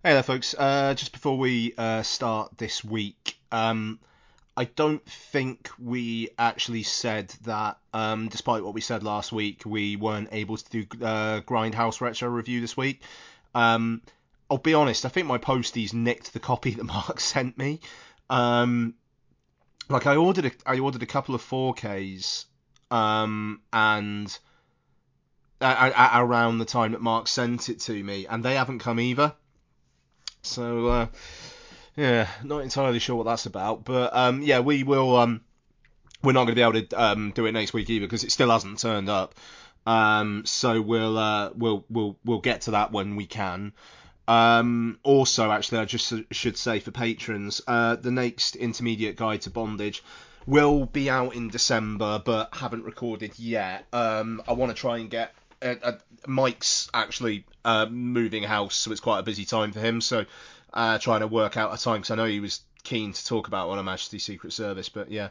Hey there, folks. Just before we start this week, I don't think we actually said that, despite what we said last week, we weren't able to do Grindhouse Retro review this week. Um, I'll be honest, I think my posties nicked the copy that Mark sent me. Um, I ordered a couple of 4Ks, and around the time that Mark sent it to me, and they haven't come either. So yeah, not entirely sure what that's about, but yeah, we will. We're not going to be able to do it next week either because it still hasn't turned up. So we'll get to that when we can. Also, actually, I just should say for patrons, the next intermediate guide to bondage will be out in December, but haven't recorded yet. I want to try and get. Mike's actually moving house, so it's quite a busy time for him. So trying to work out a time because I know he was keen to talk about On Her Majesty's Secret Service, but yeah,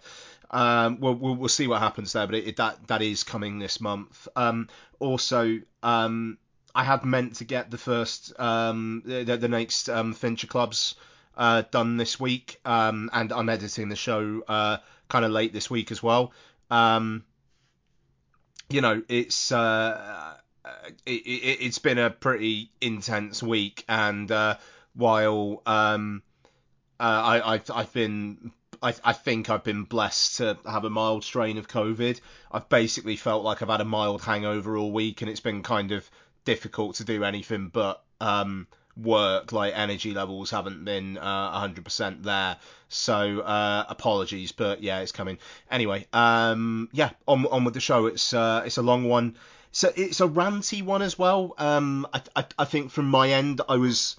we'll see what happens there. But that is coming this month. Also, I had meant to get the first the next Fincher clubs done this week, and I'm editing the show kind of late this week as well. Um, it's it's been a pretty intense week, and while I've been I think I've been blessed to have a mild strain of COVID. I've basically felt like I've had a mild hangover all week, and it's been kind of difficult to do anything but work. Like energy levels haven't been 100% there, so apologies, but yeah, it's coming anyway. Yeah, on with the show. It's a long one. So it's a ranty one as well. I think from my end, I was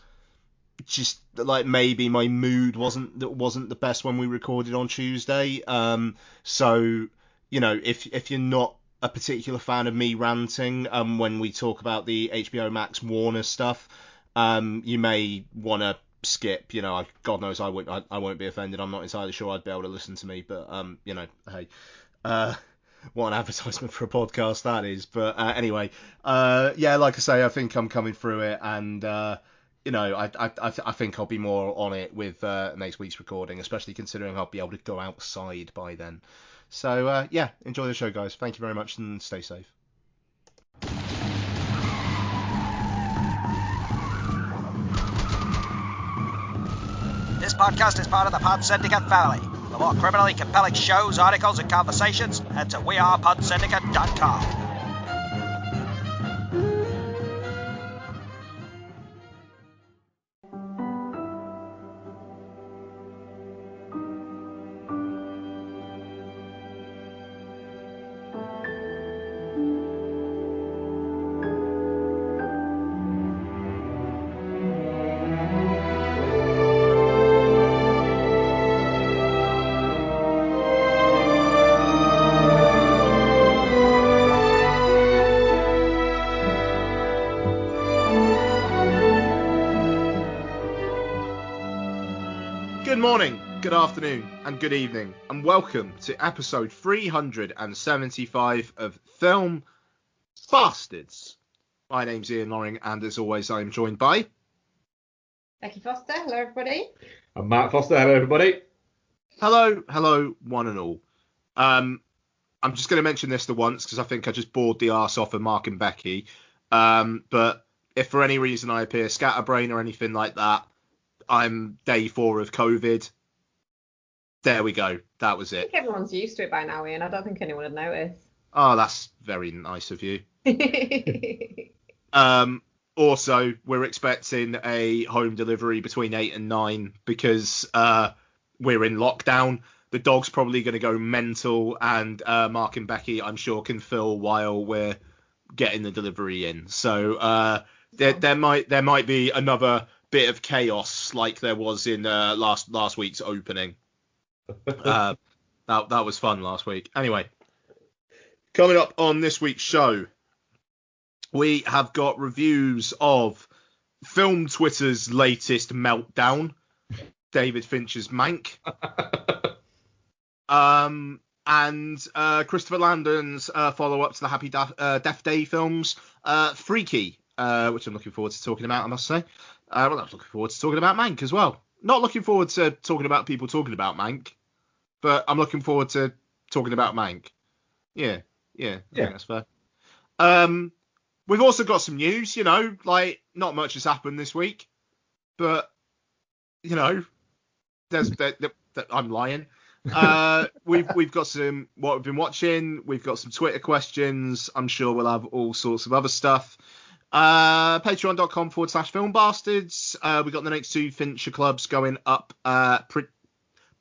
just like maybe my mood wasn't the best when we recorded on Tuesday. So if you're not a particular fan of me ranting when we talk about the HBO Max Warner stuff, you may want to skip. God knows I won't be offended. I'm not entirely sure I'd be able to listen to me, but hey, uh, what an advertisement for a podcast that is. But anyway, yeah, like I say, I think I'm coming through it, and I think I'll be more on it with next week's recording, especially considering I'll be able to go outside by then. So yeah, enjoy the show, guys. Thank you very much, and stay safe. This podcast is part of the Pod Syndicate family. For more criminally compelling shows, articles, and conversations, head to wearepodsyndicate.com. Good morning, good afternoon, and good evening, and welcome to episode 375 of Film Bastards. My name's Ian Loring, and as always, I am joined by Becky Foster. Hello, everybody. I'm Matt Foster. Hello, everybody. hello, one and all. I'm just going to mention this the once because I think I just bored the arse off of Mark and Becky. But if for any reason I appear scatterbrain or anything like that, I'm day 4 of COVID. There we go. That was I it. think everyone's used to it by now, Ian. I don't think anyone would notice. Oh, that's very nice of you. Also, we're expecting a home delivery between 8 and 9 because we're in lockdown. The dog's probably going to go mental, and Mark and Becky, I'm sure, can fill while we're getting the delivery in. So there might be another bit of chaos like there was in last week's opening. That was fun last week. Anyway, coming up on this week's show, we have got reviews of Film Twitter's latest meltdown, David Fincher's Mank, and Christopher Landon's follow-up to the Happy Death Day films, Freaky, which I'm looking forward to talking about, I must say. Well, I was looking forward to talking about Mank as well. Not looking forward to talking about people talking about Mank, but I'm looking forward to talking about Mank. Yeah, I think that's fair. We've also got some news, like not much has happened this week, but I'm lying. We've got some what we've been watching. We've got some Twitter questions. I'm sure we'll have all sorts of other stuff. Patreon.com/Film Bastards. We've got the next 2 Fincher clubs going up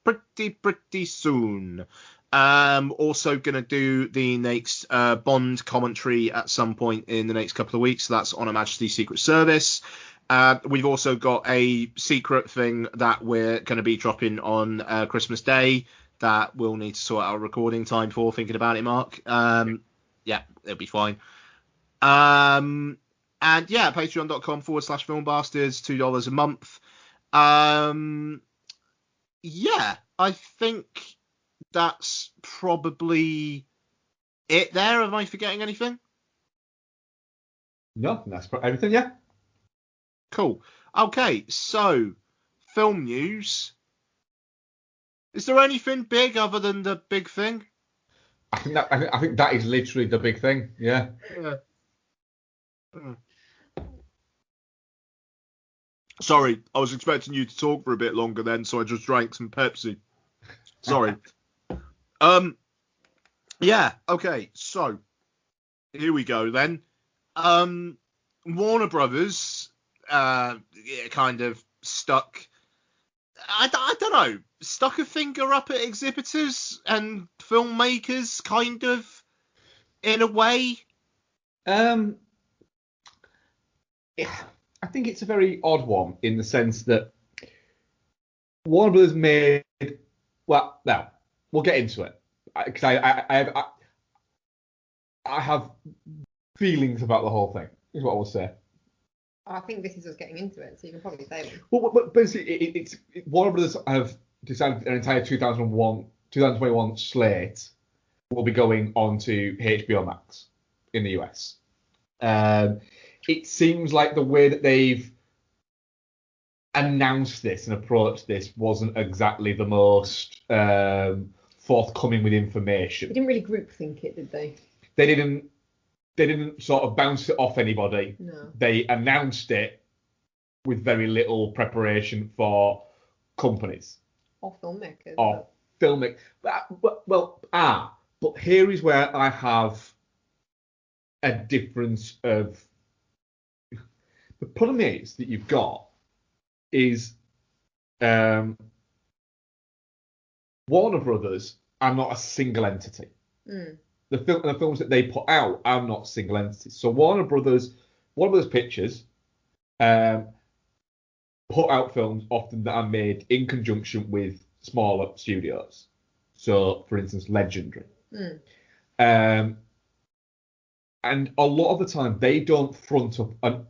pretty soon. Also going to do the next Bond commentary at some point in the next couple of weeks. So that's on Her Majesty's Secret Service. We've also got a secret thing that we're going to be dropping on Christmas Day that we'll need to sort out recording time for. Thinking about it, Mark. Yeah, it'll be fine. And yeah, patreon.com/Film Bastards, $2 a month. Yeah, I think that's probably it there. Am I forgetting anything? No, that's everything, yeah. Cool. Okay, so film news. Is there anything big other than the big thing? I think that is literally the big thing, yeah. Sorry, I was expecting you to talk for a bit longer then, so I just drank some Pepsi. Sorry. Yeah, okay, so here we go then. Warner Brothers kind of stuck, I don't know, stuck a finger up at exhibitors and filmmakers, kind of, in a way. Yeah, I think it's a very odd one in the sense that Warner Brothers made. Well, now we'll get into it because I have feelings about the whole thing. Is what I will say. I think this is us getting into it, so you can probably say them. Well, basically, Warner Brothers have decided an entire 2021 slate will be going on to HBO Max in the US. It seems like the way that they've announced this and approached this wasn't exactly the most forthcoming with information. They didn't really groupthink it, did they? They didn't sort of bounce it off anybody. No. They announced it with very little preparation for companies. Or filmmakers. Or filmmakers. But here is where I have a difference of... The problem is that you've got is Warner Brothers are not a single entity. The films that they put out are not single entities. So Warner Brothers Pictures put out films often that are made in conjunction with smaller studios. So, for instance, Legendary. And a lot of the time, they don't front up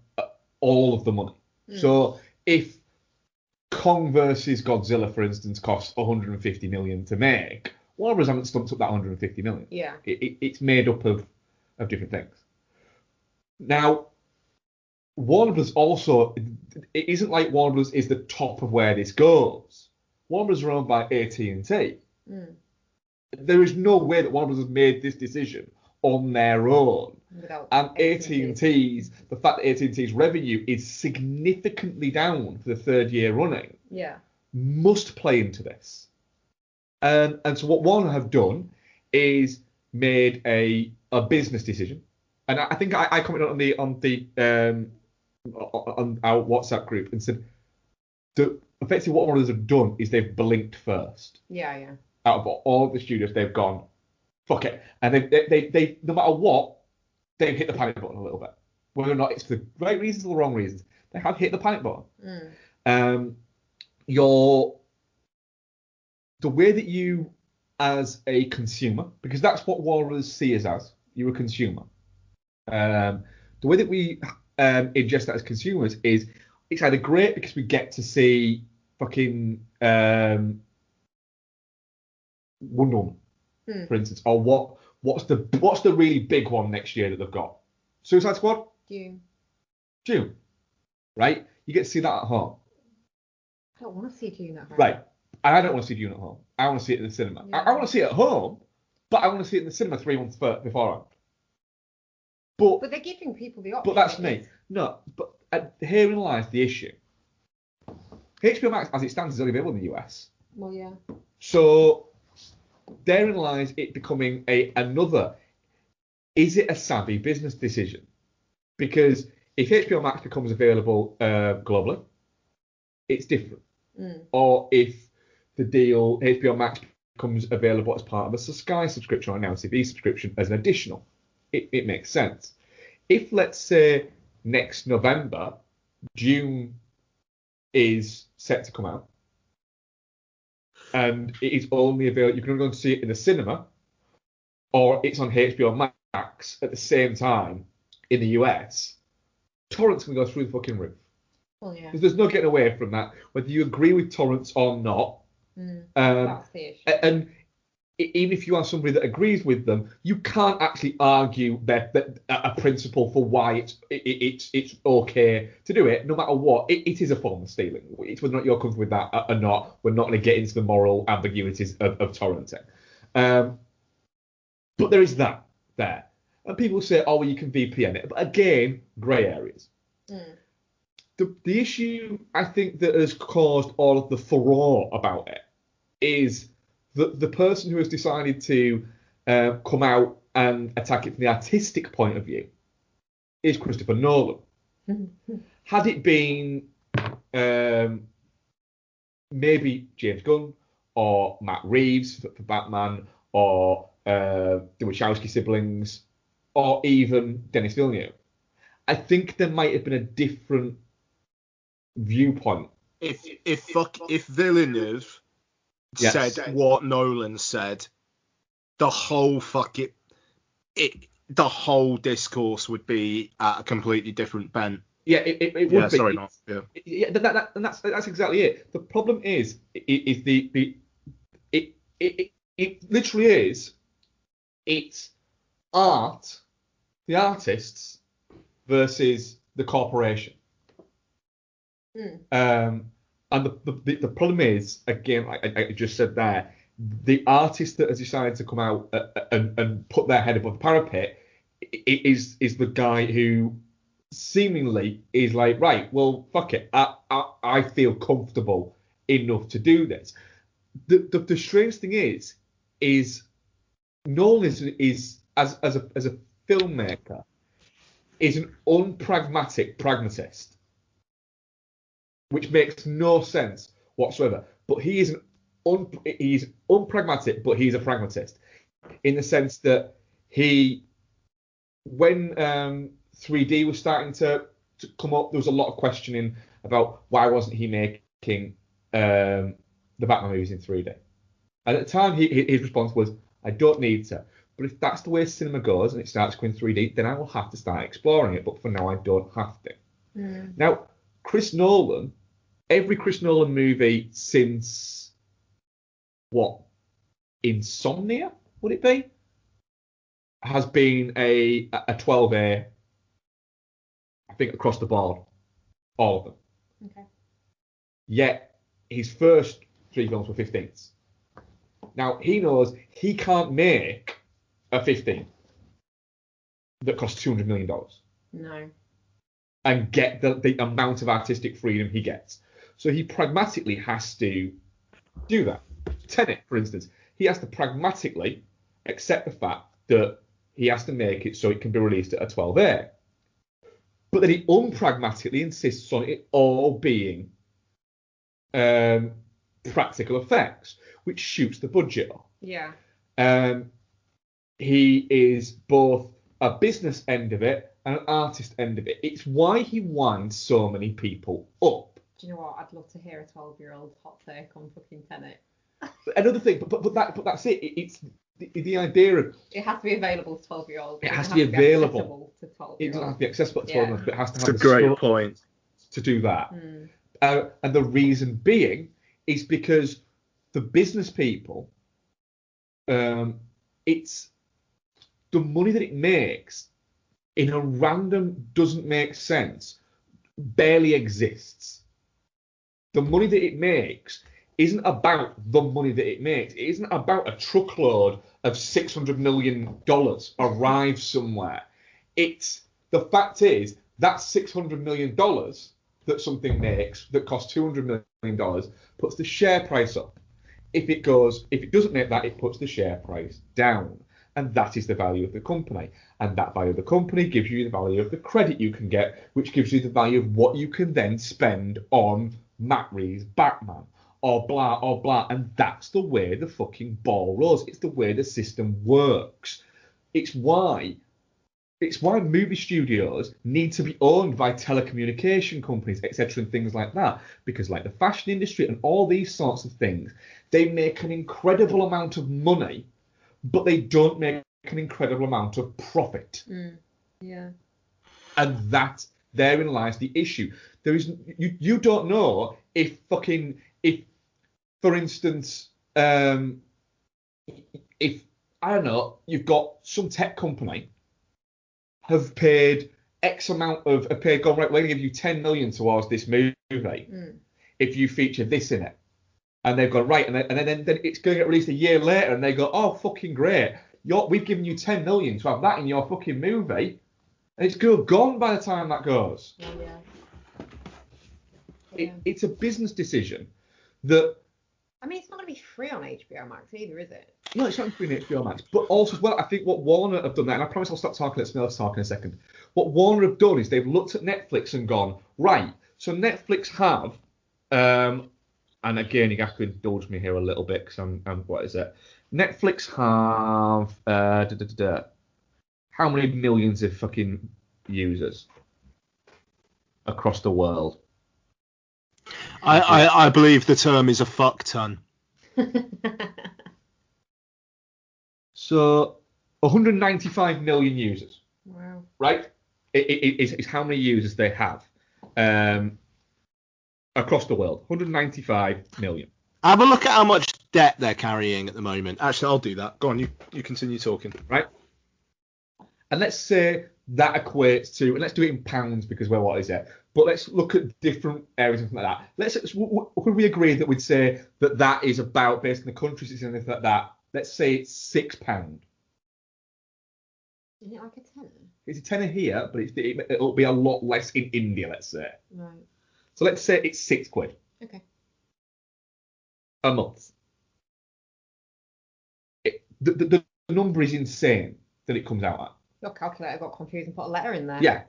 all of the money. So if Kong versus Godzilla, for instance, costs $150 million to make, Warner Bros. Haven't stumped up that $150 million. Yeah. It's made up of different things. Now, Warner Bros. Also, it isn't like Warner Bros. Is the top of where this goes. Warner Bros. Are owned by AT&T. There is no way that Warner Bros. Has made this decision on their own. And AT&T's, the fact that AT&T's revenue is significantly down for the third year running, must play into this. And so what Warner have done is made a business decision, and I think I commented on our WhatsApp group and said that effectively what Warner have done is they've blinked first. Yeah. Out of all of the studios, they've gone, fuck it, and they no matter what, they've hit the panic button a little bit, whether or not it's for the right reasons or the wrong reasons. They have hit the panic button. The way that you, as a consumer, because that's what Warner's see us as, you're a consumer. The way that we ingest that as consumers is it's either great because we get to see fucking Wonder Woman, for instance, or what's the really big one next year that they've got? Suicide Squad? June. Right? You get to see that at home. I don't want to see Dune at home. Right. I don't want to see Dune at home. I want to see it in the cinema. Yeah. I want to see it at home, but I want to see it in the cinema 3 months beforehand. But they're giving people the option. But that's me. No, but herein lies the issue. HBO Max, as it stands, is only available in the US. Well, yeah. So therein lies it becoming another. Is it a savvy business decision? Because if HBO Max becomes available globally, it's different. Or if the deal HBO Max becomes available as part of a Sky subscription or an LTV subscription as an additional, it makes sense. If, let's say, next November, Dune is set to come out, and it is only available, you can only go and see it in the cinema, or it's on HBO Max at the same time in the US, torrents can go through the fucking roof. Well, yeah. There's no getting away from that, whether you agree with torrents or not. That's the issue. And even if you are somebody that agrees with them, you can't actually argue that a principle for why it's okay to do it, no matter what. It is a form of stealing. It's whether or not you're comfortable with that or not. We're not going to get into the moral ambiguities of torrenting. But there is that there. And people say, oh, well, you can VPN it. But again, grey areas. The issue, I think, that has caused all of the furore about it is that the person who has decided to come out and attack it from the artistic point of view is Christopher Nolan. Had it been maybe James Gunn or Matt Reeves for Batman or the Wachowski siblings or even Denis Villeneuve, I think there might have been a different viewpoint. If Villeneuve said what Nolan said, the whole the whole discourse would be at a completely different bent. Yeah, it would be. Sorry, not. Yeah. Yeah, that's exactly it. The problem is it literally is. It's art, the artists versus the corporation. And the problem is, again, I just said there, the artist that has decided to come out and put their head above the parapet is the guy who seemingly is like, right, well, fuck it, I feel comfortable enough to do this. The strange thing is Nolan is as a filmmaker is an unpragmatic pragmatist, which makes no sense whatsoever. But he's unpragmatic, but he's a pragmatist in the sense that when 3D was starting to come up, there was a lot of questioning about why wasn't he making the Batman movies in 3D. And at the time, his response was, I don't need to. But if that's the way cinema goes and it starts going 3D, then I will have to start exploring it. But for now, I don't have to. Now, Chris Nolan, every Chris Nolan movie since, Insomnia, would it be? Has been a 12A, I think, across the board. All of them. Okay. Yet, his first 3 films were 15s. Now, he knows he can't make a 15 that costs $200 million. No. And get the amount of artistic freedom he gets. So he pragmatically has to do that. Tenet, for instance, he has to pragmatically accept the fact that he has to make it so it can be released at a 12A. But then he unpragmatically insists on it all being practical effects, which shoots the budget off. Yeah. He is both a business end of it and an artist end of it. It's why he winds so many people up. Do you know what? I'd love to hear a 12-year-old hot take on fucking Tenet. Another thing, but that's it. It's the idea of it has to be available to 12-year-olds. It has to be available to 12-year-olds. It doesn't have to be accessible to 12-year-olds, but it has to have a great point to do that. And the reason being is because the business people, it's the money that it makes in a random doesn't make sense barely exists. The money that it makes isn't about the money that it makes. It isn't about a truckload of $600 million arrives somewhere. It's the fact is that $600 million that something makes that costs $200 million puts the share price up. If it doesn't make that, it puts the share price down. And that is the value of the company. And that value of the company gives you the value of the credit you can get, which gives you the value of what you can then spend on Matt Reeves' Batman, or blah, or blah. And that's the way the fucking ball rolls. It's the way the system works. It's why movie studios need to be owned by telecommunication companies, etc., and things like that. Because like the fashion industry and all these sorts of things, they make an incredible amount of money, but they don't make an incredible amount of profit. Yeah. And that therein lies the issue. There is you don't know if for instance if I don't know, you've got some tech company have paid gone right, we're going to give you 10 million towards this movie if you feature this in it. And they've gone, right, and then it's going to get released a year later, and they go, oh, fucking great. We've given you 10 million to have that in your fucking movie. And it's gone by the time that goes. It's a business decision that... I mean, it's not going to be free on HBO Max either, is it? No, it's not free on HBO Max. But also, as well, I think what Warner have done there, and I promise I'll stop talking, let Smith talk in a second. What Warner have done is they've looked at Netflix and gone, right, so Netflix have... and again, you have to indulge me here a little bit because I'm what is it? Netflix have how many millions of fucking users across the world? I believe the term is a fuck ton. So 195 million users. Wow. Right? It's how many users they have. Across the world, 195 million. Have a look at how much debt they're carrying at the moment. Actually, I'll do that. Go on, you continue talking. Right. And let's say that equates to, and let's do it in pounds because, well, what is it? But let's look at different areas and things like that. Could we agree that we'd say that is about, based on the countries it's in, anything like that, let's say it's £6. Isn't it like a tenner? It's a tenner here, but it'll be a lot less in India, let's say. Right. So let's say it's £6. Okay. A month. The number is insane that it comes out at. Your calculator got confused and put a letter in there. Yeah.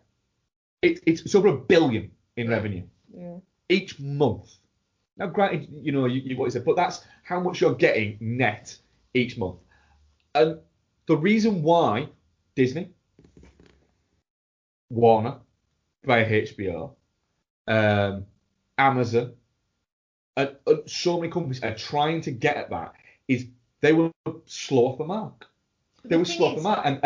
It's over $1 billion in revenue. Yeah. Each month. Now, granted, you what is it? But that's how much you're getting net each month. And the reason why Disney, Warner, via HBO, Amazon, and so many companies are trying to get at that is they were slow off the mark. They were slow off the mark, and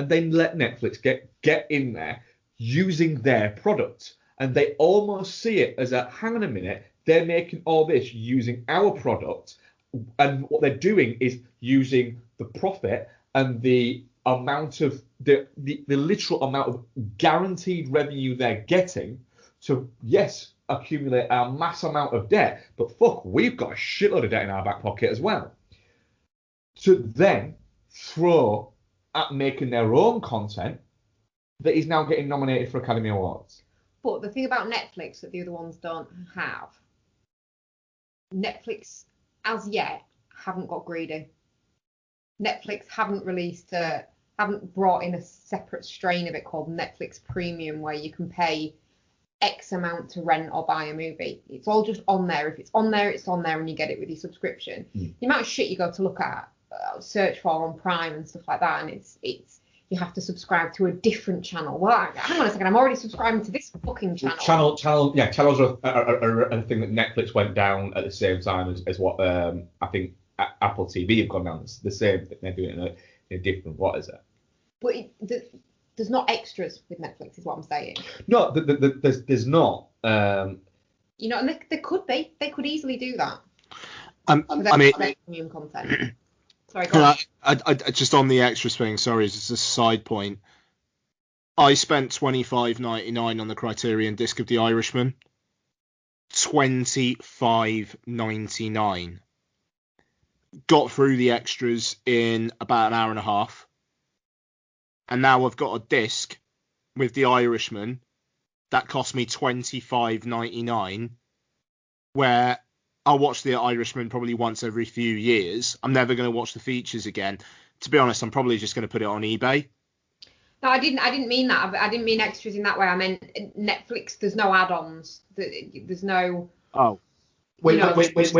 they let Netflix get in there using their product, and they almost see it as a hang on a minute, they're making all this using our product, and what they're doing is using the profit and the amount of the literal amount of guaranteed revenue they're getting to, yes, accumulate a mass amount of debt, but fuck, we've got a shitload of debt in our back pocket as well. To then throw at making their own content that is now getting nominated for Academy Awards. But the thing about Netflix that the other ones don't have, Netflix, as yet, haven't got greedy. Netflix haven't brought in a separate strain of it called Netflix Premium, where you can pay X amount to rent or buy a movie. It's all just on there. If it's on there, it's on there, and you get it with your subscription. The amount of shit you go to look at, search for on Prime and stuff like that, and it's you have to subscribe to a different channel. Well, hang on a second, I'm already subscribing to this fucking channel. Channels are a thing that Netflix went down at the same time as what I think Apple TV have gone down. It's the same thing. They're doing it in a different, what is it? But there's not extras with Netflix, is what I'm saying. No, there's not. And there could be. They could easily do that. I mean, premium content. Sorry, go on. I just on the extras thing. Sorry, it's just a side point. I spent $25.99 on the Criterion disc of The Irishman. $25.99. Got through the extras in about an hour and a half. And now I've got a disc with The Irishman that cost me $25.99, where I'll watch The Irishman probably once every few years. I'm never going to watch the features again. To be honest, I'm probably just going to put it on eBay. No, I didn't mean that. I didn't mean extras in that way. I meant Netflix. There's no add-ons. There's no. Oh. Wait. We've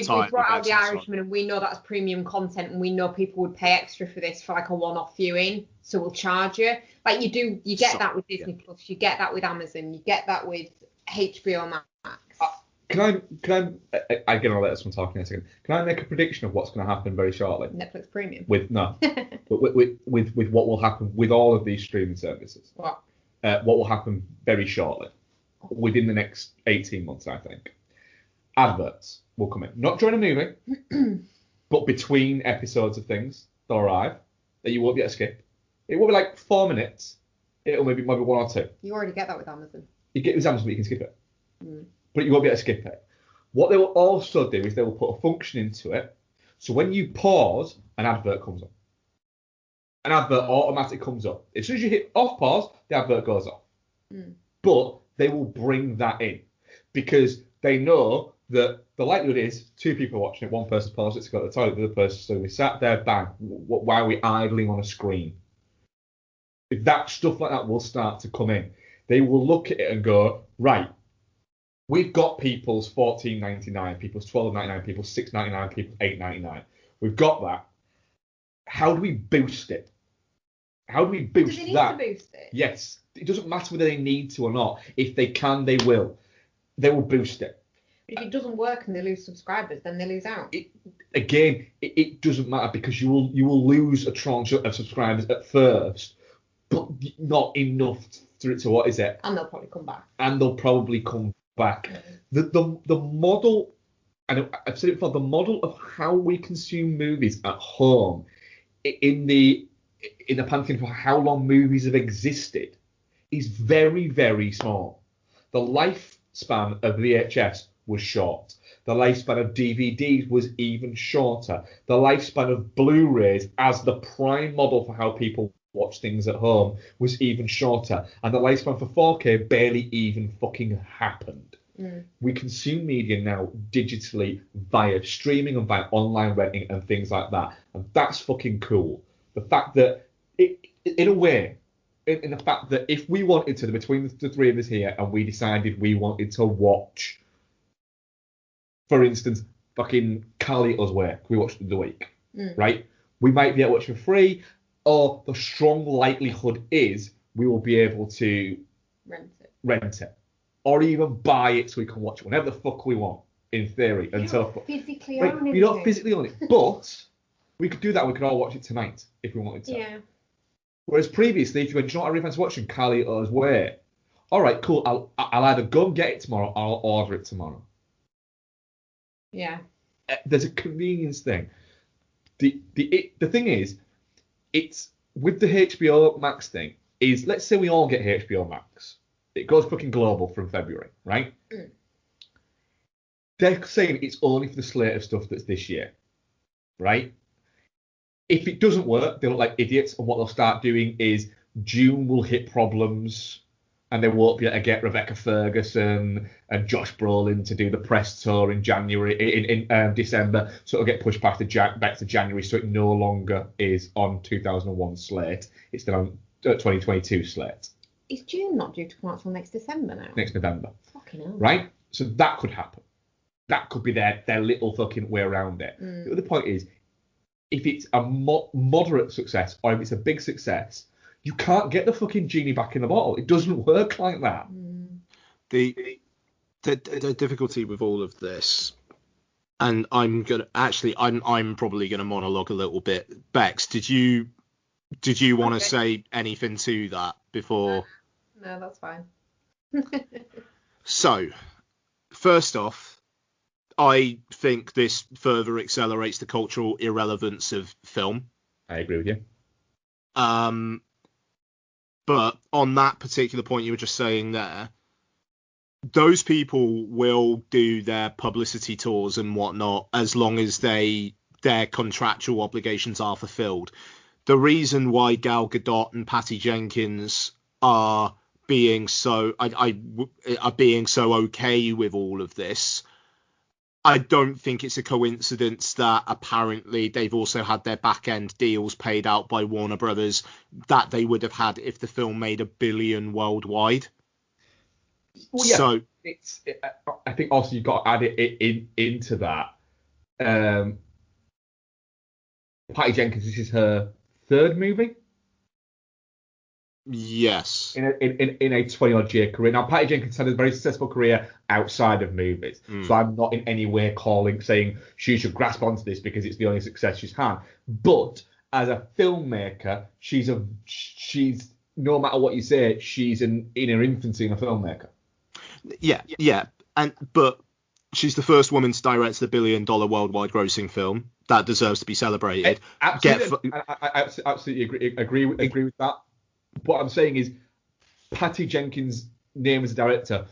brought out The Irishman, and we know that's premium content, and we know people would pay extra for this for like a one-off viewing, so we'll charge you. Like you do, you get that with Disney Plus, you get that with Amazon, you get that with HBO Max. Can I again, I'll let someone talk in a second. Can I make a prediction of what's going to happen very shortly? Netflix Premium. With what will happen with all of these streaming services. What? What will happen very shortly, within the next 18 months, I think. Adverts will come in, not during a movie, but between episodes of things. They'll arrive that you won't be able to skip. It will be like 4 minutes. It'll maybe 1 or 2. You already get that with Amazon. You get it with Amazon, but you can skip it. But you won't be able to skip it. What they will also do is they will put a function into it, so when you pause, an advert comes up. An advert automatically comes up. As soon as you hit off pause, the advert goes off. But they will bring that in because they know that the likelihood is 2 people are watching it, one person's paused it to go to the toilet, the other person's still sat there, bang. Why are we idling on a screen? If that stuff like that will start to come in, they will look at it and go, right, we've got people's $14.99, people's $12.99, people's $6.99, people's $8.99. We've got that. How do we boost it? How do we boost Do they need that? to boost it? Yes. It doesn't matter whether they need to or not. If they can, they will. They will boost it. If it doesn't work and they lose subscribers, then they lose out. It doesn't matter because you will lose a tranche of subscribers at first, but not enough to what is it? And they'll probably come back. Back. The model, and I've said it before, the model of how we consume movies at home, in the pantheon for how long movies have existed, is very, very small. The lifespan of VHS was short. The lifespan of DVDs was even shorter. The lifespan of Blu-rays as the prime model for how people watch things at home was even shorter. And the lifespan for 4K barely even fucking happened. We consume media now digitally via streaming and via online renting and things like that. And that's fucking cool. The fact that, in a way, in the fact that if we wanted to, between the 3 of us here, and we decided we wanted to watch, for instance, fucking Carly Us Work, we watched the week, right? We might be able to watch for free, or the strong likelihood is we will be able to rent it. Or even buy it so we can watch it whenever the fuck we want, in theory. You don't physically own it. You don't physically own it, but we could do that. We could all watch it tonight if we wanted to. Yeah. Whereas previously, if you went, do you know what I really fancy watching? Carly Us Way. All right, cool. I'll either go and get it tomorrow or I'll order it tomorrow. Yeah. There's a convenience thing. The thing is, it's with the HBO Max thing, is let's say we all get HBO Max. It goes fucking global from February, right? They're saying it's only for the slate of stuff that's this year, right? If it doesn't work, they look like idiots, and what they'll start doing is June will hit problems, and they won't be able to get Rebecca Ferguson and Josh Brolin to do the press tour in January, in December, so it'll get pushed back to January, so it no longer is on 2001 slate. It's then on 2022 slate. Is June not due to come out till next December now? Next November. Fucking hell. Right? So that could happen. That could be their little fucking way around it. The other point is, if it's a moderate success or if it's a big success, you can't get the fucking genie back in the bottle. It doesn't work like that. The difficulty with all of this, and I'm probably gonna monologue a little bit. Bex, did you want to say anything to that before? No, that's fine. So, first off, I think this further accelerates the cultural irrelevance of film. I agree with you. But on that particular point you were just saying there, those people will do their publicity tours and whatnot as long as their contractual obligations are fulfilled. The reason why Gal Gadot and Patty Jenkins are being so are being so okay with all of this, I don't think it's a coincidence that apparently they've also had their back end deals paid out by Warner Brothers that they would have had if the film made $1 billion worldwide. Well, yeah, so I think also you've got to add it into that. Patty Jenkins, this is her third movie. Yes. In a 20-odd year career. Now, Patty Jenkins had a very successful career outside of movies, so I'm not in any way saying she should grasp onto this because it's the only success she's had. But as a filmmaker, she's no matter what you say, she's in her infancy in a filmmaker. Yeah, but she's the first woman to direct the $1 billion worldwide grossing film. That deserves to be celebrated. Absolutely, I absolutely agree with that. What I'm saying is, Patty Jenkins' name as a director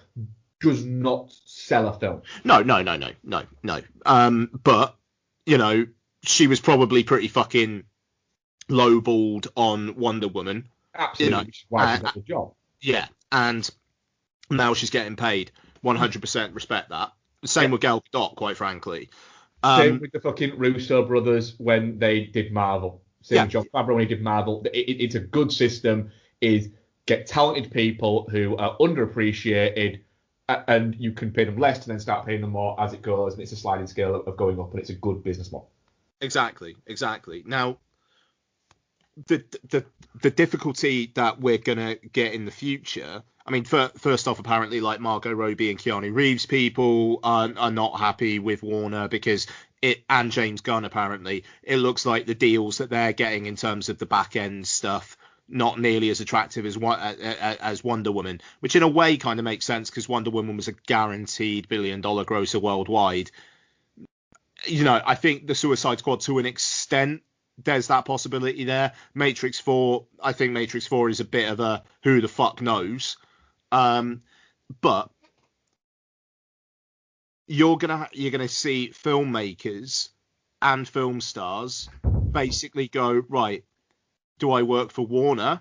does not sell a film. No. But she was probably pretty fucking lowballed on Wonder Woman. Absolutely, which is why she got the job. Yeah, and now she's getting paid. 100% respect that. Same with Gal Gadot, quite frankly. Same with the fucking Russo brothers when they did Marvel. Same with John Favreau when he did Marvel. It's a good system. Is get talented people who are underappreciated, and you can pay them less and then start paying them more as it goes, and it's a sliding scale of going up, and it's a good business model. Exactly. Now, the difficulty that we're gonna get in the future. I mean, first off, apparently, like Margot Robbie and Keanu Reeves, people are not happy with Warner because and James Gunn, apparently, it looks like the deals that they're getting in terms of the back end stuff not nearly as attractive as Wonder Woman, which in a way kind of makes sense because Wonder Woman was a guaranteed $1 billion grosser worldwide. I think the Suicide Squad, to an extent, there's that possibility there. Matrix 4, I think Matrix 4 is a bit of a who the fuck knows. But you're gonna see filmmakers and film stars basically go, right, do I work for Warner,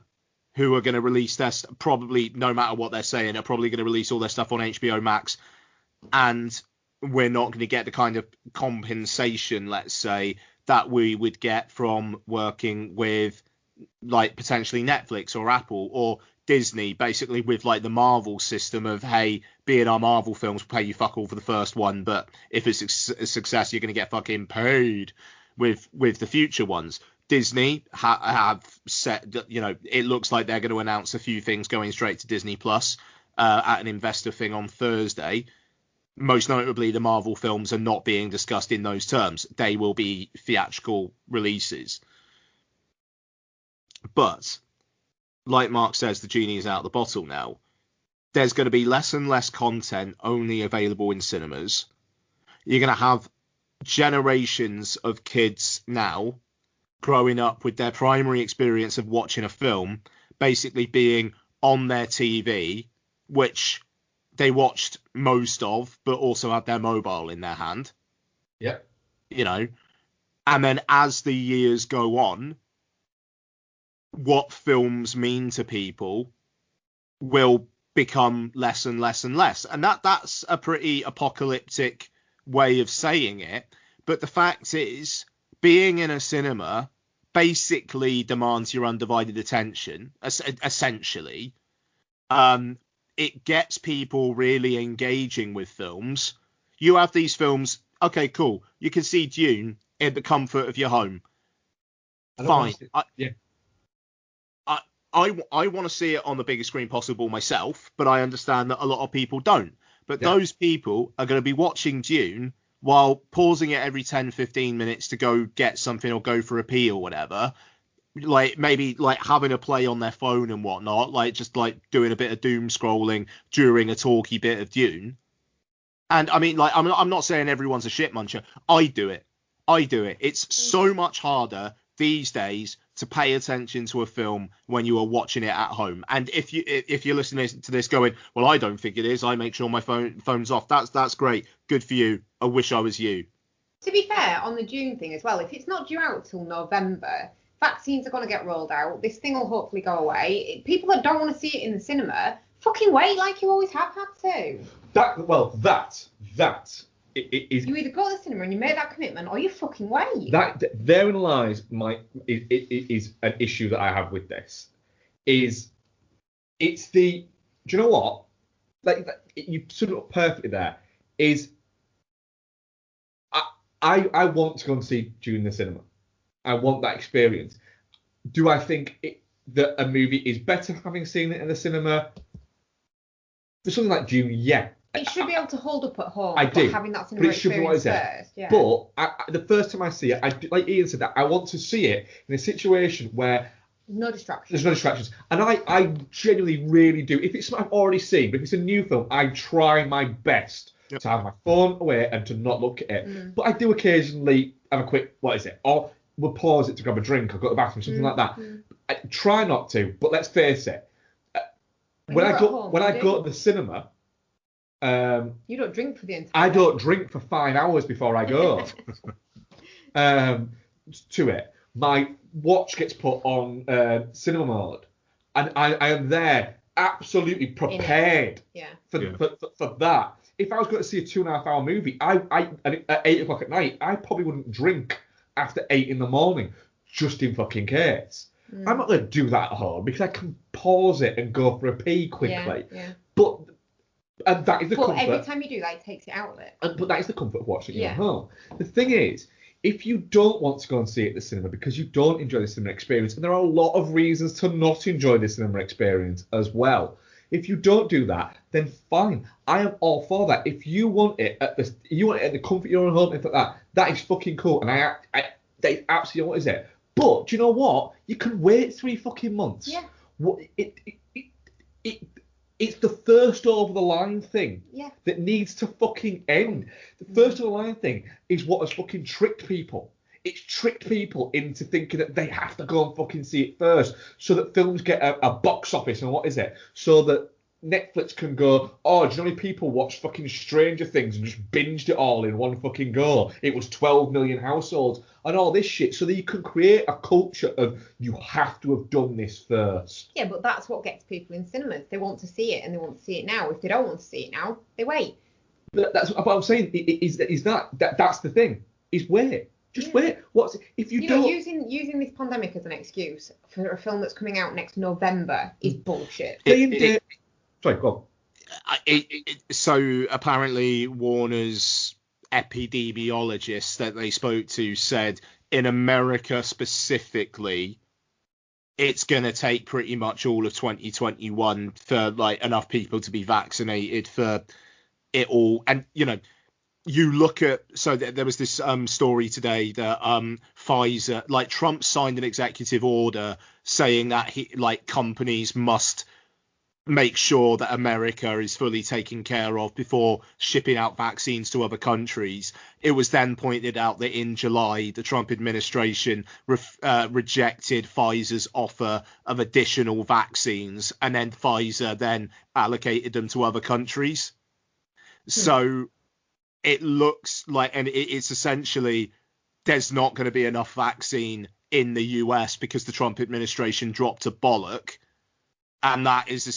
who are going to release their probably, no matter what they're saying, are probably going to release all their stuff on HBO Max, and we're not going to get the kind of compensation, let's say, that we would get from working with like potentially Netflix or Apple or Disney, basically with like the Marvel system of, hey, be in our Marvel films, we'll pay you fuck all for the first one, but if it's a success, you're going to get fucking paid with the future ones. Disney have said that, it looks like they're going to announce a few things going straight to Disney Plus at an investor thing on Thursday. Most notably, the Marvel films are not being discussed in those terms. They will be theatrical releases. But, like Mark says, the genie is out of the bottle now. There's going to be less and less content only available in cinemas. You're going to have generations of kids now growing up with their primary experience of watching a film basically being on their TV, which they watched most of, but also had their mobile in their hand. Yeah. And then as the years go on, what films mean to people will become less and less and less. And that's a pretty apocalyptic way of saying it. But the fact is, being in a cinema basically demands your undivided attention, essentially. It gets people really engaging with films. You have these films, okay, cool. You can see Dune in the comfort of your home. Fine. I want to see it on the biggest screen possible myself, but I understand that a lot of people don't. But those people are going to be watching Dune while pausing it every 10, 15 minutes to go get something or go for a pee or whatever. Like maybe like having a play on their phone and whatnot, like just like doing a bit of doom scrolling during a talky bit of Dune. And I mean, like, I'm not saying everyone's a shit muncher. I do it. It's so much harder these days to pay attention to a film when you are watching it at home. And if you're listening to this going, well, I don't think it is, I make sure my phone's off. That's great. Good for you. I wish I was you. To be fair, on the June thing as well, if it's not due out till November, vaccines are going to get rolled out. This thing will hopefully go away. People that don't want to see it in the cinema, fucking wait like you always have had to. That is. You either go to the cinema and you make that commitment, or you fucking wait. Therein lies is an issue that I have with this. Do you know what? Like you sort of perfectly there. I want to go and see Dune in the cinema. I want that experience. Do I think that a movie is better having seen it in the cinema? For something like Dune, yeah. It should be able to hold up at home. I do. Having that cinema experience first. Yeah. But the first time I see it, like Ian said, that I want to see it in a situation where no distractions. There's no distractions. And I genuinely really do. If it's something I've already seen, but if it's a new film, I try my best to have my phone away and to not look at it. But I do occasionally have a quick, or we'll pause it to grab a drink or go to the bathroom, something like that. I try not to, but let's face it. When I go to the cinema, you don't drink for the entire I don't drink for 5 hours before I go to it. My watch gets put on cinema mode, and I am there absolutely prepared for that. If I was going to see a 2.5 hour movie, at 8 o'clock at night, I probably wouldn't drink after 8 in the morning, just in fucking case. I'm not going to do that at home because I can pause it and go for a pee quickly. But that is the comfort. Every time you do that, it takes it out of it. But that is the comfort of watching it at home. The thing is, if you don't want to go and see it at the cinema because you don't enjoy the cinema experience, and there are a lot of reasons to not enjoy the cinema experience as well. If you don't do that, then fine. I am all for that. If you want it at the comfort of your own home, and that is fucking cool. And that is absolutely what is it. But do you know what? You can wait 3 fucking months. Yeah. It's the first over the line thing that needs to fucking end. The first over the line thing is what has fucking tricked people. It's tricked people into thinking that they have to go and fucking see it first, so that films get a box office and so that Netflix can go, oh, do you know how many people watched fucking Stranger Things and just binged it all in one fucking go? It was 12 million households and all this shit, so that you can create a culture of you have to have done this first. Yeah, but that's what gets people in cinemas. They want to see it and they want to see it now. If they don't want to see it now, they wait. That's what I'm saying. That's the thing. Is wait. Just wait. If you don't using this pandemic as an excuse for a film that's coming out next November is bullshit. Sorry, go on. So apparently Warner's epidemiologist that they spoke to said in America specifically, it's going to take pretty much all of 2021 for like enough people to be vaccinated for it all. And you look at, so there was this story today that Pfizer, like Trump signed an executive order saying that companies must make sure that America is fully taken care of before shipping out vaccines to other countries. It was then pointed out that in July, the Trump administration rejected Pfizer's offer of additional vaccines, and then Pfizer then allocated them to other countries. So it looks like, and it's essentially, there's not going to be enough vaccine in the US because the Trump administration dropped a bollock. And that's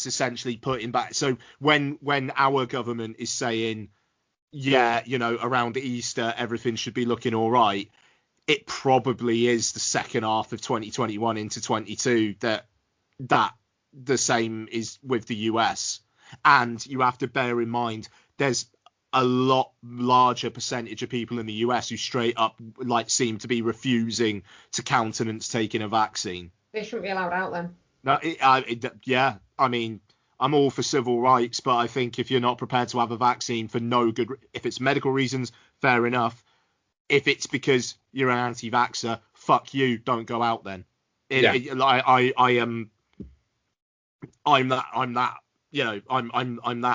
essentially putting back. So when our government is saying, around Easter, everything should be looking all right, it probably is the second half of 2021 into 22 that the same is with the US. And you have to bear in mind, there's a lot larger percentage of people in the US who straight up seem to be refusing to countenance taking a vaccine. They shouldn't be allowed out then. No, I mean, I'm all for civil rights, but I think if you're not prepared to have a vaccine for no good, if it's medical reasons, fair enough. If it's because you're an anti-vaxxer, fuck you, don't go out then. I'm that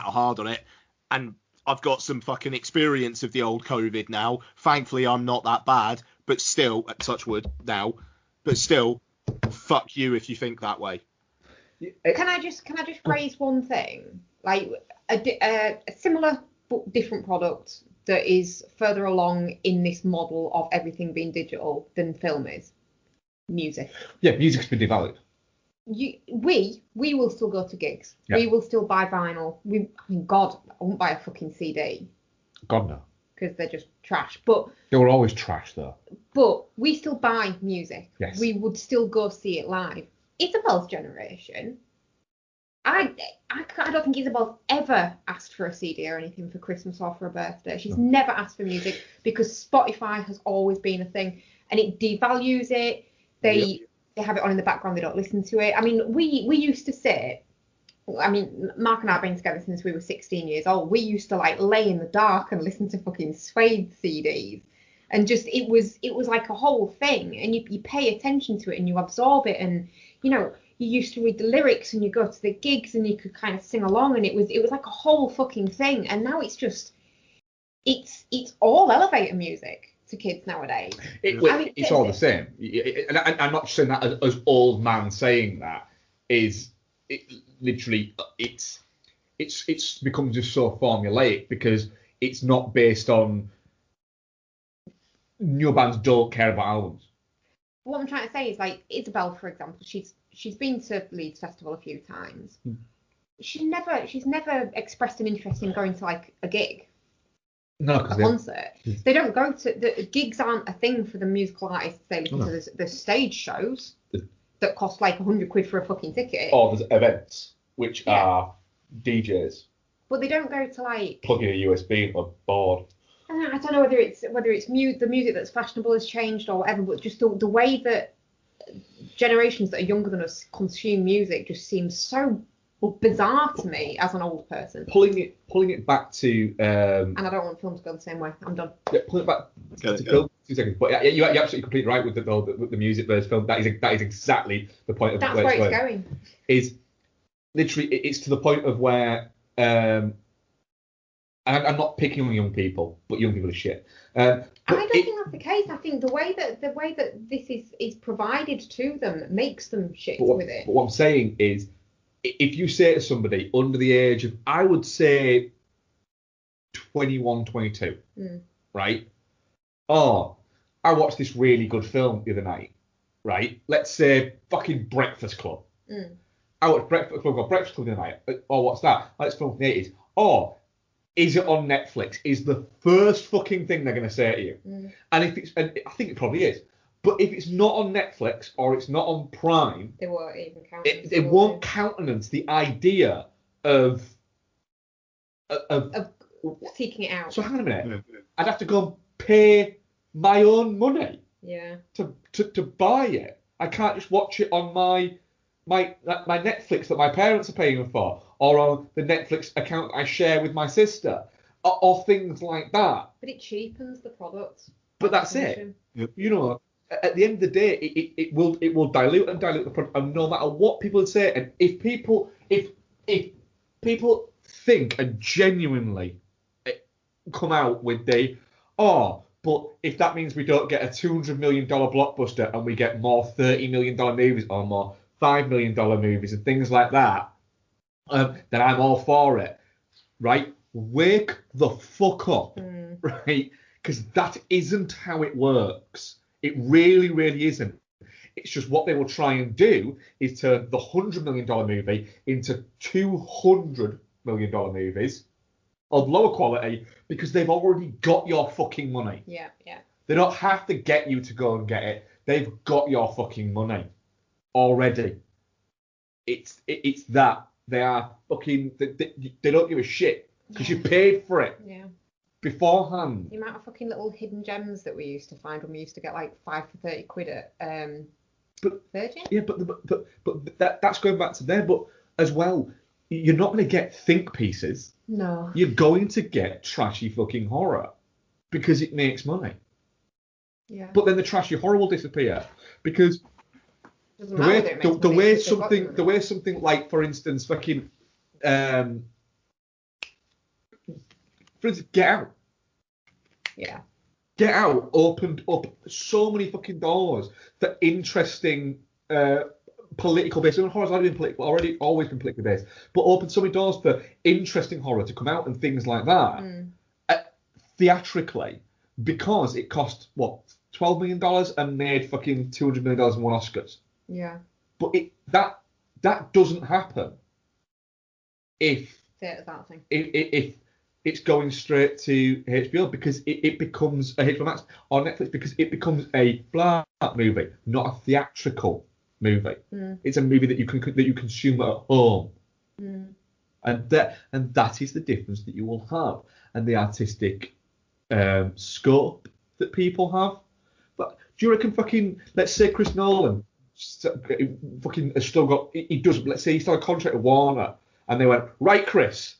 hard on it, and I've got some fucking experience of the old COVID now. Thankfully, I'm not that bad, but still, touch wood now. but still, fuck you if you think that way. Can I just raise one thing? Like a similar but different product that is further along in this model of everything being digital than film is music. Yeah, music's been devalued. We will still go to gigs. Yeah. We will still buy vinyl. God, I won't buy a fucking CD. God, no. Because they're just trash. But They were always trash, though. But we still buy music. Yes. We would still go see it live. Isabel's generation, I don't think Isabel's ever asked for a CD or anything for Christmas or for a birthday. She's never asked for music because Spotify has always been a thing, and it devalues it. They have it on in the background. They don't listen to it. I mean, we used to sit. I mean, Mark and I have been together since we were 16 years old. We used to like lay in the dark and listen to fucking Suede CDs, and just it was like a whole thing. And you pay attention to it and you absorb it, and you used to read the lyrics and you go to the gigs and you could kind of sing along, and it was like a whole fucking thing. And now it's just it's all elevator music to kids nowadays. It's all the same. And I'm not saying that as old man saying that literally it's become just so formulaic because it's not based on new bands don't care about albums. What I'm trying to say is, like, Isabel, for example, she's been to Leeds Festival a few times. She's never expressed an interest in going to like a gig. No, a concert. They don't go to the gigs. Aren't a thing for the musical artists. They listen to the stage shows that cost like £100 for a fucking ticket. Or there's events which are DJs. But they don't go to like plugging a USB into a board. I don't know whether it's the music that's fashionable has changed or whatever, but just the way that generations that are younger than us consume music just seems so bizarre to me as an old person. Pulling it back to and I don't want film to go the same way. I'm done. Yeah, pulling it back to film. 2 seconds. But yeah, you're absolutely completely right with the music versus film. That is exactly the point of that's where it's going. Is literally it's to the point of where and I'm not picking on young people, but young people are shit. I don't think that's the case. I think the way that this is provided to them makes them shit with it. But what I'm saying is, if you say to somebody under the age of, I would say 21, 22, right? Oh, I watched this really good film the other night, right? Let's say fucking Breakfast Club. I watched Breakfast Club the other night. Oh, what's that? Let's film from the 80s. Oh, is it on Netflix? Is the first fucking thing they're going to say to you. And I think it probably is. But if it's not on Netflix or it's not on Prime, they won't even countenance it won't countenance the idea of seeking it out. So hang on a minute. I'd have to go and pay my own money to buy it. I can't just watch it on my Netflix that my parents are paying for, or on the Netflix account I share with my sister, or things like that. But it cheapens the product. But that's it. Yep. At the end of the day, it will dilute the product, and no matter what people say, and if people think and genuinely come out with but if that means we don't get a $200 million blockbuster and we get more $30 million movies or more $5 million movies and things like that, then I'm all for it, right? Wake the fuck up, right? Because that isn't how it works. It really, really isn't. It's just what they will try and do is turn the $100 million movie into $200 million movies of lower quality because they've already got your fucking money. Yeah. They don't have to get you to go and get it. They've got your fucking money already. It's that. They are fucking... They don't give a shit because you paid for it. Yeah. Beforehand. The amount of fucking little hidden gems that we used to find when we used to get like 5 for 30 quid at Virgin. Yeah, but that's going back to there. But as well, you're not going to get think pieces. No. You're going to get trashy fucking horror because it makes money. Yeah. But then the trashy horror will disappear because the way something like, for instance, fucking for instance, Get Out. Yeah. Get Out opened up so many fucking doors for interesting political based. Horror's already always been politically based, but opened so many doors for interesting horror to come out and things like that theatrically, because it cost what $12 million and made fucking $200 million and won Oscars. Yeah. But that doesn't happen if it's going straight to HBO, because it becomes a HBO Max or Netflix, because it becomes a blah movie, not a theatrical movie. It's a movie that you consume at home, and that is the difference that you will have, and the artistic scope that people have. But do you reckon fucking, let's say Chris Nolan fucking has still got, he does, let's say he still had a contract with Warner, and they went, right, Chris,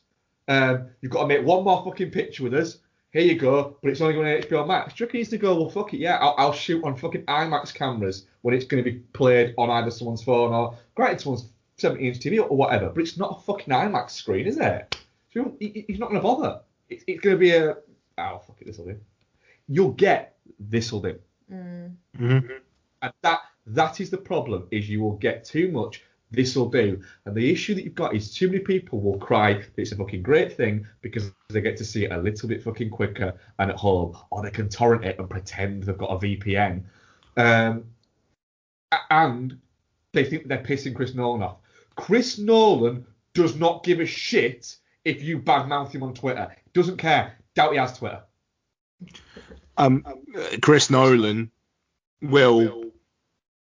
you've got to make one more fucking picture with us. Here you go, but it's only going to HBO Max. Do you reckon he's to go, well, fuck it, yeah, I'll shoot on fucking IMAX cameras when it's going to be played on either someone's phone or, granted, someone's 70-inch TV or whatever, but it's not a fucking IMAX screen, is it? So he's not going to bother. It's going to be a, oh, fuck it, this'll do. You'll get this'll do. And that is the problem, is you will get too much this'll do. And the issue that you've got is too many people will cry that it's a fucking great thing because they get to see it a little bit fucking quicker and at home, or they can torrent it and pretend they've got a VPN. And they think they're pissing Chris Nolan off. Chris Nolan does not give a shit if you badmouth him on Twitter. Doesn't care. Doubt he has Twitter. Chris Nolan will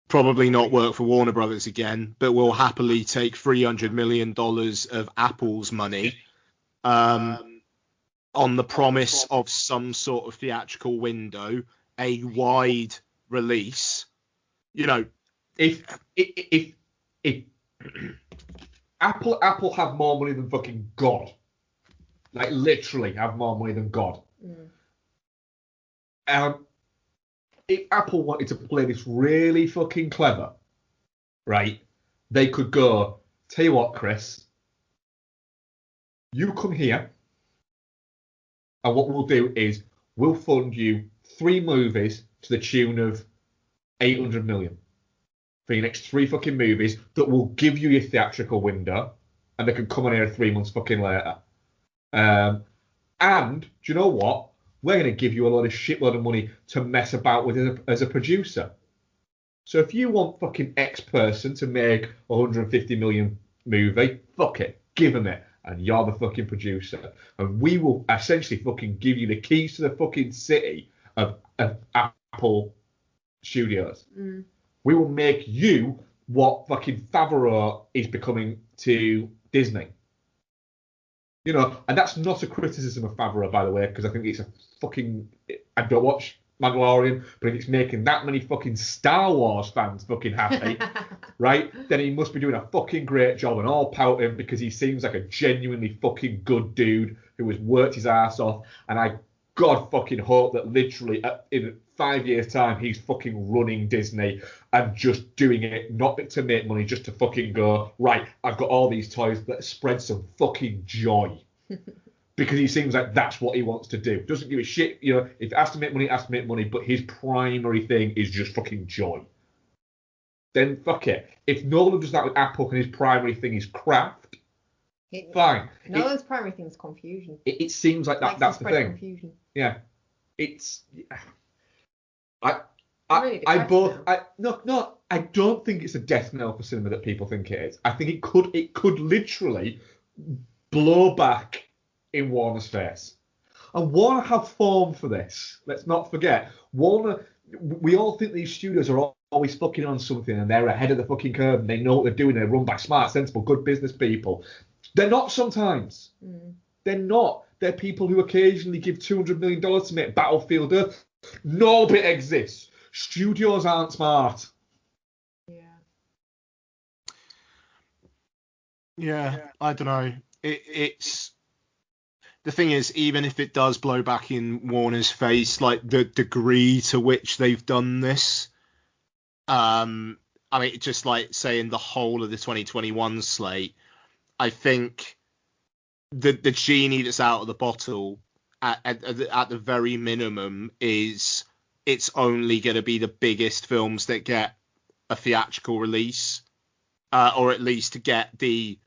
probably not work for Warner Brothers again, but will happily take $300 million of Apple's money on the promise of some sort of theatrical window, a wide release. You know, if Apple have more money than fucking God, like literally have more money than God. If Apple wanted to play this really fucking clever, right, they could go, tell you what, Chris, you come here, and what we'll do is we'll fund you 3 movies to the tune of 800 million for your next 3 fucking movies that will give you your theatrical window, and they can come on here 3 months fucking later. And do you know what? We're going to give you a lot of shitload of money to mess about with as a producer. So if you want fucking X person to make a 150 million movie, fuck it, give them it. And you're the fucking producer. And we will essentially fucking give you the keys to the fucking city of Apple Studios. We will make you what fucking Favreau is becoming to Disney. You know, and that's not a criticism of Favreau, by the way, because I think it's a fucking... I don't watch Mandalorian, but if it's making that many fucking Star Wars fans fucking happy, right, then he must be doing a fucking great job, and all pout him because he seems like a genuinely fucking good dude who has worked his ass off, and I God fucking hope that literally in 5 years' time he's fucking running Disney and just doing it not to make money, just to fucking go, right, I've got all these toys, let's spread some fucking joy. Because he seems like that's what he wants to do. Doesn't give a shit, you know, if it has to make money, it has to make money, but his primary thing is just fucking joy. Then fuck it. If Nolan does that with Apple and his primary thing is craft, fine. Nolan's primary thing is confusion. It seems like that's the thing. Confusion. Yeah. It's... I don't think it's a death knell for cinema that people think it is. I think it could literally blow back in Warner's face. And Warner have formed for this. Let's not forget. Warner, we all think these studios are always fucking on something and they're ahead of the fucking curve and they know what they're doing. They're run by smart, sensible, good business people. They're not sometimes. They're not. They're people who occasionally give $200 million to make Battlefield Earth. No bit exists. Studios aren't smart. Yeah, I don't know. It's the thing is, even if it does blow back in Warner's face, like the degree to which they've done this, I mean, just like saying the whole of the 2021 slate, I think the genie that's out of the bottle at the very minimum is it's only going to be the biggest films that get a theatrical release, or at least to get the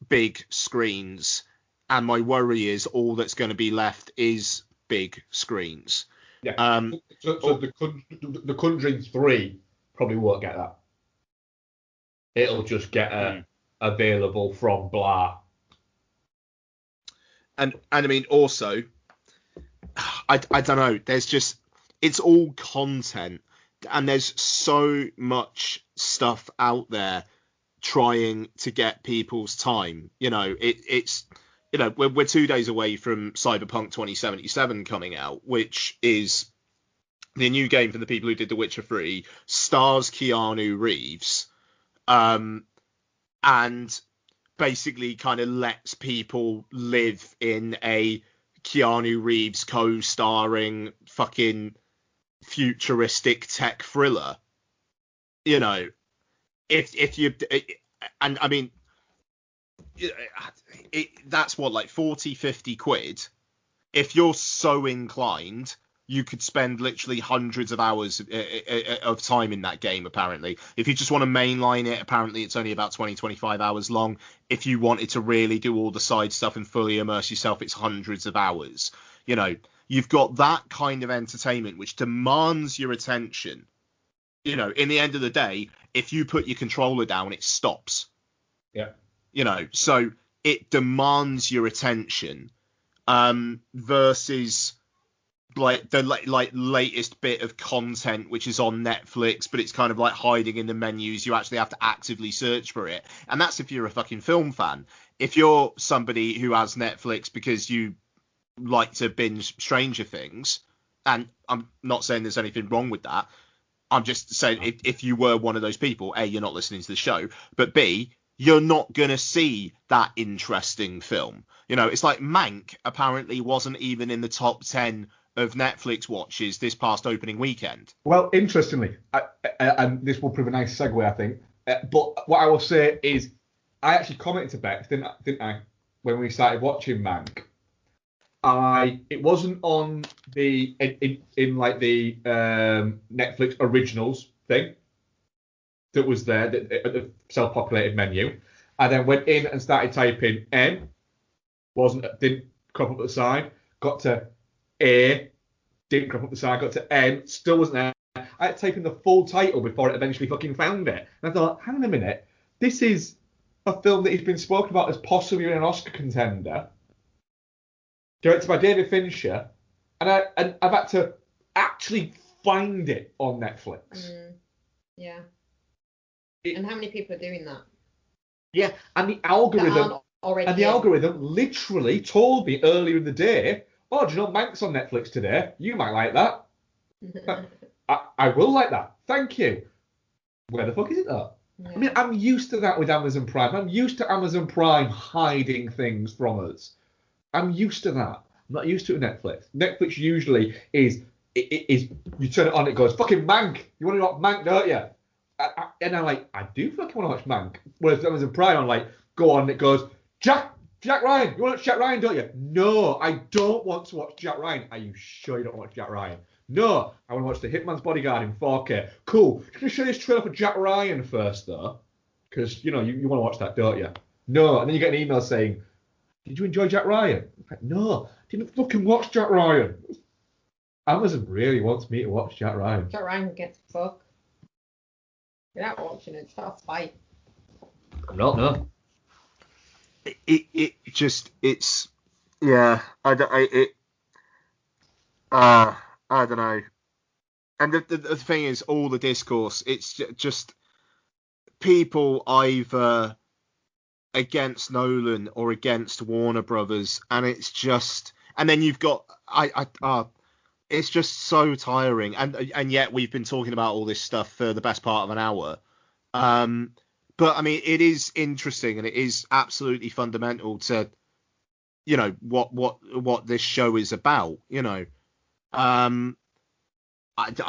big screens. And my worry is all that's going to be left is big screens. Yeah. So the Conjuring 3 probably won't get that. It'll just get available from blah. And I mean, also, I don't know. There's just, it's all content, and there's so much stuff out there trying to get people's time. You know, it's you know, we're 2 days away from Cyberpunk 2077 coming out, which is the new game from the people who did The Witcher 3, stars Keanu Reeves, and basically kind of lets people live in a Keanu Reeves co-starring fucking futuristic tech thriller. You know, if you, and I mean, that's what, like 40, 50 quid. If you're so inclined, you could spend literally hundreds of hours of time in that game, apparently. If you just want to mainline it, apparently it's only about 20, 25 hours long. If you wanted to really do all the side stuff and fully immerse yourself, it's hundreds of hours. You know, you've got that kind of entertainment which demands your attention. You know, in the end of the day, if you put your controller down, it stops. Yeah. You know, so it demands your attention, versus like the latest bit of content which is on Netflix, but it's kind of like hiding in the menus. You actually have to actively search for it, and that's if you're a fucking film fan. If you're somebody who has Netflix because you like to binge Stranger Things, and I'm not saying there's anything wrong with that, I'm just saying if you were one of those people, A, you're not listening to the show, but B, you're not going to see that interesting film. You know, it's like Mank apparently wasn't even in the top 10 of Netflix watches this past opening weekend. Well, interestingly, and this will prove a nice segue, I think, but what I will say is I actually commented to Bex, didn't I, when we started watching Mank. It wasn't on the in like the Netflix originals thing that was there, the self-populated menu. I then went in and started typing N, didn't crop up at the side. Got to A, didn't crop up the side. Got to N, still wasn't there. I had to type in the full title before it eventually fucking found it. And I thought, hang on a minute, this is a film that has been spoken about as possibly an Oscar contender, directed by David Fincher, and I've had to actually find it on Netflix. Yeah. And how many people are doing that? Yeah, and the algorithm literally told me earlier in the day, oh, do you know Mank's on Netflix today? You might like that. I will like that. Thank you. Where the fuck is it though? Yeah. I mean, I'm used to that with Amazon Prime. I'm used to Amazon Prime hiding things from us. I'm used to that. I'm not used to Netflix. Netflix usually is you turn it on, it goes, fucking Mank. You want to watch Mank, don't you? And I'm like, I do fucking want to watch Mank. Whereas Amazon Prime, I'm like, go on, it goes, Jack Ryan. You want to watch Jack Ryan, don't you? No, I don't want to watch Jack Ryan. Are you sure you don't want to watch Jack Ryan? No, I want to watch The Hitman's Bodyguard in 4K. Cool. Can you show this trailer for Jack Ryan first, though? Because, you know, you want to watch that, don't you? No. And then you get an email saying, did you enjoy Jack Ryan? I'm like, no, didn't fucking watch Jack Ryan. Amazon really wants me to watch Jack Ryan. Jack Ryan gets fucked. You're not watching it, start fight. I'm not, no. It's yeah, I don't know. And the thing is, all the discourse, it's just people either against Nolan or against Warner Brothers, and it's just, and then you've got it's just so tiring, and yet we've been talking about all this stuff for the best part of an hour. But I mean, it is interesting, and it is absolutely fundamental to, you know, what this show is about. You know, I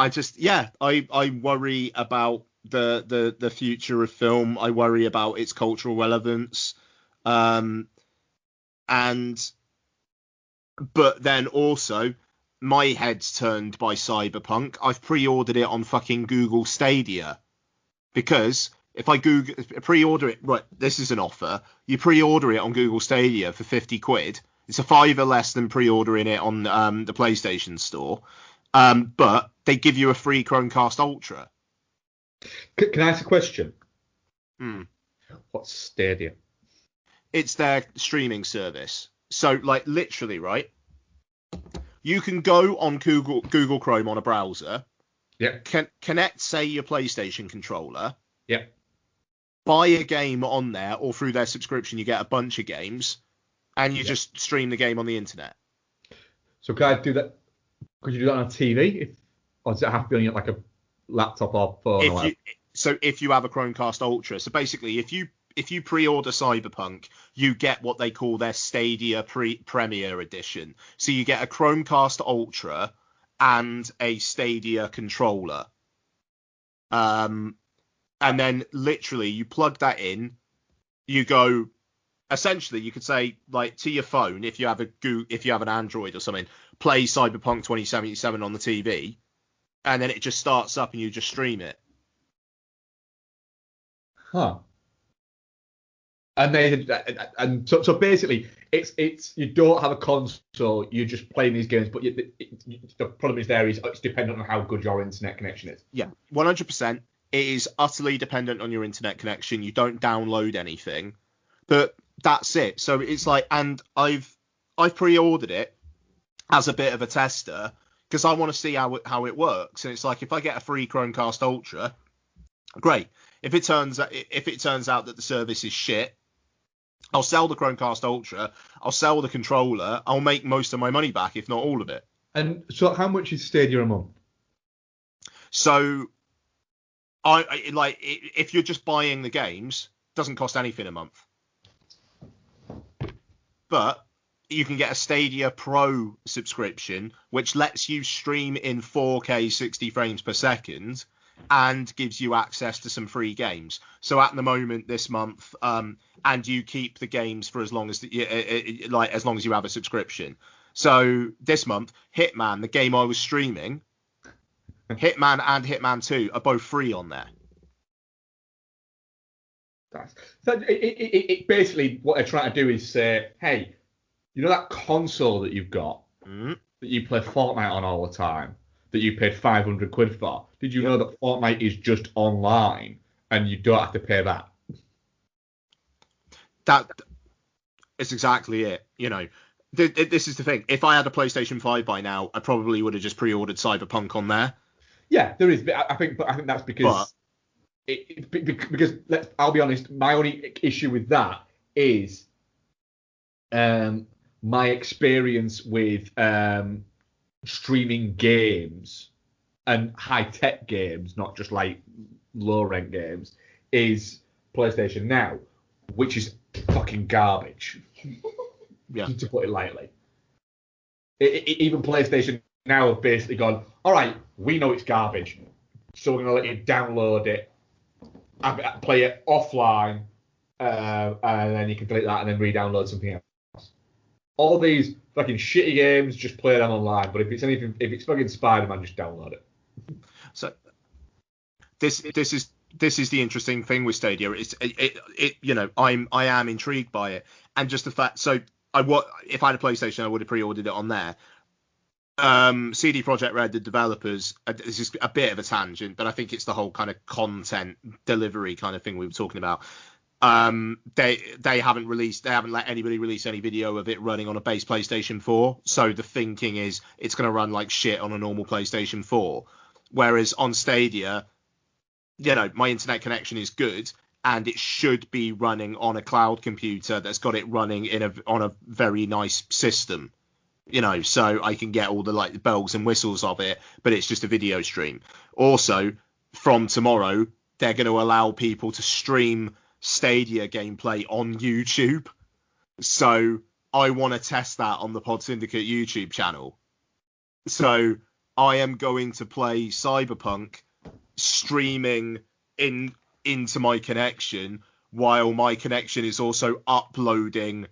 just, yeah, I worry about the future of film. I worry about its cultural relevance, and But then also, my head's turned by Cyberpunk. I've pre-ordered it on fucking Google Stadia because if I Google pre-order it, right, this is an offer. You pre-order it on Google Stadia for 50 quid. It's a fiver less than pre-ordering it on the PlayStation Store. But they give you a free Chromecast Ultra. Can I ask a question? Hmm. What's Stadia? It's their streaming service. So, like, literally, right? You can go on Google Chrome on a browser. Yep. Connect, say, your PlayStation controller. Yep. Buy a game on there, or through their subscription, you get a bunch of games, and you just stream the game on the internet. So can I do that? Could you do that on a TV? Or does it have to be on like a laptop or phone? If you have a Chromecast Ultra, so basically, if you pre-order Cyberpunk, you get what they call their Stadia Premier Edition. So you get a Chromecast Ultra and a Stadia controller. And then literally you plug that in, you go, essentially you could say, like, to your phone, if you have an Android or something, play Cyberpunk 2077 on the TV, and then it just starts up and you just stream it. Huh. And so basically it's you don't have a console, you're just playing these games, but the problem is it's dependent on how good your internet connection is. Yeah, 100%. It is utterly dependent on your internet connection. You don't download anything, but that's it. So it's like, and I've pre-ordered it as a bit of a tester because I want to see how it works. And it's like, if I get a free Chromecast Ultra, great. If it turns out that the service is shit, I'll sell the Chromecast Ultra, I'll sell the controller, I'll make most of my money back, if not all of it. And so how much is Stadia a month? So, if you're just buying the games, it doesn't cost anything a month. But you can get a Stadia Pro subscription, which lets you stream in 4K 60 frames per second, and gives you access to some free games. So at the moment this month, and you keep the games for as long as as long as you have a subscription. So this month, Hitman, the game I was streaming, Hitman and Hitman 2 are both free on there. It basically what they're trying to do is say, hey, you know that console that you've got that you play Fortnite on all the time, that you paid 500 quid for? Did you know that Fortnite is just online and you don't have to pay that? That is exactly it. You know, this is the thing. If I had a PlayStation 5 by now, I probably would have just pre-ordered Cyberpunk on there. Yeah, there is. I think that's because I'll be honest. My only issue with that is my experience with streaming games and high-tech games, not just like low-rent games, is PlayStation Now, which is fucking garbage. Yeah. To put it lightly. Even PlayStation Now have basically gone, all right, we know it's garbage, so we're going to let you download it, play it offline, and then you can delete that and then re-download something else. All these fucking shitty games, just play them online. But if it's fucking Spider-Man, just download it. So this is the interesting thing with Stadia. I am intrigued by it, and just the fact. So if I had a PlayStation, I would have pre-ordered it on there. CD Projekt Red, the developers, this is a bit of a tangent, but I think it's the whole kind of content delivery kind of thing we were talking about. They haven't let anybody release any video of it running on a base PlayStation 4. So the thinking is it's going to run like shit on a normal PlayStation 4. Whereas on Stadia, my internet connection is good and it should be running on a cloud computer that's got it running on a very nice system. So I can get all the bells and whistles of it, but it's just a video stream. Also, from tomorrow, they're going to allow people to stream Stadia gameplay on YouTube. So I want to test that on the Pod Syndicate YouTube channel. So I am going to play Cyberpunk streaming into my connection while my connection is also uploading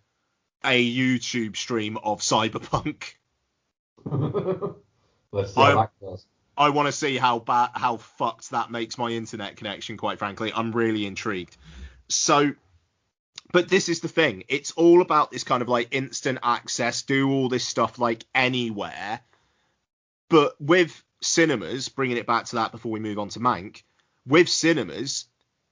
a YouTube stream of Cyberpunk. Let's see how that goes. I want to see how fucked that makes my internet connection, quite frankly. I'm really intrigued. So, but this is the thing. It's all about this kind of like instant access, do all this stuff like anywhere. But with cinemas, bringing it back to that before we move on to Mank, with cinemas,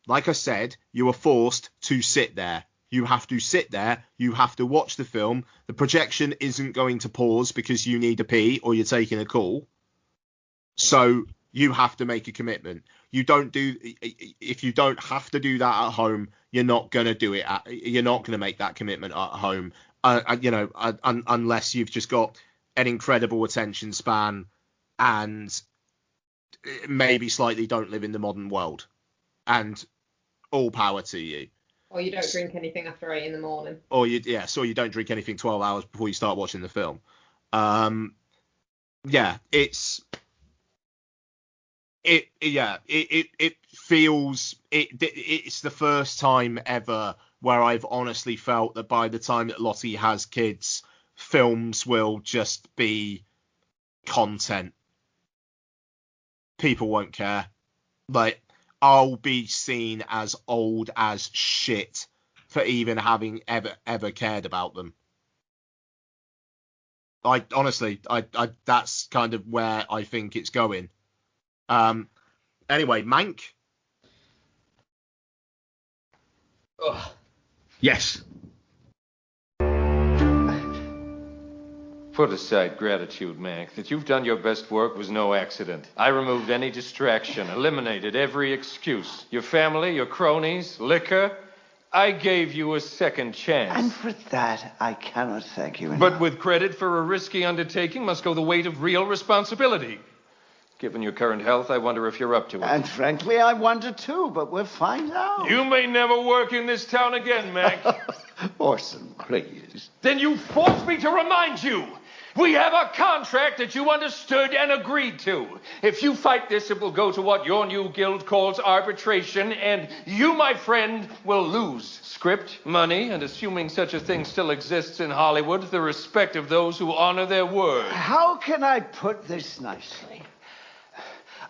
like I said, you are forced to sit there. You have to sit there. You have to watch the film. The projection isn't going to pause because you need a pee or you're taking a call. So you have to make a commitment. If you don't have to do that at home, you're not going to do it. You're not going to make that commitment at home. Unless you've just got an incredible attention span and maybe slightly don't live in the modern world. And all power to you. Or you don't drink anything after 8 in the morning. Or you don't drink anything 12 hours before you start watching the film. It feels it's the first time ever where I've honestly felt that by the time that Lottie has kids, films will just be content. People won't care. Like, I'll be seen as old as shit for even having ever cared about them. I honestly, that's kind of where I think it's going. Anyway, Mank. Ugh. Yes. Put aside gratitude, Mank. That you've done your best work was no accident. I removed any distraction, eliminated every excuse. Your family, your cronies, liquor. I gave you a second chance. And for that, I cannot thank you enough. But with credit for a risky undertaking must go the weight of real responsibility. Given your current health, I wonder if you're up to it. And frankly, I wonder too, but we'll find out. You may never work in this town again, Mank. Orson, please. Then you force me to remind you. We have a contract that you understood and agreed to. If you fight this, it will go to what your new guild calls arbitration, and you, my friend, will lose. Script, money, and assuming such a thing still exists in Hollywood, the respect of those who honor their word. How can I put this nicely?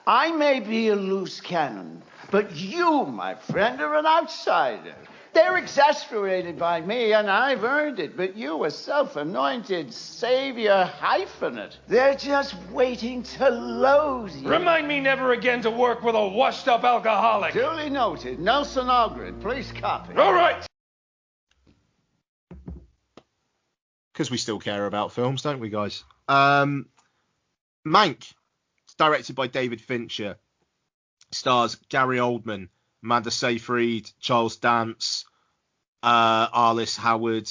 I may be a loose cannon, but you, my friend, are an outsider. They're exasperated by me, and I've earned it, but you, a self-anointed savior hyphenate, they're just waiting to loathe you. Remind me never again to work with a washed-up alcoholic. Duly noted. Nelson Algren, please copy. All right. Because we still care about films, don't we, guys? Mank. It's directed by David Fincher. Stars Gary Oldman, Amanda Seyfried, Charles Dance, Arliss Howard,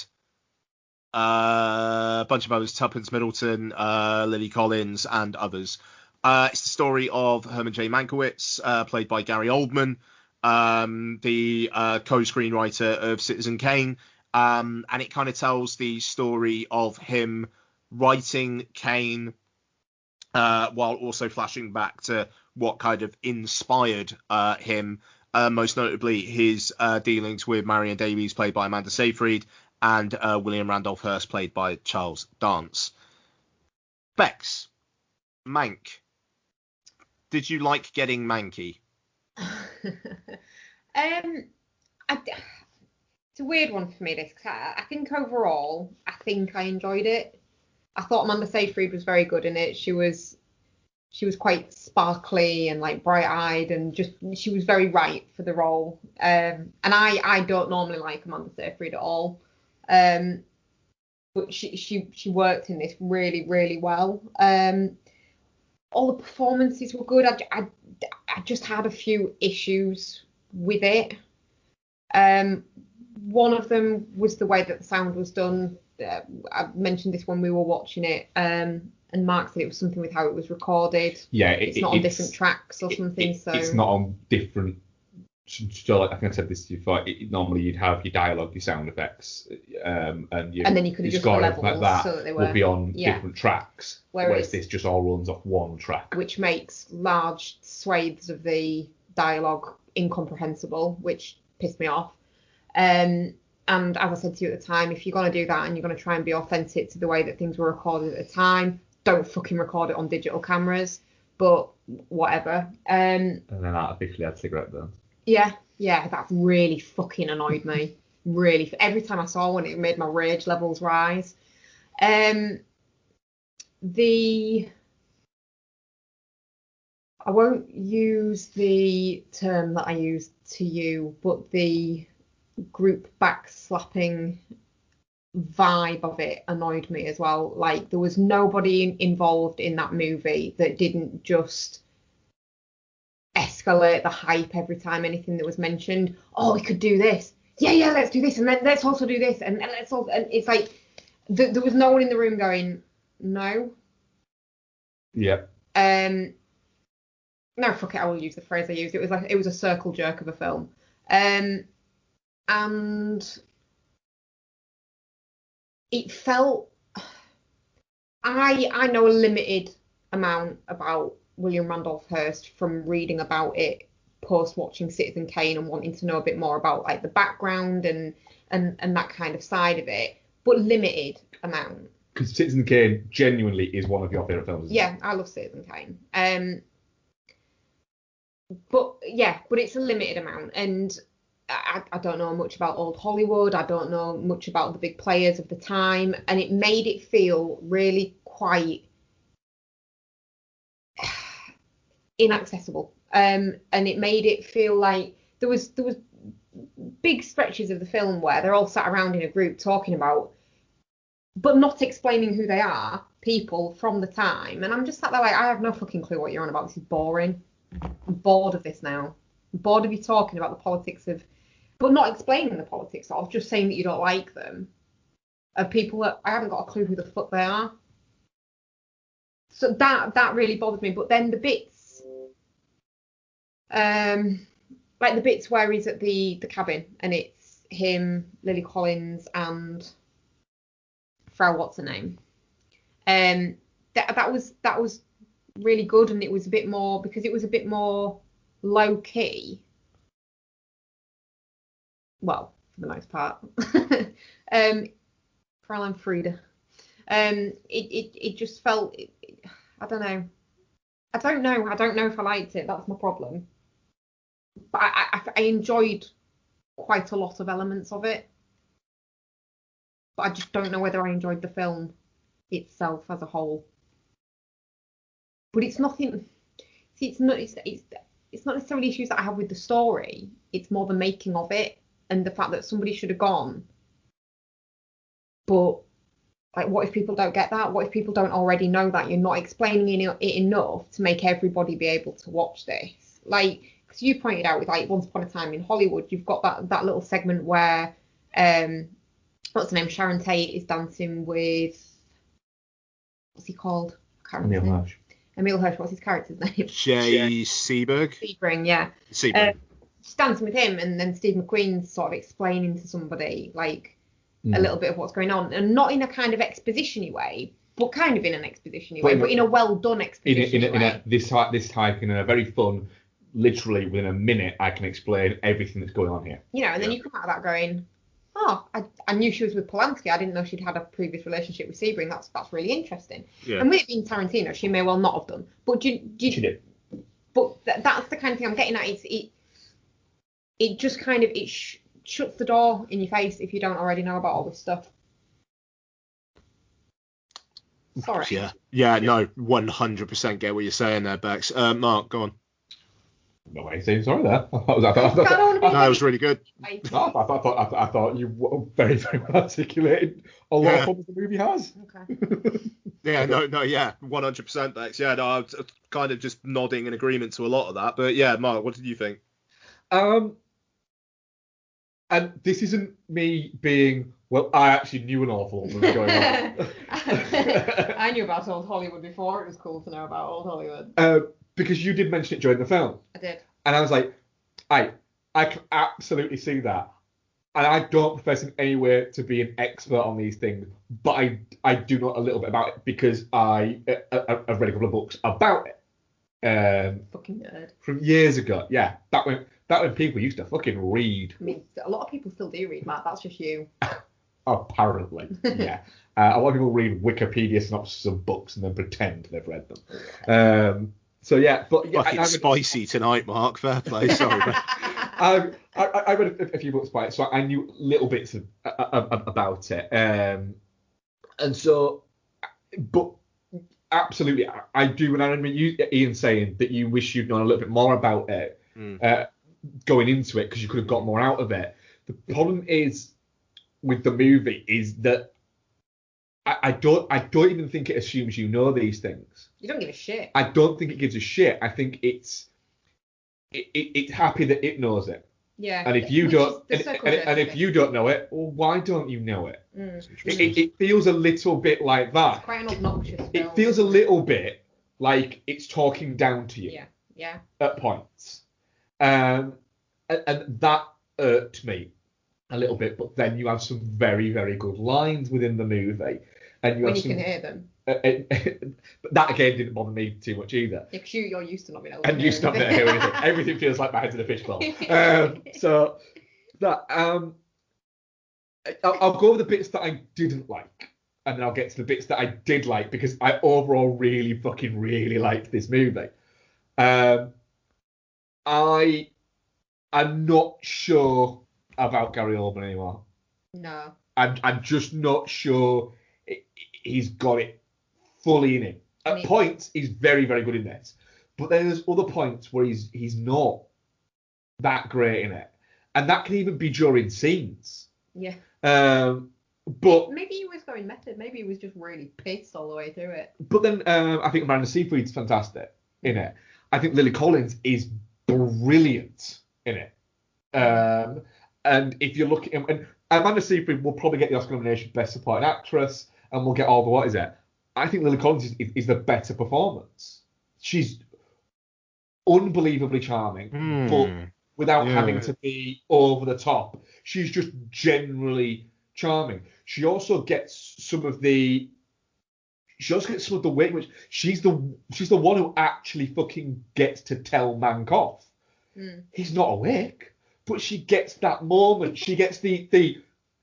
a bunch of others, Tuppence Middleton, Lily Collins, and others. It's the story of Herman J. Mankiewicz, played by Gary Oldman, the co-screenwriter of Citizen Kane, and it kind of tells the story of him writing Kane while also flashing back to what kind of inspired him. Most notably, his dealings with Marion Davies, played by Amanda Seyfried, and William Randolph Hearst, played by Charles Dance. Bex, Mank. Did you like getting manky? It's a weird one for me, this, 'cause I think overall, I think I enjoyed it. I thought Amanda Seyfried was very good in it. She was quite sparkly and like bright-eyed, and just she was very right for the role. And I don't normally like Amanda Seyfried at all, but she worked in this really, really well. All the performances were good. I just had a few issues with it. One of them was the way that the sound was done. I mentioned this when we were watching it. And Mark said it was something with how it was recorded. Yeah, it's not on different tracks or something. So it's not on different. So like I think I said this before. Normally you'd have your dialogue, your sound effects, and then you could adjust the levels like that so that they would be on different tracks. Whereas this just all runs off one track, which makes large swathes of the dialogue incomprehensible, which pissed me off. And And as I said to you at the time, if you're going to do that and you're going to try and be authentic to the way that things were recorded at the time, don't fucking record it on digital cameras. But whatever. And then artificially had cigarette burns. Yeah, that really fucking annoyed me. Really, every time I saw one, it made my rage levels rise. I won't use the term that I used to you, but the group backslapping vibe of it annoyed me as well. Like, there was nobody involved in that movie that didn't just escalate the hype every time anything that was mentioned. Oh, we could do this. Yeah, let's do this, and then let's also do this, and let's all. And it's like there was no one in the room going, no. Yeah. No, fuck it. I will use the phrase I used. It was a circle jerk of a film. And it felt. I know a limited amount about William Randolph Hearst from reading about it post watching Citizen Kane and wanting to know a bit more about like the background and that kind of side of it, but limited amount. Because Citizen Kane genuinely is one of your favourite films. Yeah, I love Citizen Kane. But it's a limited amount, and I don't know much about old Hollywood. I don't know much about the big players of the time, and it made it feel really quite inaccessible. And it made it feel like there was big stretches of the film where they're all sat around in a group talking about, but not explaining who they are, people from the time. And I'm just sat there like, I have no fucking clue what you're on about. This is boring. I'm bored of this now. I'm bored of you talking about the politics of, but not explaining the politics of, just saying that you don't like them, of people that I haven't got a clue who the fuck they are. So that really bothered me. But then the bits, like the bits where he's at the cabin and it's him, Lily Collins, and Frau what's her name, that was really good, and it was a bit more, because it was a bit more low key. Well, for the most part. Fräulein Frieda. It just felt, I don't know if I liked it. That's my problem. But I enjoyed quite a lot of elements of it. But I just don't know whether I enjoyed the film itself as a whole. But it's nothing. See, it's not necessarily issues that I have with the story. It's more the making of it and the fact that somebody should have gone. But like, what if people don't get that? What if people don't already know that? You're not explaining it enough to make everybody be able to watch this. Like, because you pointed out with like Once Upon a Time in Hollywood, you've got that little segment where what's her name? Sharon Tate is dancing with, what's he called? I can't remember. Emil Hirsch. Emil Hirsch. What's his character's name? Jay Seberg. Sebring, yeah. Sebring. She's dancing with him, and then Steve McQueen's sort of explaining to somebody like a little bit of what's going on, and not in a kind of exposition-y way, but kind of in an exposition-y way, but in a well-done exposition way. This type, in a very fun, literally within a minute, I can explain everything that's going on here. You know, and then you come out of that going, oh, I knew she was with Polanski. I didn't know she'd had a previous relationship with Sebring. That's really interesting. Yeah. And with it being Tarantino, she may well not have done. But she did. But that's the kind of thing I'm getting at. It just kind of shuts the door in your face if you don't already know about all this stuff. Sorry. Yeah, no, 100% get what you're saying there, Bex. Mark, go on. No way saying sorry there. No, it was really good. I thought you were very, very well articulated a lot of fun the movie has. Okay. Yeah, 100%, Bex. Yeah, no, I was kind of just nodding in agreement to a lot of that. But yeah, Mark, what did you think? And this isn't me being, well, I actually knew an awful lot was going on. I knew about old Hollywood before. It was cool to know about old Hollywood. Because you did mention it during the film. I did. And I was like, I can absolutely see that. And I don't profess in any way to be an expert on these things, but I do know a little bit about it because I've read a couple of books about it. Fucking nerd. From years ago. Yeah, That when people used to fucking read. I mean, a lot of people still do read, Matt. That's just you. Apparently, yeah. A lot of people read Wikipedia synopses of books and then pretend they've read them. So yeah, but yeah, Fucking spicy tonight, Mark. Fair play. Sorry. I read a few books by it, so I knew little bits about it. And so, but absolutely, I do. And I remember you, Ian, saying that you wish you'd known a little bit more about it going into it because you could have got more out of it. The problem is with the movie is that I don't even think it assumes you know these things. You don't give a shit. I don't think it gives a shit. I think it's happy that it knows it. Yeah. And if you don't, and if you don't know it, well, why don't you know it? It feels a little bit like that. It's quite an obnoxious film. It feels a little bit like it's talking down to you. Yeah. At points, and that irked me a little bit. But then you have some very, very good lines within the movie, and when you can hear them. But that again didn't bother me too much either. Yeah, because you're used to not being able to and used to not being able to hear anything. Everything feels like my head's in a fishbowl. So that I'll go over the bits that I didn't like, and then I'll get to the bits that I did like because I overall really fucking really liked this movie. I'm not sure about Gary Oldman anymore. No. I'm just not sure he's got it fully in him. At points, he's very, very good in this. But then there's other points where he's not that great in it. And that can even be during scenes. Yeah. But maybe he was going method. Maybe he was just really pissed all the way through it. But then I think Amanda Seyfried's fantastic in it. I think Lily Collins is brilliant in it. And if you look at him, and Amanda Seyfried will probably get the Oscar nomination for Best Supporting Actress, and we'll get all the what is it. I think Lily Collins is the better performance. She's unbelievably charming, but without having to be over the top. She's just generally charming. She also gets some of the wit, which she's the one who actually fucking gets to tell Mank off. He's not awake, but she gets that moment. She gets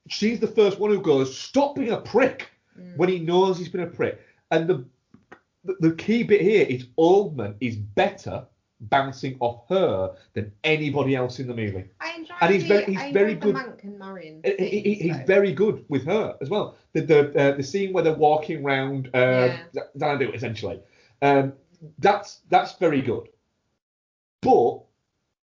she's the first one who goes, "Stop being a prick," when he knows he's been a prick. And the key bit here is Oldman is better bouncing off her than anybody else in the movie. He's very good. Mank and Marion He's very good with her as well. The scene where they're walking around Xanadu essentially. That's very good. But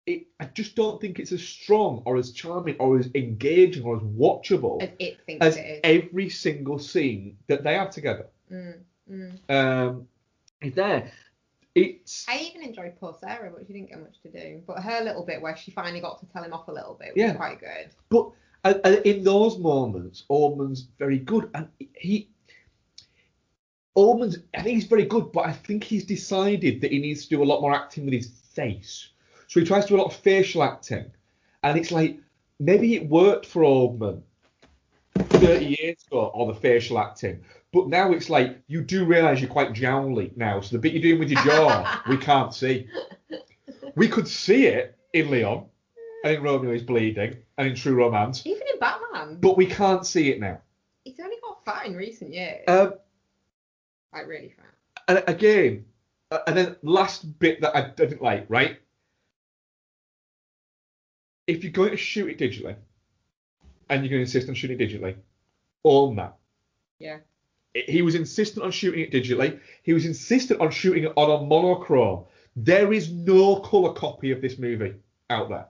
I just don't think it's as strong or as charming or as engaging or as watchable as it thinks it is. Every single scene that they have together. Is there. I even enjoyed poor Sarah, but she didn't get much to do. But her little bit where she finally got to tell him off a little bit was quite good. But in those moments, Oldman's very good, and I think he's very good, but I think he's decided that he needs to do a lot more acting with his face. So he tries to do a lot of facial acting, and it's like maybe it worked for Oldman 30 years ago, all the facial acting. But now it's like, you do realise you're quite jowly now. So the bit you're doing with your jaw, we can't see. We could see it in Leon, and in Romeo is Bleeding, and in True Romance. Even in Batman. But we can't see it now. He's only got fat in recent years. Like, really fat. And again, and then last bit that I didn't like, right? If you're going to shoot it digitally, and you're going to insist on shooting it digitally, own that. Yeah. He was insistent on shooting it digitally. He was insistent on shooting it on a monochrome. There is no colour copy of this movie out there.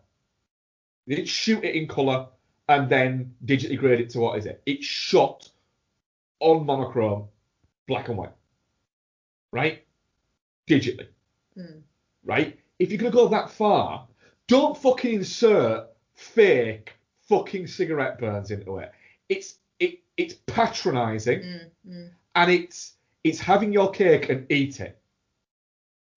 They didn't shoot it in colour and then digitally grade it to what is it? It's shot on monochrome, black and white. Right? Digitally. Right? If you're going to go that far, don't fucking insert fake fucking cigarette burns into it. It's patronising, and it's having your cake and eat it.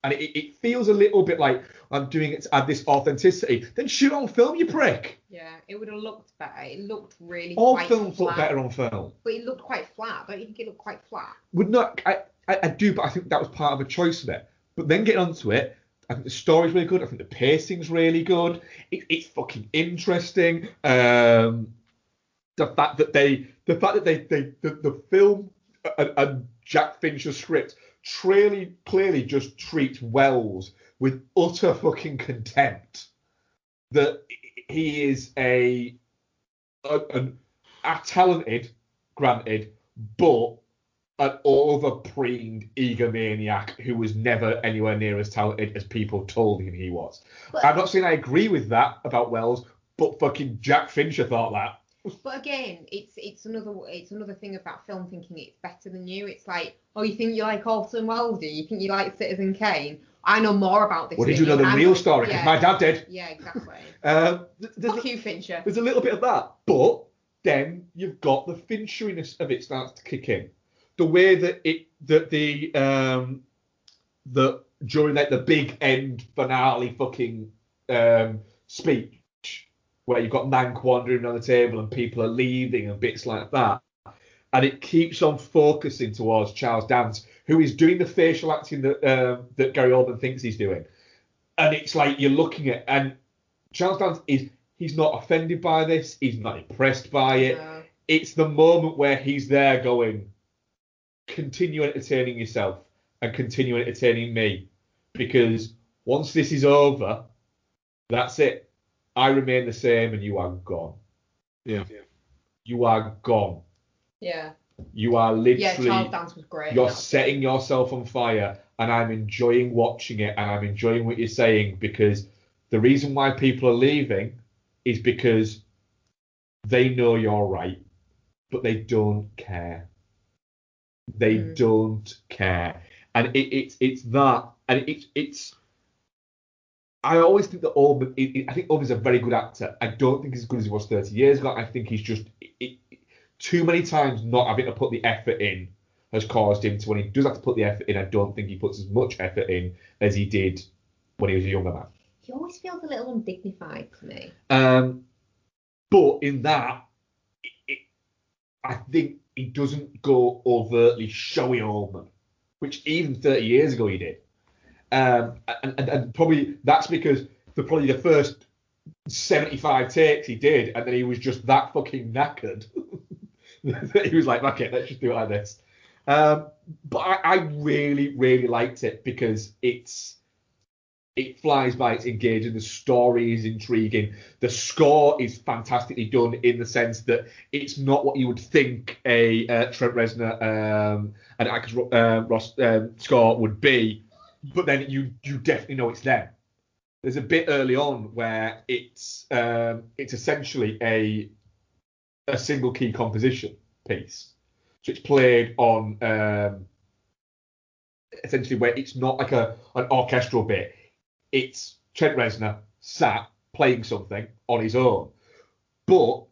And it feels a little bit like I'm doing it to add this authenticity. Then shoot on film, you prick. Yeah, it would have looked better. It looked really all quite films flat. look better on film. But it looked quite flat. Don't you think it looked quite flat? Would not. I do, but I think that was part of a choice of it. But then getting onto it, I think the story's really good. I think the pacing's really good. It's fucking interesting. The fact that the film and Jack Fincher's script clearly just treats Wells with utter fucking contempt. That he is a talented, granted, but an over-preened egomaniac who was never anywhere near as talented as people told him he was. But, I'm not saying I agree with that about Wells, but fucking Jack Fincher thought that. But again, it's another thing about film thinking it's better than you. It's like, oh, you think you like Orson Welles? Do you think you like Citizen Kane? I know more about this. Well, did you know the real story? Because my dad did. Yeah, exactly. Fuck you, Fincher. There's a little bit of that, but then you've got the Fincheriness of it starts to kick in. The way that during like the big end finale fucking speech where you've got Mank wandering on the table and people are leaving and bits like that, and it keeps on focusing towards Charles Dance, who is doing the facial acting that Gary Oldman thinks he's doing, and it's like you're looking at, and Charles Dance he's not offended by this, he's not impressed by it. No. It's the moment where he's there going, continue entertaining yourself and continue entertaining me, because once this is over, that's it. I remain the same and you are gone. Yeah. You are gone. Yeah. You are literally... Yeah, Charles Dance was great. You're setting yourself on fire, and I'm enjoying watching it, and I'm enjoying what you're saying, because the reason why people are leaving is because they know you're right, but they don't care. They don't care, and it's that, and it's. I always think that Oldman. I think Oldman's a very good actor. I don't think he's as good as he was 30 years ago. I think he's just too many times not having to put the effort in has caused him to, when he does have to put the effort in, I don't think he puts as much effort in as he did when he was a younger man. He always feels a little undignified to me. But in that, I think he doesn't go overtly showy Oldman, which even 30 years ago he did. And probably that's because probably the first 75 takes he did, and then he was just that fucking knackered that he was like, okay, let's just do it like this. But I really, really liked it because it flies by, it's engaging, the story is intriguing, the score is fantastically done in the sense that it's not what you would think a Trent Reznor and Atticus Ross score would be, but then you definitely know it's them. There's a bit early on where it's essentially a single key composition piece, so it's played on essentially where it's not like an orchestral bit. It's Trent Reznor sat playing something on his own. But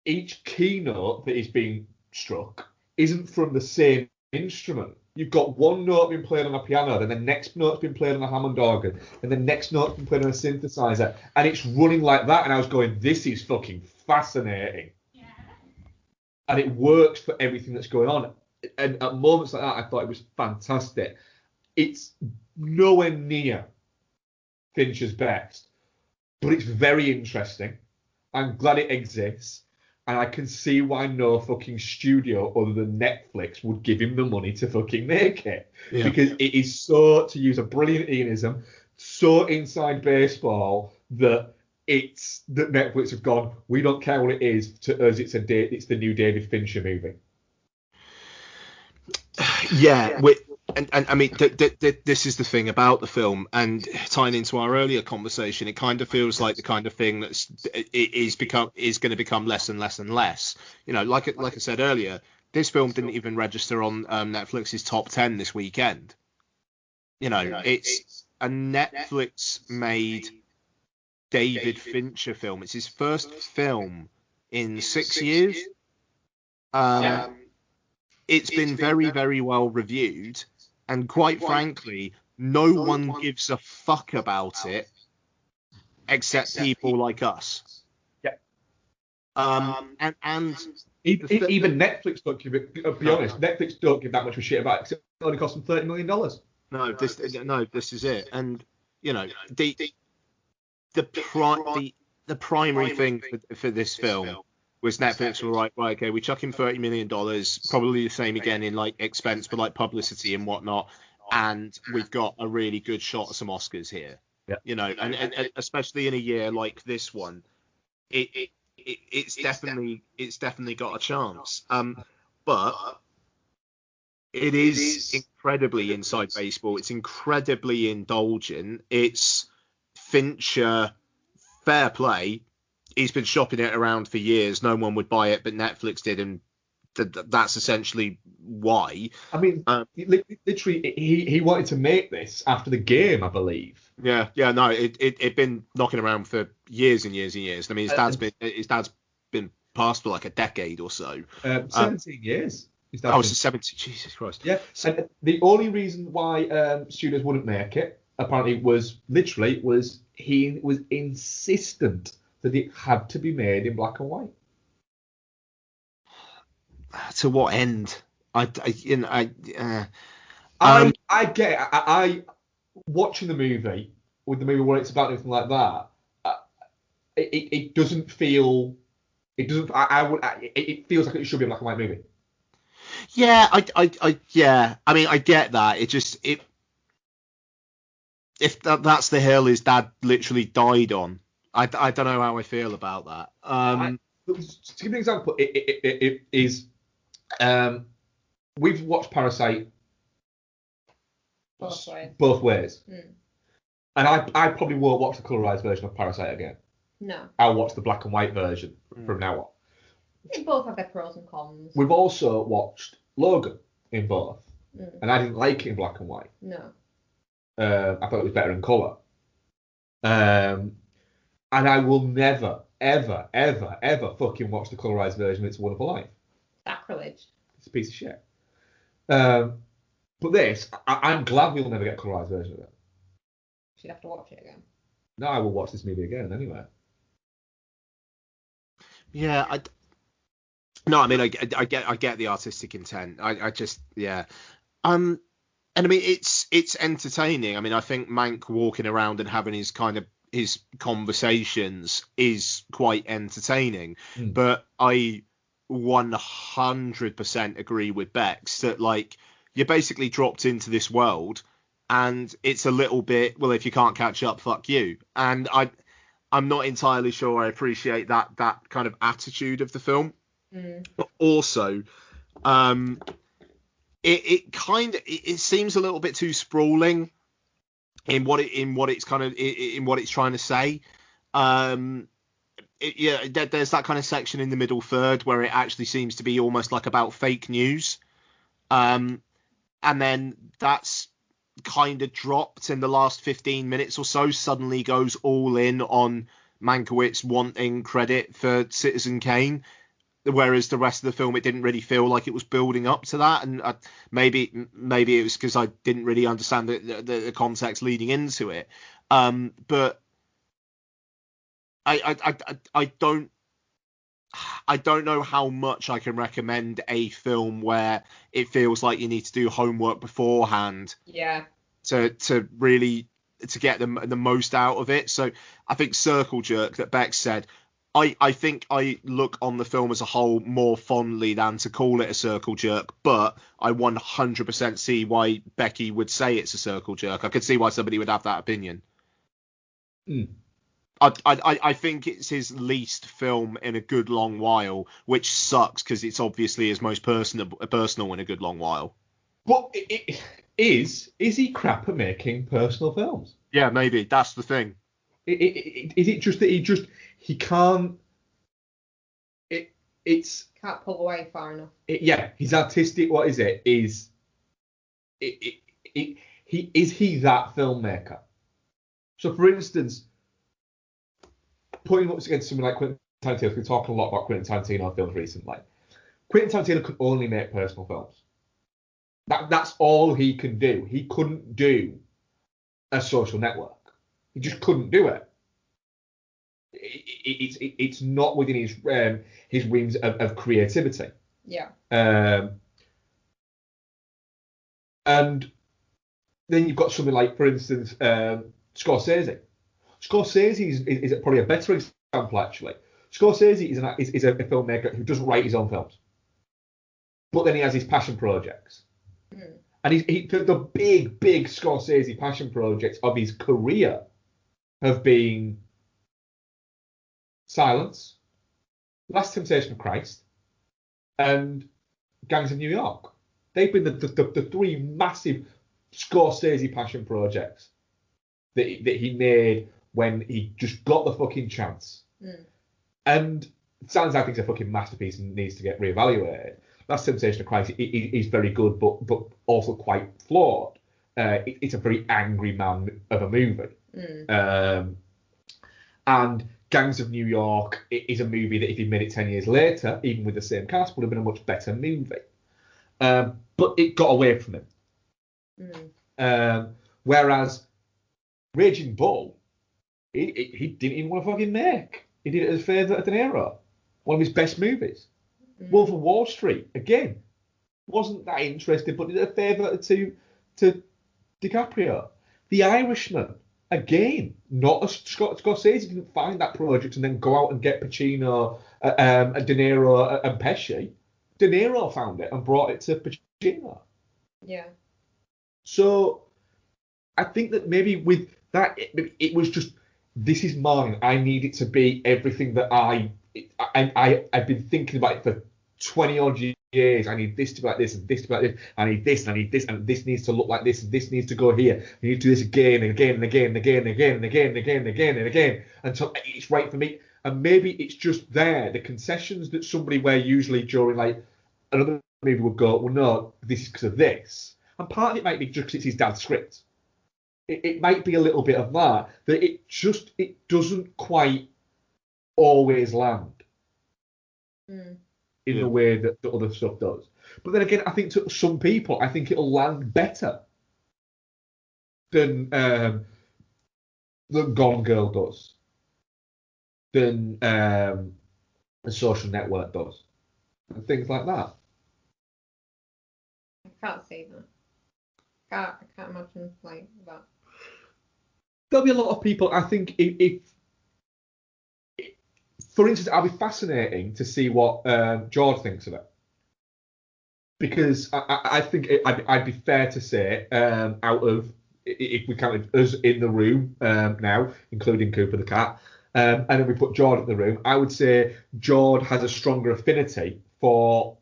each keynote that is being struck isn't from the same instrument. You've got one note being played on a piano, then the next note's been played on a Hammond organ, and the next note's been played on a synthesizer. And it's running like that. And I was going, this is fucking fascinating. Yeah. And it works for everything that's going on. And at moments like that, I thought it was fantastic. It's nowhere near Fincher's best, but it's very interesting. I'm glad it exists, and I can see why no fucking studio other than Netflix would give him the money to fucking make it. Yeah. Because it is so, to use a brilliant Ianism, so inside baseball that Netflix have gone, we don't care what it is, to us it's the new David Fincher movie. Yeah, and I mean, this is the thing about the film, and tying into our earlier conversation, it kind of feels like the kind of thing is going to become less and less and less. You know, like I said earlier, this film didn't even register on Netflix's top 10 this weekend. You know, it's a Netflix-made David Fincher film. It's his first film in 6 years. It's been very, very well reviewed, and quite frankly, no one gives a fuck about it except people like us. Yeah. And even Netflix don't give it. Be honest, Netflix don't give that much of a shit about it. It only cost them $30 million. No, this is it. And you know, the primary thing for this film was Netflix were right, okay, we chuck him $30 million, probably the same again in like expense, but like publicity and whatnot, and we've got a really good shot at some Oscars here. Yeah. You know, and especially in a year like this one, it's definitely got a chance. But it is incredibly inside baseball. It's incredibly indulgent. It's Fincher, fair play. He's been shopping it around for years. No one would buy it, but Netflix did, and that's essentially why. I mean, literally, he wanted to make this after the game, I believe. Yeah, no, it been knocking around for years and years and years. I mean, his dad's been passed for like a decade or so. 17 years. Oh, it's 70. Jesus Christ. Yeah, and the only reason why studios wouldn't make it apparently was he was insistent that it had to be made in black and white. To what end? I get it. I watching the movie with the movie what it's about, anything like that. It doesn't feel. It doesn't. It feels like it should be a black and white movie. Yeah, I mean, I get that. If that's the hill his dad literally died on, I don't know how I feel about that. To give an example, it is. We've watched Parasite both ways. And I probably won't watch the colorized version of Parasite again. No. I'll watch the black and white version from now on. They both have their pros and cons. We've also watched Logan in both, and I didn't like it in black and white. No. I thought it was better in colour. And I will never, ever, ever, ever fucking watch the colorized version of It's a Wonderful Life. Sacrilege. It's a piece of shit. But this, I'm glad we'll never get a colorized version of it. You'd have to watch it again. No, I will watch this movie again anyway. Yeah, I mean, I get the artistic intent. I just, yeah. And I mean, it's entertaining. I mean, I think Mank walking around and having his conversations is quite entertaining. But I 100% agree with Bex that, like, you're basically dropped into this world and it's a little bit, well, if you can't catch up, fuck you. And I'm not entirely sure I appreciate that kind of attitude of the film. But also, it seems a little bit too sprawling in what it's trying to say. There's that kind of section in the middle third where it actually seems to be almost like about fake news, and then that's kind of dropped in the last 15 minutes or so. Suddenly goes all in on Mankiewicz wanting credit for Citizen Kane, whereas the rest of the film, it didn't really feel like it was building up to that. And maybe it was because I didn't really understand the context leading into it. But I don't know how much I can recommend a film where it feels like you need to do homework beforehand. Yeah. To really get the most out of it. So I think Circle Jerk that Beck said, I think I look on the film as a whole more fondly than to call it a circle jerk, but I 100% see why Becky would say it's a circle jerk. I could see why somebody would have that opinion. I think it's his least film in a good long while, which sucks because it's obviously his most personal in a good long while. But is he crap at making personal films? Yeah, maybe that's the thing. Is it just that he can't? Can't pull away far enough. He's artistic. What is it? Is he that filmmaker? So, for instance, putting up against something like Quentin Tarantino, we've talked a lot about Quentin Tarantino films recently. Quentin Tarantino could only make personal films. That's all he can do. He couldn't do a Social Network. He just couldn't do it. It's not within his realms of creativity. Yeah. And then you've got something like, for instance, Scorsese. Scorsese is probably a better example, actually. Scorsese is a filmmaker who doesn't write his own films, but then he has his passion projects. Mm. And the big Scorsese passion projects of his career have been Silence, Last Temptation of Christ, and Gangs of New York. They've been the three massive Scorsese passion projects that he made when he just got the fucking chance. Mm. And Silence, I think, is a fucking masterpiece and needs to get reevaluated. Last Temptation of Christ is very good, but also quite flawed. It's a very angry man of a movie. Mm. And Gangs of New York is a movie that if he made it 10 years later, even with the same cast, would have been a much better movie. But it got away from him. Whereas Raging Bull, he didn't even want to fucking make. He did it as a favour of De Niro. One of his best movies. Wolf of Wall Street, again, wasn't that interested, but did a favour to DiCaprio. The Irishman, again, not a Scorsese didn't find that project and then go out and get Pacino, and De Niro and Pesci. De Niro found it and brought it to Pacino. Yeah. So I think that maybe with that, it was just, this is mine. I need it to be everything that I've been thinking about it for 20 odd years. I need this to be like this and this to be like this. I need this and I need this and this needs to look like this and this needs to go here. You need to do this again and again and again and again and again and again and again and again and again until it's right for me. And maybe it's just there, the concessions that somebody where usually during like another movie would go, well, no, this is because of this. And part of it might be just because it's his dad's script. It might be a little bit of that it doesn't quite always land in the way that the other stuff does. But then again, I think to some people, I think it'll land better than Gone Girl does, than The Social Network does, and things like that. I can't see that. I can't imagine like that. There'll be a lot of people, I think, if for instance, I'll be fascinating to see what George thinks of it. Because I think I'd be fair to say, out of, if we counted us in the room now, including Cooper the cat, and then we put George in the room, I would say George has a stronger affinity for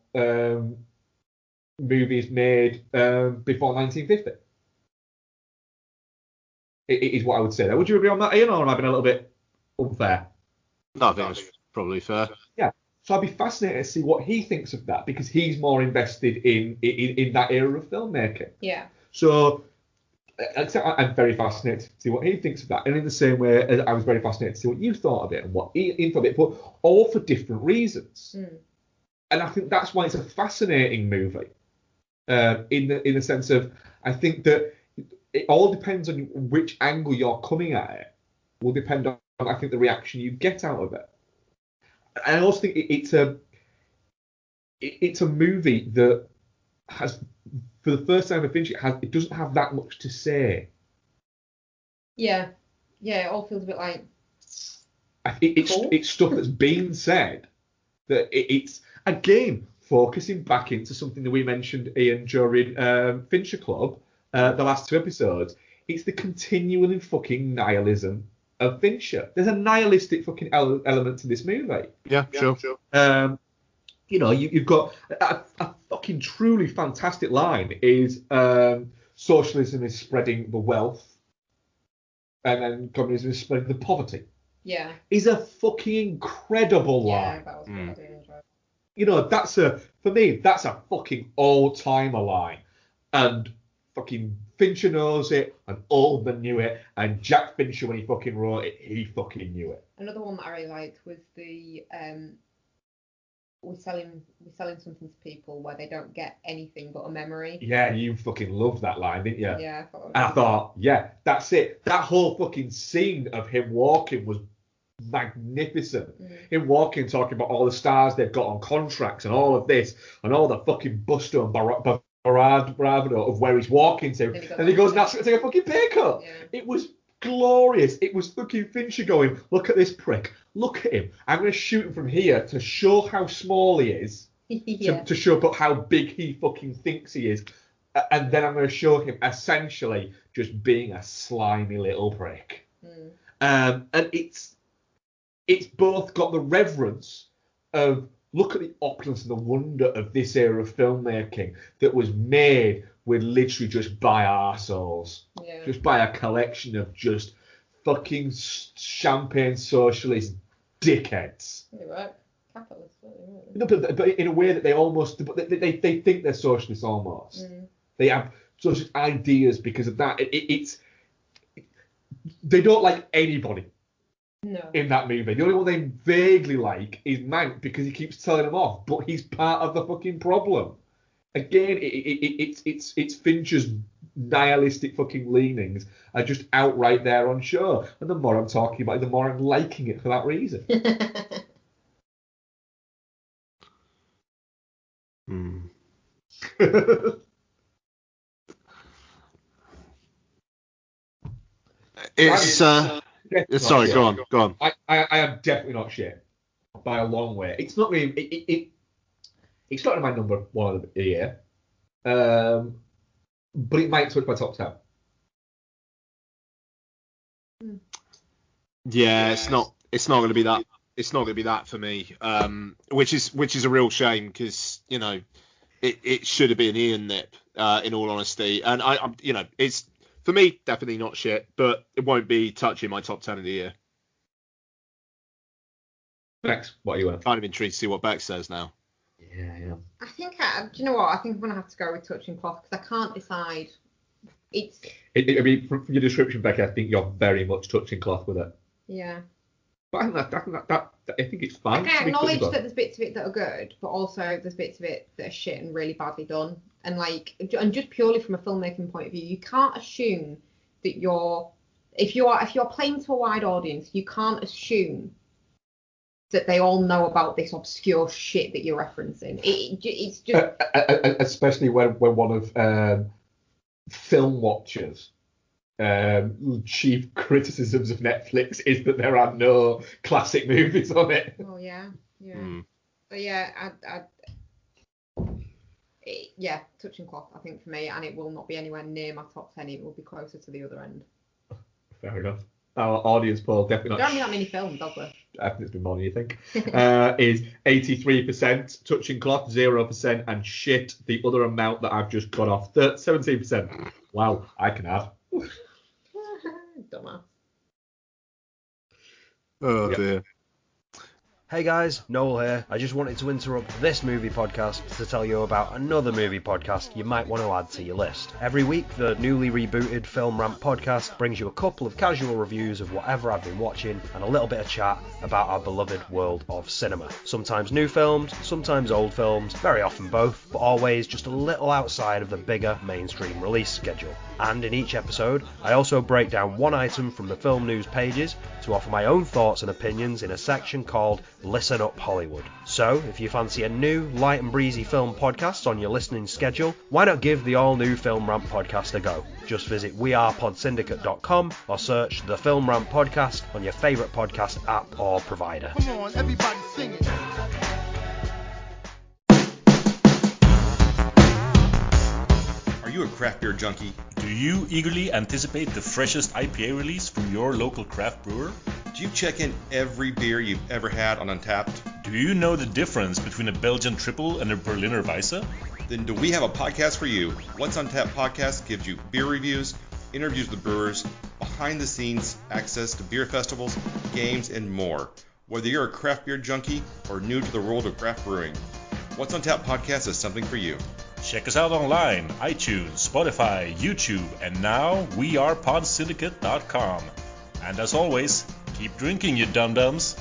movies made before 1950. It is what I would say there. Would you agree on that, Ian, or am I being a little bit unfair? No, I think that's probably fair. Yeah. So I'd be fascinated to see what he thinks of that, because he's more invested in that era of filmmaking. Yeah. So I'm very fascinated to see what he thinks of that. And in the same way as I was very fascinated to see what you thought of it and what Ian thought of it, but all for different reasons. And I think that's why it's a fascinating movie. In the sense of, I think that it all depends on which angle you're coming at it. Will depend on, I think, the reaction you get out of it. And I also think it's a movie that has, for the first time in Fincher, it doesn't have that much to say. Yeah. It all feels a bit like. It's stuff that's been said that it's again focusing back into something that we mentioned, Ian, during Fincher Club, the last two episodes. It's the continuing fucking nihilism of Fincher. There's a nihilistic fucking element to this movie. Yeah, sure. You know, you've got a fucking truly fantastic line is socialism is spreading the wealth and then communism is spreading the poverty. Yeah. Is a fucking incredible line. Yeah, that was what I did enjoy. You know, for me, that's a fucking all-timer line. And fucking Fincher knows it, and Oldman knew it, and Jack Fincher, when he fucking wrote it, he fucking knew it. Another one that I really liked was the we're selling something to people where they don't get anything but a memory. Yeah, you fucking loved that line, didn't you? Yeah, I thought, yeah, that's it. That whole fucking scene of him walking was magnificent. Him walking, talking about all the stars they've got on contracts and all of this, and all the fucking busto and bravado of where he's walking to. And he goes, now take a fucking pay cut. Yeah. It was glorious. It was fucking Fincher going, look at this prick. Look at him. I'm going to shoot him from here to show how small he is. Yeah. To show up how big he fucking thinks he is. And then I'm going to show him essentially just being a slimy little prick. And it's both got the reverence of look at the opulence and the wonder of this era of filmmaking that was made with literally just by arseholes. Yeah. Just by a collection of just fucking champagne socialist dickheads. You're right. Capitalist, really. No, but in a way that they almost they think they're socialists almost. They have socialist ideas because of that. It's they don't like anybody. No. In that movie, the only one they vaguely like is Mank because he keeps telling them off, but he's part of the fucking problem. Again, it's Fincher's nihilistic fucking leanings are just outright there on show, and the more I'm talking about it, the more I'm liking it for that reason. It's sorry, go on. I am definitely not shit by a long way. It's not really. It's not in my number one of the year, but it might touch my top 10. Yeah, it's not going to be that. It's not going to be that for me, which is a real shame because it should have been Ian Nip, in all honesty, and I'm it's for me definitely not shit, but it won't be touching my top 10 of the year. Bex, what are you at? Kind of intrigued to see what Bex says now. Yeah. I think, do you know what? I think I'm going to have to go with Touching Cloth because I can't decide. I mean, from your description, Becky, I think you're very much touching cloth with it. Yeah. But I think it's fine. I can acknowledge that there's bits of it that are good, but also there's bits of it that are shit and really badly done. And just purely from a filmmaking point of view, you can't assume that if you're playing to a wide audience, you can't assume that they all know about this obscure shit that you're referencing. It's just especially when one of film watchers' chief criticisms of Netflix is that there are no classic movies on it. Oh yeah. But yeah, Touching Cloth, I think for me, and it will not be anywhere near my top 10. It will be closer to the other end. Fair enough. Our audience poll definitely There not. aren't that many films, does there? I think it's been more than you think. Is 83% touching cloth, 0%, and shit. The other amount that I've just got off, 17%. Wow, I can add. Dumbass. Oh dear. Hey guys, Noel here. I just wanted to interrupt this movie podcast to tell you about another movie podcast you might want to add to your list. Every week, the newly rebooted Film Ramp podcast brings you a couple of casual reviews of whatever I've been watching and a little bit of chat about our beloved world of cinema. Sometimes new films, sometimes old films, very often both, but always just a little outside of the bigger mainstream release schedule. And in each episode, I also break down one item from the film news pages to offer my own thoughts and opinions in a section called Listen Up Hollywood. So, if you fancy a new, light and breezy film podcast on your listening schedule, why not give the all-new Film Ramp podcast a go? Just visit wearepodsyndicate.com or search the Film Ramp podcast on your favourite podcast app or provider. Come on, everybody sing it. Are you a craft beer junkie? Do you eagerly anticipate the freshest IPA release from your local craft brewer? Do you check in every beer you've ever had on Untappd? Do you know the difference between a Belgian triple and a Berliner Weisse? Then do we have a podcast for you? What's Untappd podcast gives you beer reviews, interviews with brewers, behind the scenes access to beer festivals, games, and more. Whether you're a craft beer junkie or new to the world of craft brewing, What's Untappd podcast is something for you. Check us out online, iTunes, Spotify, YouTube, and now wearepodsyndicate.com. And as always, keep drinking, you dum-dums.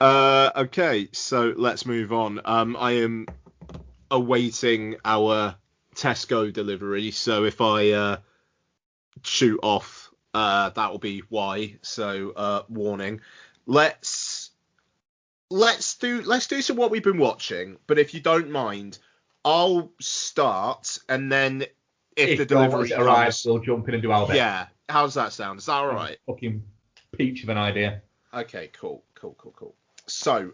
Okay, so let's move on. I am awaiting our Tesco delivery, so if I shoot off, that will be why. So warning. Let's do some what we've been watching, but if you don't mind, I'll start, and then if the John delivery arrives, comes, we'll jump in and do our bit. yeah. How's that sound? Is that all right? Fucking peach of an idea. Okay, cool. So,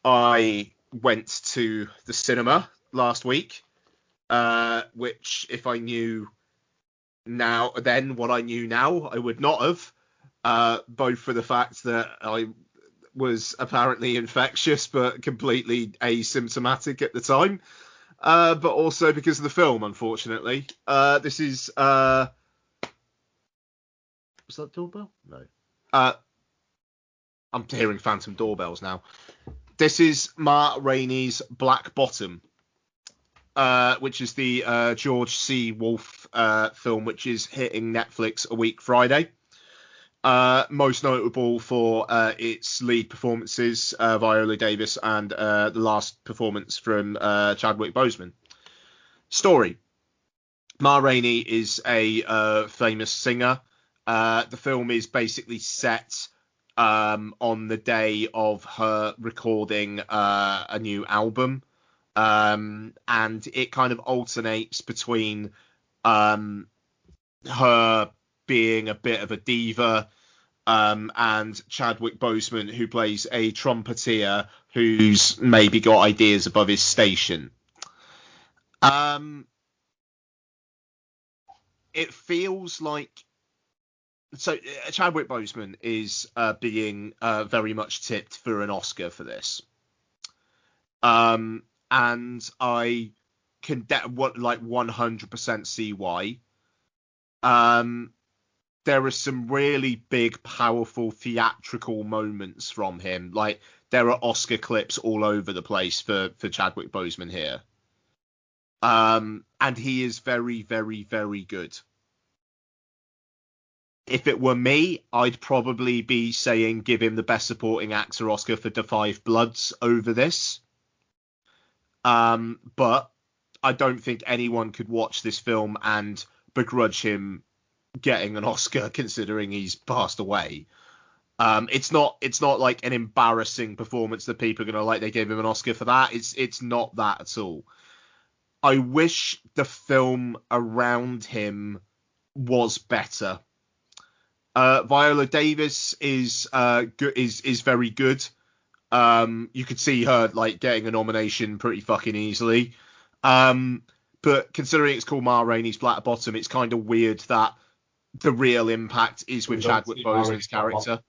I went to the cinema last week, which if I knew then what I knew now, I would not have. Both for the fact that I was apparently infectious but completely asymptomatic at the time, but also because of the film, unfortunately. This is was that doorbell? No. I'm hearing phantom doorbells now. This is Ma Rainey's Black Bottom, which is the George C. Wolfe film, which is hitting Netflix a week Friday. Most notable for its lead performances, Viola Davis, and the last performance from Chadwick Boseman. Story. Ma Rainey is a famous singer. The film is basically set on the day of her recording a new album, and it kind of alternates between her being a bit of a diva and Chadwick Boseman, who plays a trumpeter who's maybe got ideas above his station. It feels like Chadwick Boseman is being very much tipped for an Oscar for this, and I can 100% see why. There are some really big, powerful theatrical moments from him. Like, there are Oscar clips all over the place for Chadwick Boseman here, and he is very, very, very good. If it were me, I'd probably be saying give him the Best Supporting Actor Oscar for Da 5 Bloods over this. But I don't think anyone could watch this film and begrudge him getting an Oscar, considering he's passed away. It's not like an embarrassing performance that people are gonna they gave him an Oscar for that. It's not that at all. I wish the film around him was better. Viola Davis is very good. You could see her getting a nomination pretty fucking easily. But considering it's called Ma Rainey's Black Bottom, it's kind of weird that the real impact is with Chadwick Boseman's character.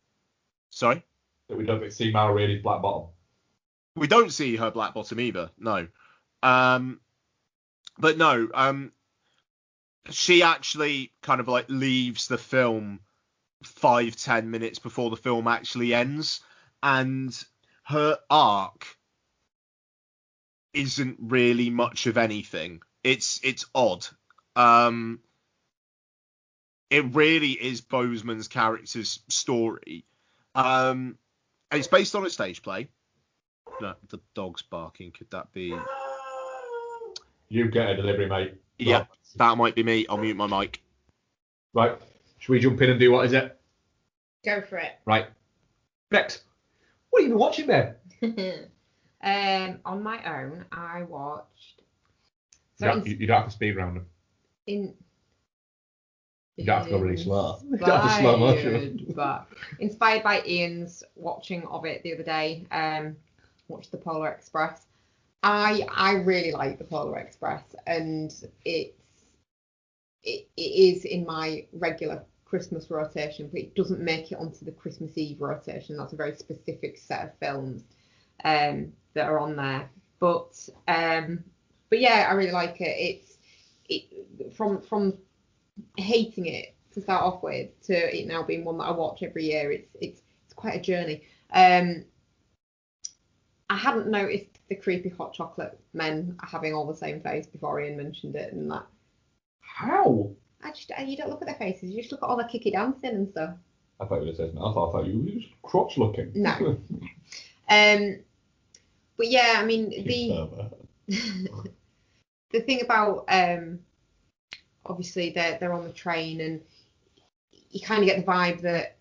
Sorry? That we don't see Ma Rainey's Black Bottom. We don't see her Black Bottom either. No. But no. She actually kind of leaves the film 5-10 minutes before the film actually ends, and her arc isn't really much of anything. It's odd. It really is Boseman's character's story. And it's based on a stage play. No, the dog's barking. Could that be? You get a delivery, mate. Yeah, that might be me. I'll mute my mic. Right. Should we jump in and do what is it? Go for it. Right. Bex, what have you been watching, babe? On my own, I watched. You don't have to speed round them. You don't have to go really slow. You don't have to slow motion. But inspired by Ian's watching of it the other day, watched the Polar Express. I really like the Polar Express, and it is in my regular Christmas rotation, but it doesn't make it onto the Christmas Eve rotation. That's a very specific set of films that are on there. But yeah, I really like it. It's from hating it to start off with to it now being one that I watch every year. It's quite a journey. I hadn't noticed the creepy hot chocolate men having all the same face before Ian mentioned it, and that. How? You don't look at their faces. You just look at all their kicky dancing and stuff. I thought you were saying. I thought you were just crotch looking. No. But yeah, I mean the thing about obviously they're on the train, and you kind of get the vibe that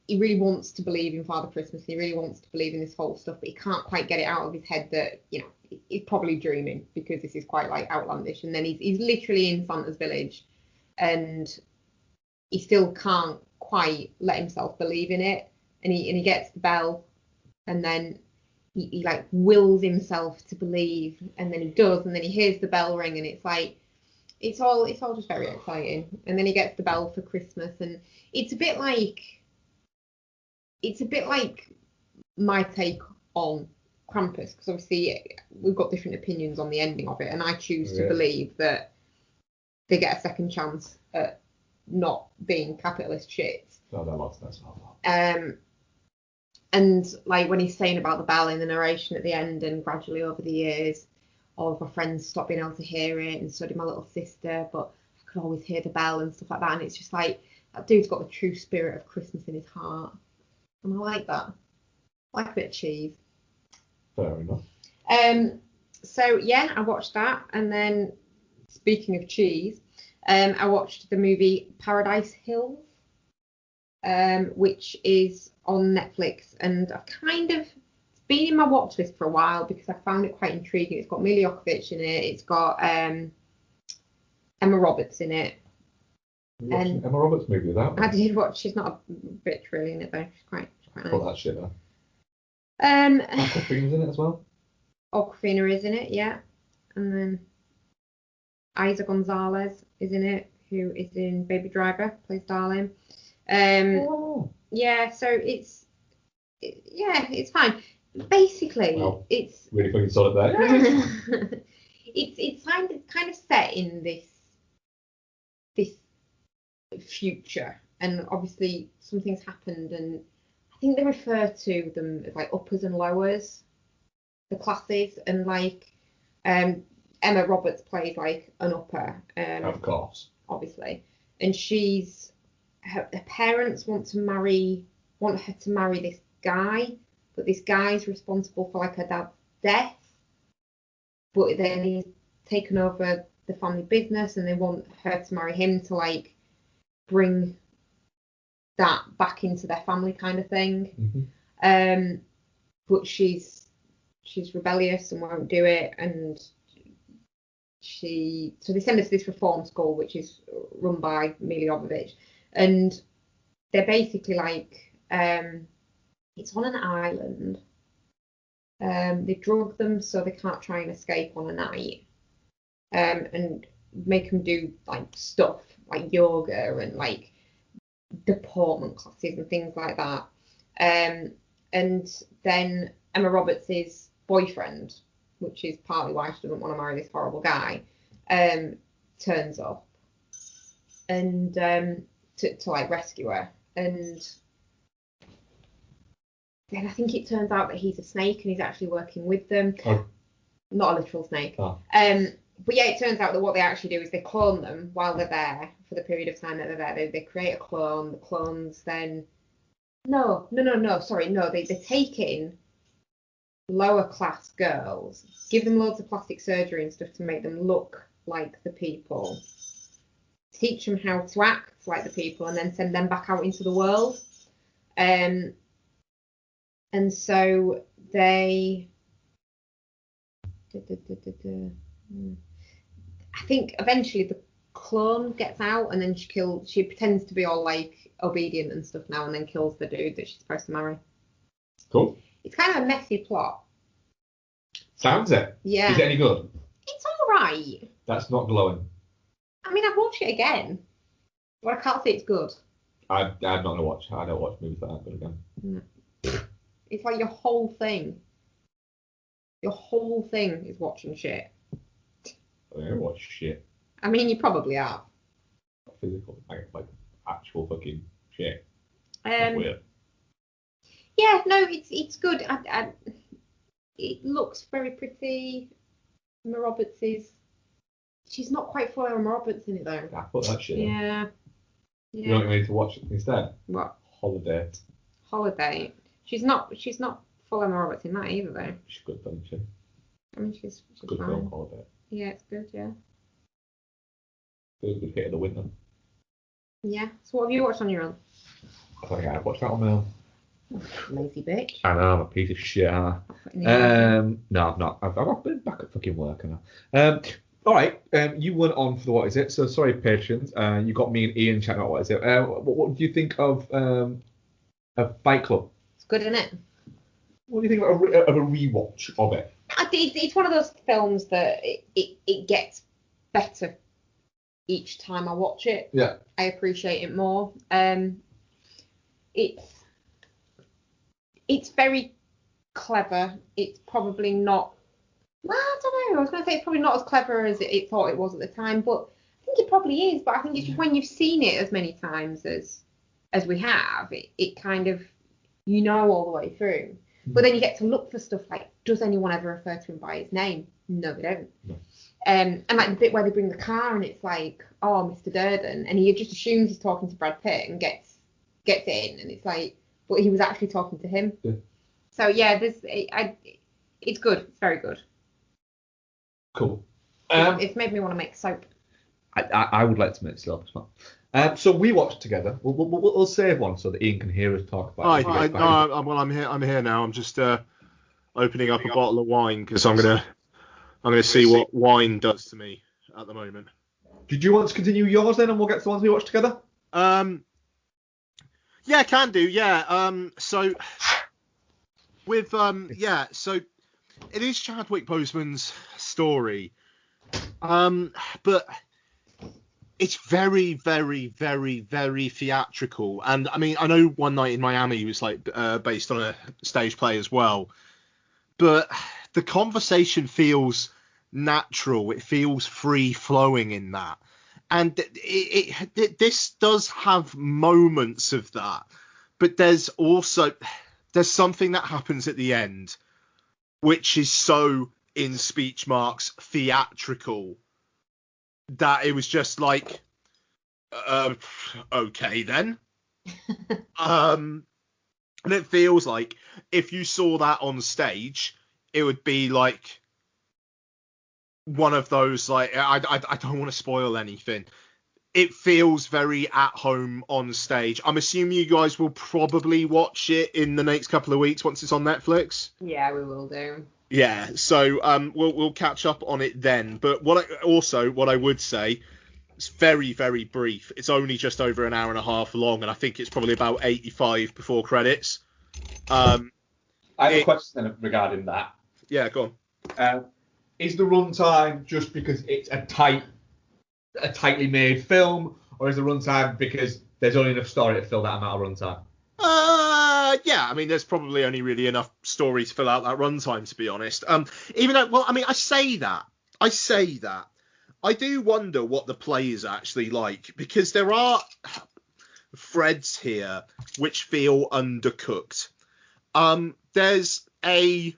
he really wants to believe in Father Christmas. He really wants to believe in this whole stuff, but he can't quite get it out of his head that he's probably dreaming because this is quite like outlandish. And then he's literally in Santa's village, and he still can't quite let himself believe in it. And he gets the bell, and then he like wills himself to believe, and then he does, and then he hears the bell ring, and it's like it's all just very exciting. And then he gets the bell for Christmas, and it's a bit like my take on Krampus, because obviously we've got different opinions on the ending of it, and I choose to believe that they get a second chance at not being capitalist shits. That's not. And like when he's saying about the bell in the narration at the end, and gradually over the years, all of my friends stopped being able to hear it, and so did my little sister, but I could always hear the bell and stuff like that. And it's just like, that dude's got the true spirit of Christmas in his heart, and I like that. I like a bit of cheese. Fair enough. So yeah, I watched that, and then speaking of cheese, I watched the movie Paradise Hills, which is on Netflix, and I've it's been in my watch list for a while because I found it quite intriguing. It's got Mila Jovovich in it. It's got Emma Roberts in it. And Emma Roberts movie with that one? I did watch. She's not a bitch really in it though. She's quite nice. Put that shit there. Awkwafina's in it as well. Awkwafina is in it, yeah. And then Isa Gonzalez is in it, who is in Baby Driver, plays Darling. Yeah, so it's fine. Basically, well, it's really fucking solid there. it's kind of set in this future, and obviously something's happened, and I think they refer to them as like uppers and lowers, the classes, and like Emma Roberts plays like an upper, of course, obviously, and her parents want her to marry this guy, but this guy's responsible for like her dad's death, but then he's taken over the family business, and they want her to marry him to like bring that back into their family kind of thing. Mm-hmm. But she's rebellious and won't do it, and so they send her to this reform school which is run by Mila Jovovich, and they're basically like it's on an island. They drug them so they can't try and escape on a night, and make them do like stuff like yoga and like deportment classes and things like that. And then Emma Roberts' boyfriend, which is partly why she doesn't want to marry this horrible guy, turns up and to like rescue her. And then I think it turns out that he's a snake and he's actually working with them. Oh. Not a literal snake. Oh. But yeah, it turns out that what they actually do is they clone them while they're there for the period of time that they're there. They create a clone. The clones then... They take in lower class girls, give them loads of plastic surgery and stuff to make them look like the people, teach them how to act like the people, and then send them back out into the world. And so they... I think eventually the clone gets out, and then she pretends to be all like obedient and stuff now, and then kills the dude that she's supposed to marry. Cool. It's kind of a messy plot. Sounds it. Yeah. Is it any good? It's alright. That's not glowing. I mean, I've watched it again, but I can't say it's good. I'm not gonna watch. I don't watch movies that aren't good again. No. It's like your whole thing. Your whole thing is watching shit. I don't watch shit. I mean, you probably are. Not physical, like actual fucking shit. That's weird. Yeah, no, it's good. It looks very pretty. Emma Roberts she's not quite full Emma Roberts in it though. I put that shit on. Yeah. You know what you need to watch instead? What? Holiday. She's not full Emma Roberts in that either though. She's good, doesn't she? I mean, she's good fine. film, Holiday. Yeah, it's good, yeah. Feels good hit of the winter. Yeah. So what have you watched on your own? I think I've watched that on my own. Lazy bitch. I know, I'm a piece of shit, aren't I? No, I've not. I've been back at fucking work, now. All right, you went on for the what is it? So sorry, patrons. You got me and Ian chatting about what is it. What do you think of Fight Club? It's good, isn't it? What do you think of a rewatch of it? I think it's one of those films that it gets better each time I watch it. Yeah. I appreciate it more. It's very clever. It's probably not. Well, I don't know. I was going to say it's probably not as clever as it thought it was at the time, but I think it probably is. But I think it's just when you've seen it as many times as we have, it kind of all the way through. But then you get to look for stuff like, does anyone ever refer to him by his name? No, they don't. No. And like the bit where they bring the car and it's like, oh, Mr. Durden, and he just assumes he's talking to Brad Pitt and gets in, and it's like, but he was actually talking to him. Yeah. So yeah, it's good. It's very good. Cool. It's made me want to make soap. I would like to make soap as well. So we watched together. We'll save one so that Ian can hear us talk about it. I'm here. I'm here now. I'm just opening up a bottle of wine because I'm gonna see what wine does to me at the moment. Did you want to continue yours then, and we'll get to the ones we watched together? Yeah, can do. Yeah. So with so it is Chadwick Boseman's story, but it's very, very, very, very theatrical. And I mean, I know One Night in Miami was like based on a stage play as well, but the conversation feels natural. It feels free flowing in that. And this does have moments of that, but there's something that happens at the end, which is so, in speech marks, theatrical, that it was just like, okay then. And it feels like if you saw that on stage, it would be like one of those, like, I don't want to spoil anything. It feels very at home on stage. I'm assuming you guys will probably watch it in the next couple of weeks once it's on Netflix. Yeah, we will do. Yeah, so we'll catch up on it then. But what I would say, it's very, very brief. It's only just over an hour and a half long, and I think it's probably about 85 before credits. I have a question regarding that. Yeah, go on. Is the runtime just because it's a tightly made film, or is the runtime because there's only enough story to fill that amount of runtime? Yeah, I mean, there's probably only really enough story to fill out that runtime, to be honest. Even though, well, I mean, I say that. I do wonder what the play is actually like, because there are threads here which feel undercooked. There's a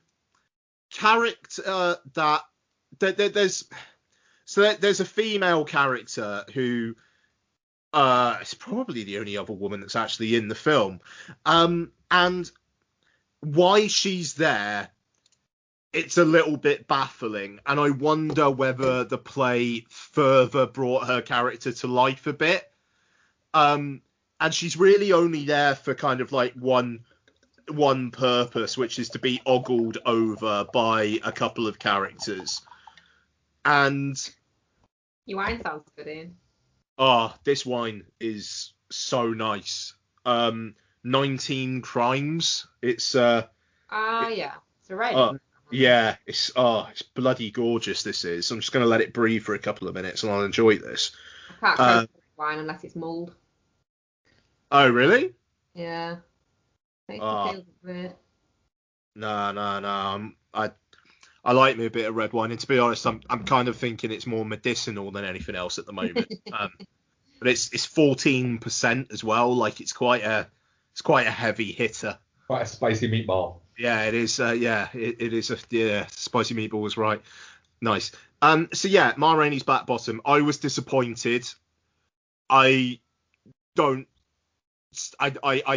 character there's a female character who is probably the only other woman that's actually in the film, and why she's there, it's a little bit baffling, and I wonder whether the play further brought her character to life a bit, and she's really only there for kind of like one purpose, which is to be ogled over by a couple of characters. And your wine sounds good, Ian. This wine is so nice. 19 Crimes. It's yeah, it's a red. Yeah, it's bloody gorgeous. This is. I'm just gonna let it breathe for a couple of minutes, and I'll enjoy this. I can't taste wine unless it's mulled. Oh really? Yeah. Makes me feel weird. No. I like me a bit of red wine, and to be honest, I'm kind of thinking it's more medicinal than anything else at the moment. But it's 14% as well. Like it's quite a heavy hitter. Quite a spicy meatball. Yeah, it is. It is. Spicy meatball was right. Nice. So yeah, Ma Rainey's Black Bottom. I was disappointed. I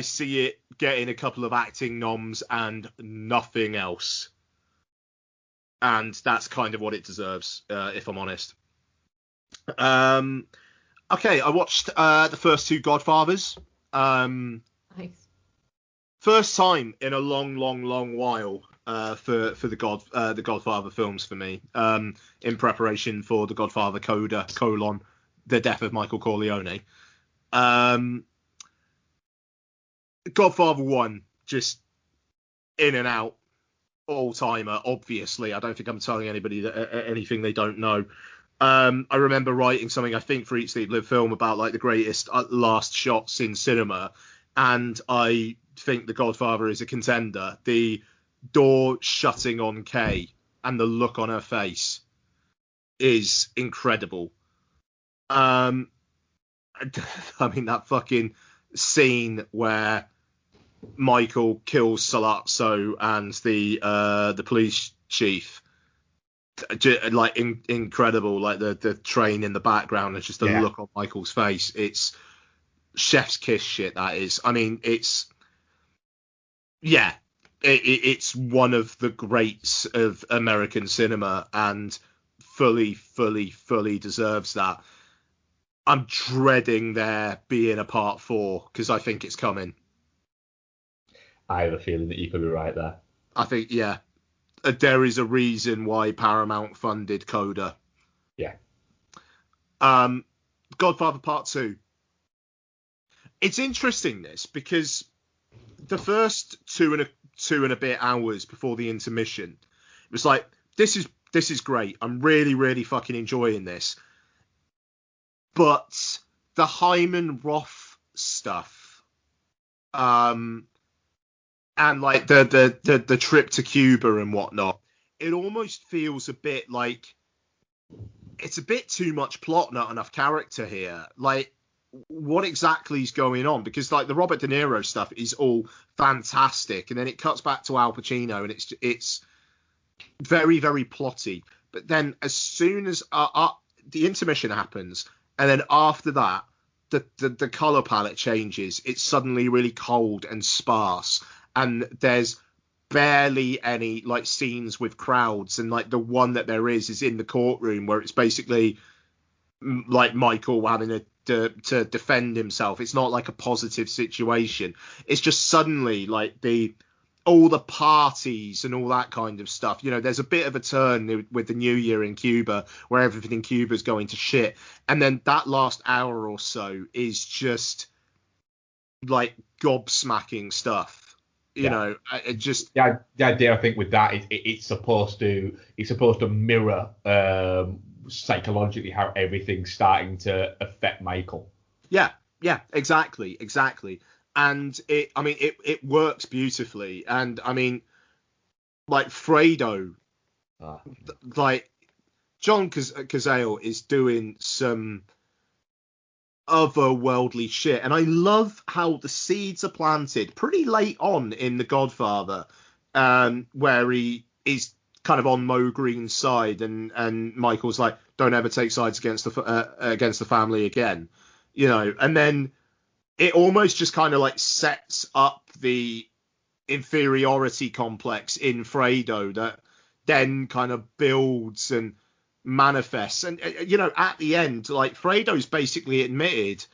see it getting a couple of acting noms and nothing else. And that's kind of what it deserves, if I'm honest. Okay, I watched the first two Godfathers. Nice. First time in a long while for the Godfather films for me. In preparation for the Godfather Coda : The Death of Michael Corleone. Godfather 1, just in and out, all timer. Obviously, I don't think I'm telling anybody that anything they don't know. I remember writing something, I think, for Eat Sleep Live Film about like the greatest last shots in cinema, and I think The Godfather is a contender. The door shutting on Kay and the look on her face is incredible. I mean, that fucking scene where Michael kills Salazzo and the police chief, like incredible. Like the train in the background and just the look on Michael's face. It's chef's kiss shit. That is. I mean, it's one of the greats of American cinema and fully deserves that. I'm dreading there being a part 4 because I think it's coming. I have a feeling that you could be right there. I think, there is a reason why Paramount funded Coda. Yeah. Godfather Part 2. It's interesting, this, because the first two and a bit hours before the intermission, it was like, this is great. I'm really fucking enjoying this. But the Hyman Roth stuff, and like the trip to Cuba and whatnot, it almost feels a bit like it's a bit too much plot, not enough character here. Like, what exactly is going on? Because like the Robert De Niro stuff is all fantastic, and then it cuts back to Al Pacino, and it's very plotty. But then as soon as the intermission happens, and then after that, the color palette changes. It's suddenly really cold and sparse, and there's barely any like scenes with crowds, and like the one that there is in the courtroom where it's basically like Michael having to defend himself. It's not like a positive situation. It's just suddenly like all the parties and all that kind of stuff. You know, there's a bit of a turn with the New Year in Cuba where everything in Cuba is going to shit. And then that last hour or so is just like gobsmacking stuff. You know, it just... The idea, I think, with that is it's supposed to mirror psychologically how everything's starting to affect Michael. Yeah, exactly. And it works beautifully. And I mean, like Fredo, like John Cazale is doing some otherworldly shit, and I love how the seeds are planted pretty late on in The Godfather, where he is kind of on Mo Green's side, and Michael's like, don't ever take sides against the family again, you know, and then it almost just kind of like sets up the inferiority complex in Fredo that then kind of builds and manifests. And, you know, at the end, like Fredo's basically admitted,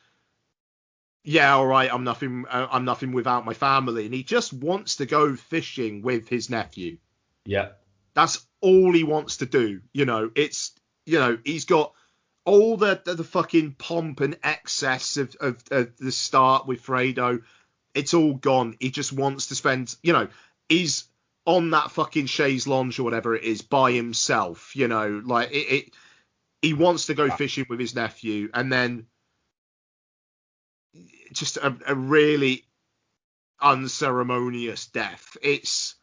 yeah, all right, I'm nothing without my family. And he just wants to go fishing with his nephew. Yeah. That's all he wants to do. You know, it's, you know, he's got all the fucking pomp and excess of the start with Fredo. It's all gone. He just wants to spend, you know, he's on that fucking chaise lounge or whatever it is by himself, you know, like he wants to go fishing with his nephew, and then just a really unceremonious death. It's,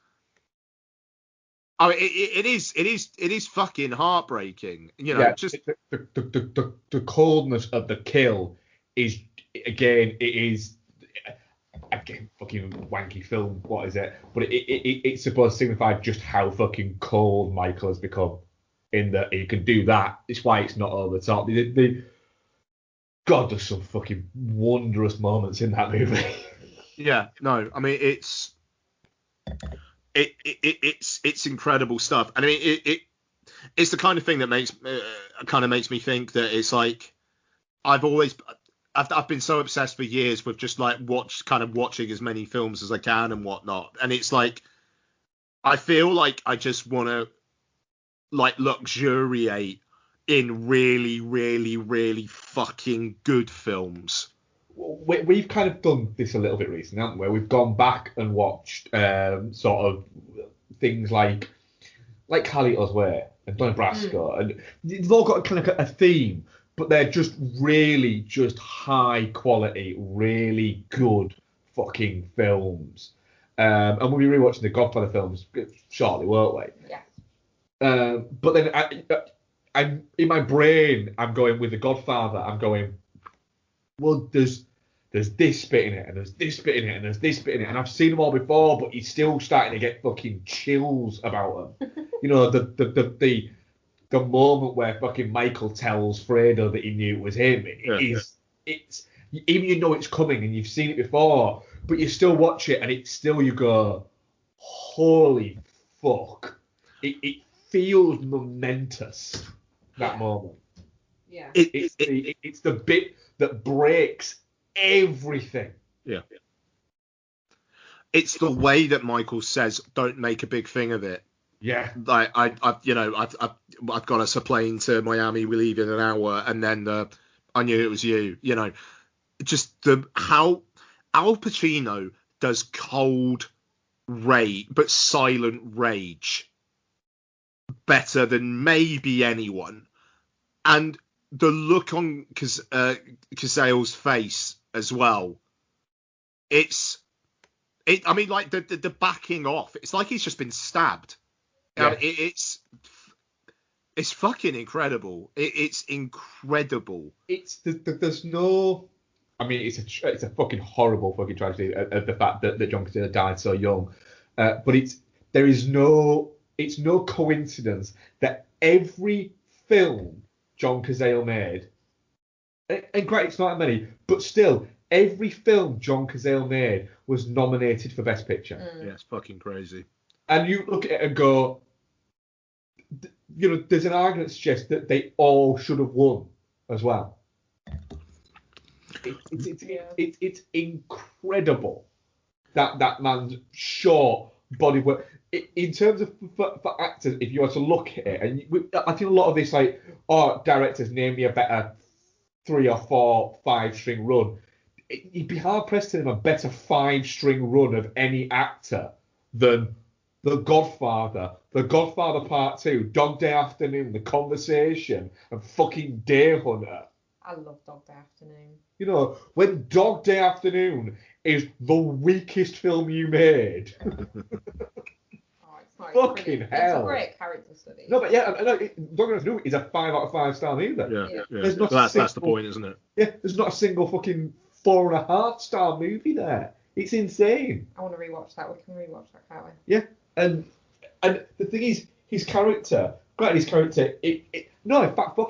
I mean, it is fucking heartbreaking, you know. Yeah, just the coldness of the kill is, again, it is, again, fucking wanky film. What is it? But it's supposed to signify just how fucking cold Michael has become. In that he can do that. It's why it's not over the top. God, there's some fucking wondrous moments in that movie. Yeah, no, I mean it's incredible stuff. And I mean it's the kind of thing that makes me think that it's like I've always I've been so obsessed for years with just like watching as many films as I can and whatnot, and it's like I feel like I just want to like luxuriate in really, really, really fucking good films. We've kind of done this a little bit recently, haven't we? We've gone back and watched sort of things like Carlito's Way and Donnie Brasco, and they've all got kind of a theme, but they're just really just high quality, really good fucking films. And we'll be rewatching the Godfather films shortly, won't we? Yeah. But then I'm in my brain, I'm going with the Godfather. I'm going, well, there's this bit in it, and there's this bit in it, and there's this bit in it, and I've seen them all before, but you're still starting to get fucking chills about them. You know, the moment where fucking Michael tells Fredo that he knew it was him. It's even you know it's coming and you've seen it before, but you still watch it and it's still you go, holy fuck! It feels momentous that moment. Yeah. It's the bit that breaks everything. Yeah. It's the way that Michael says, "Don't make a big thing of it." Yeah. Like I've got us a plane to Miami. We leave in an hour, and then I knew it was you. You know, just how Al Pacino does cold rage, but silent rage better than maybe anyone, and the look on Casale's face as well. I mean, like the backing off. It's like he's just been stabbed. Yeah. It's fucking incredible. It's incredible. There's no. I mean, it's a fucking horrible fucking tragedy of the fact that John Casale died so young. But it's no coincidence that every film John Cazale made, and great, it's not that many, but still, every film John Cazale made was nominated for Best Picture. Yeah, it's fucking crazy. And you look at it and go, you know, there's an argument that suggests that they all should have won as well. It's incredible that man's short body work. In terms of for actors, if you were to look at it, and I think a lot of this, like, directors, name me a better 3 or 4 5-string run. You'd be hard pressed to name a better 5-string run of any actor than The Godfather, The Godfather Part 2, Dog Day Afternoon, The Conversation, and fucking Day Hunter. I love Dog Day Afternoon. You know, when Dog Day Afternoon is the weakest film you made. Fucking hell. It's a great character study. No, but yeah, Dog Day Afternoon is a 5 out of 5 star either. Yeah. That's the point, isn't it? Yeah, there's not a single fucking 4.5 star movie there. It's insane. I want to rewatch that. We can rewatch that, can't we? Yeah, and the thing is, his character, in fact, fuck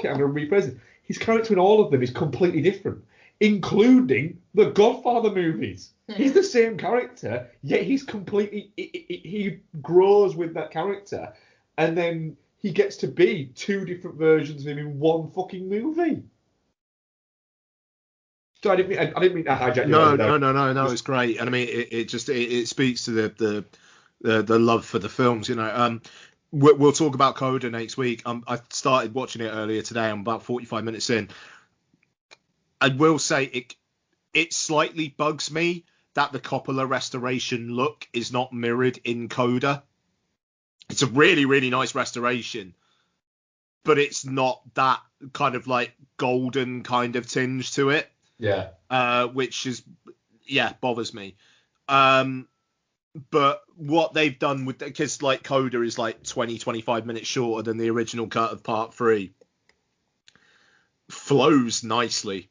it, I'm going to rephrase it. His character in all of them is completely different, including the Godfather movies. He's the same character, yet he's completely, he grows with that character, and then he gets to be 2 different versions of him in one fucking movie. So I didn't mean to hijack you. No, it's great. And I mean, it speaks to the love for the films, you know. We'll talk about Coda next week. I started watching it earlier today. I'm about 45 minutes in. I will say it slightly bugs me that the Coppola restoration look is not mirrored in Coda. It's a really, really nice restoration, but it's not that kind of like golden kind of tinge to it. Yeah. Which is, bothers me. But what they've done with, because like Coda is like 25 minutes shorter than the original cut of Part 3, flows nicely.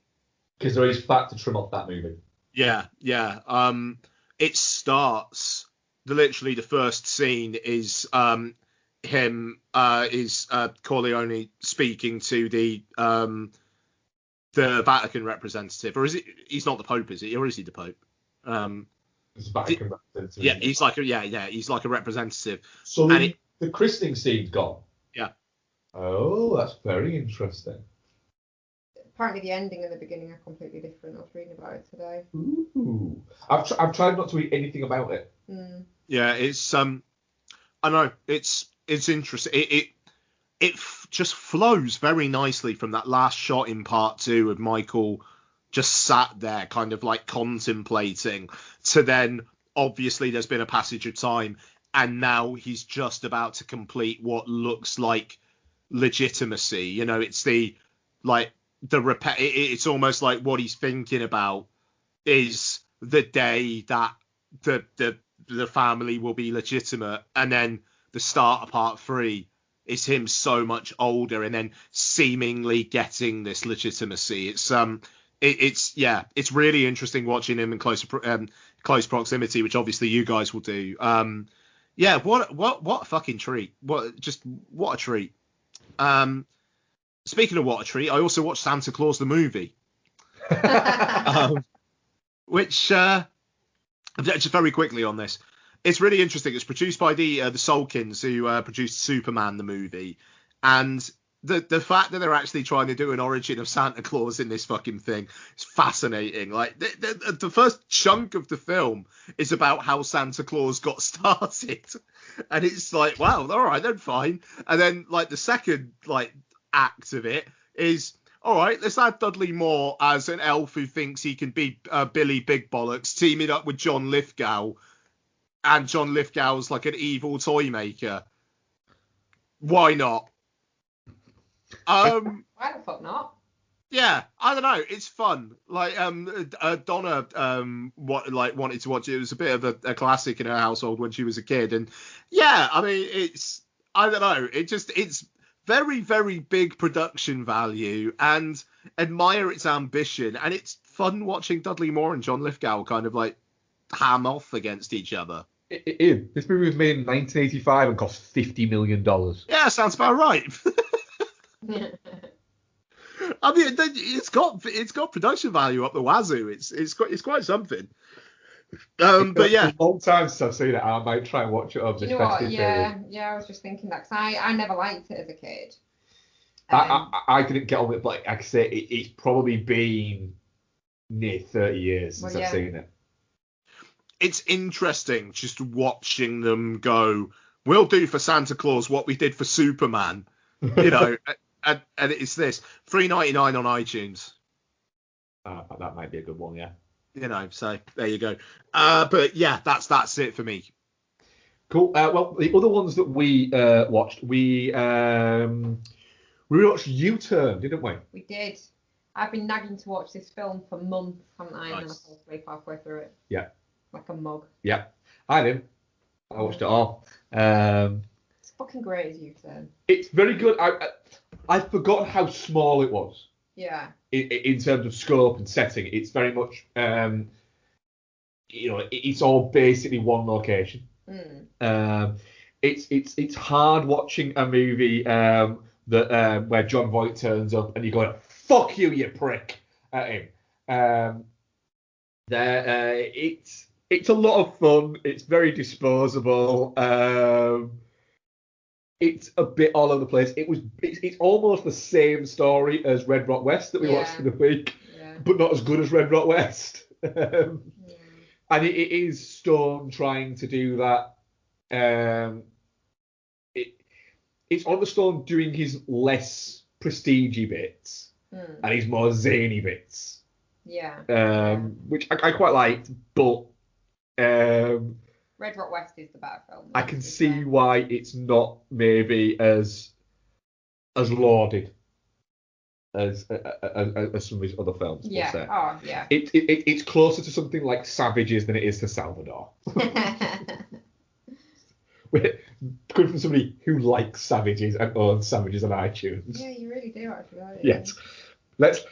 Because there is fat to trim off that movie. Yeah. It starts, literally the first scene is Corleone speaking to the Vatican representative, or is it? He's not the Pope, is he? Or is he the Pope? It's Vatican representative. Yeah, he's like he's like a representative. So the christening scene's gone. Yeah. Oh, that's very interesting. Apparently the ending and the beginning are completely different. I was reading about it today. Ooh. I've tried not to read anything about it. Yeah, it's I know it's interesting. It just flows very nicely from that last shot in part 2 of Michael just sat there kind of like contemplating to then obviously there's been a passage of time and now he's just about to complete what looks like legitimacy. You know, it's the like it's almost like what he's thinking about is the day that the family will be legitimate, and then the start of part 3 is him so much older and then seemingly getting this legitimacy. It's really interesting watching him in close proximity, which obviously you guys will do. What a fucking treat. What a treat. Speaking of what a treat, I also watched Santa Claus the movie. Which just very quickly on this, it's really interesting. It's produced by the Solkins, who produced Superman the movie, and the fact that they're actually trying to do an origin of Santa Claus in this fucking thing is fascinating. Like the first chunk of the film is about how Santa Claus got started, and it's like, wow, all right then, fine. And then like the second like act of it is, all right, let's add Dudley Moore as an elf who thinks he can be Billy Big Bollocks, teaming up with John Lithgow, and John Lithgow's like an evil toy maker. Why not? Why the fuck not? Yeah, I don't know. It's fun. Like Donna wanted to watch it. It was a bit of a classic in her household when she was a kid, and yeah, I mean I don't know. It's very, very big production value, and admire its ambition, and it's fun watching Dudley Moore and John Lithgow kind of like ham off against each other. It is. This movie was made in 1985 and cost $50 million. Yeah, sounds about right. I mean, it's got production value up the wazoo. It's quite something. But yeah, a long time since I've seen it. I might try and watch it over this festive period. Yeah, I was just thinking that because I never liked it as a kid. I didn't get on it, but like I say, it's probably been near 30 years since I've seen it. It's interesting just watching them go, we'll do for Santa Claus what we did for Superman, you know, and it's this $3.99 on iTunes. That might be a good one, yeah. You know, so there you go. But yeah, that's it for me. Cool. Well, the other ones that we watched, we watched U-Turn, didn't we? We did. I've been nagging to watch this film for months, haven't I? Nice. And then I fell asleep halfway through it. Yeah. Like a mug. Yeah. I did. I watched it all. It's fucking great as U-Turn. It's very good. I'd forgotten how small it was. Yeah. In terms of scope and setting, it's very much, it's all basically one location. It's hard watching a movie that where John Voight turns up and you go, "Fuck you, you prick," at him. It's a lot of fun. It's very disposable. It's a bit all over the place. It's almost the same story as Red Rock West that we watched for the week, but not as good as Red Rock West. And it is Stone trying to do that. It's Oliver Stone doing his less prestige-y bits and his more zany bits. Yeah. Which I quite liked, but Red Rock West is the better film. I can see why it's not maybe as lauded as some of his other films. Yeah. We'll say. Oh, yeah. It's closer to something like Savages than it is to Salvador. Coming from somebody who likes Savages and owns Savages on iTunes. Yeah, you really do actually. Yes. Let's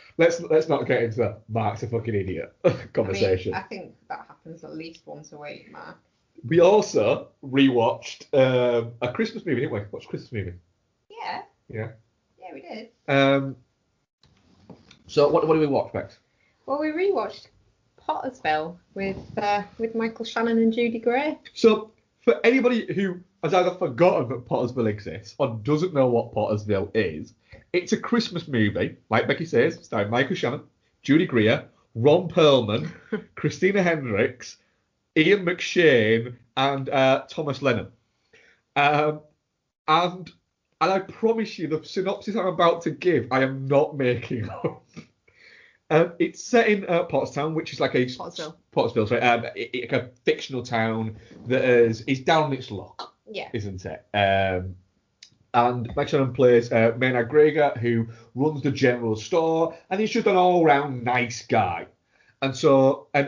not get into that Mark's a fucking idiot conversation. I think that happens at least once a week, Mark. We also rewatched a Christmas movie, didn't we? What's a Christmas movie? Yeah. Yeah. Yeah, we did. So what did we watch, Bex? Well, we rewatched Pottersville with Michael Shannon and Judy Gray. So for anybody who has either forgotten that Pottersville exists or doesn't know what Pottersville is. It's a Christmas movie, like Becky says, starring Michael Shannon, Judy Greer, Ron Perlman, Christina Hendricks, Ian McShane, and Thomas Lennon. And I promise you, the synopsis I'm about to give, I am not making up. It's set in Pottstown, which is like a Pottersville, sorry, like a fictional town that is down on its luck, isn't it? And Mike Shannon plays Maynard Gregor, who runs the general store, and he's just an all-round nice guy. And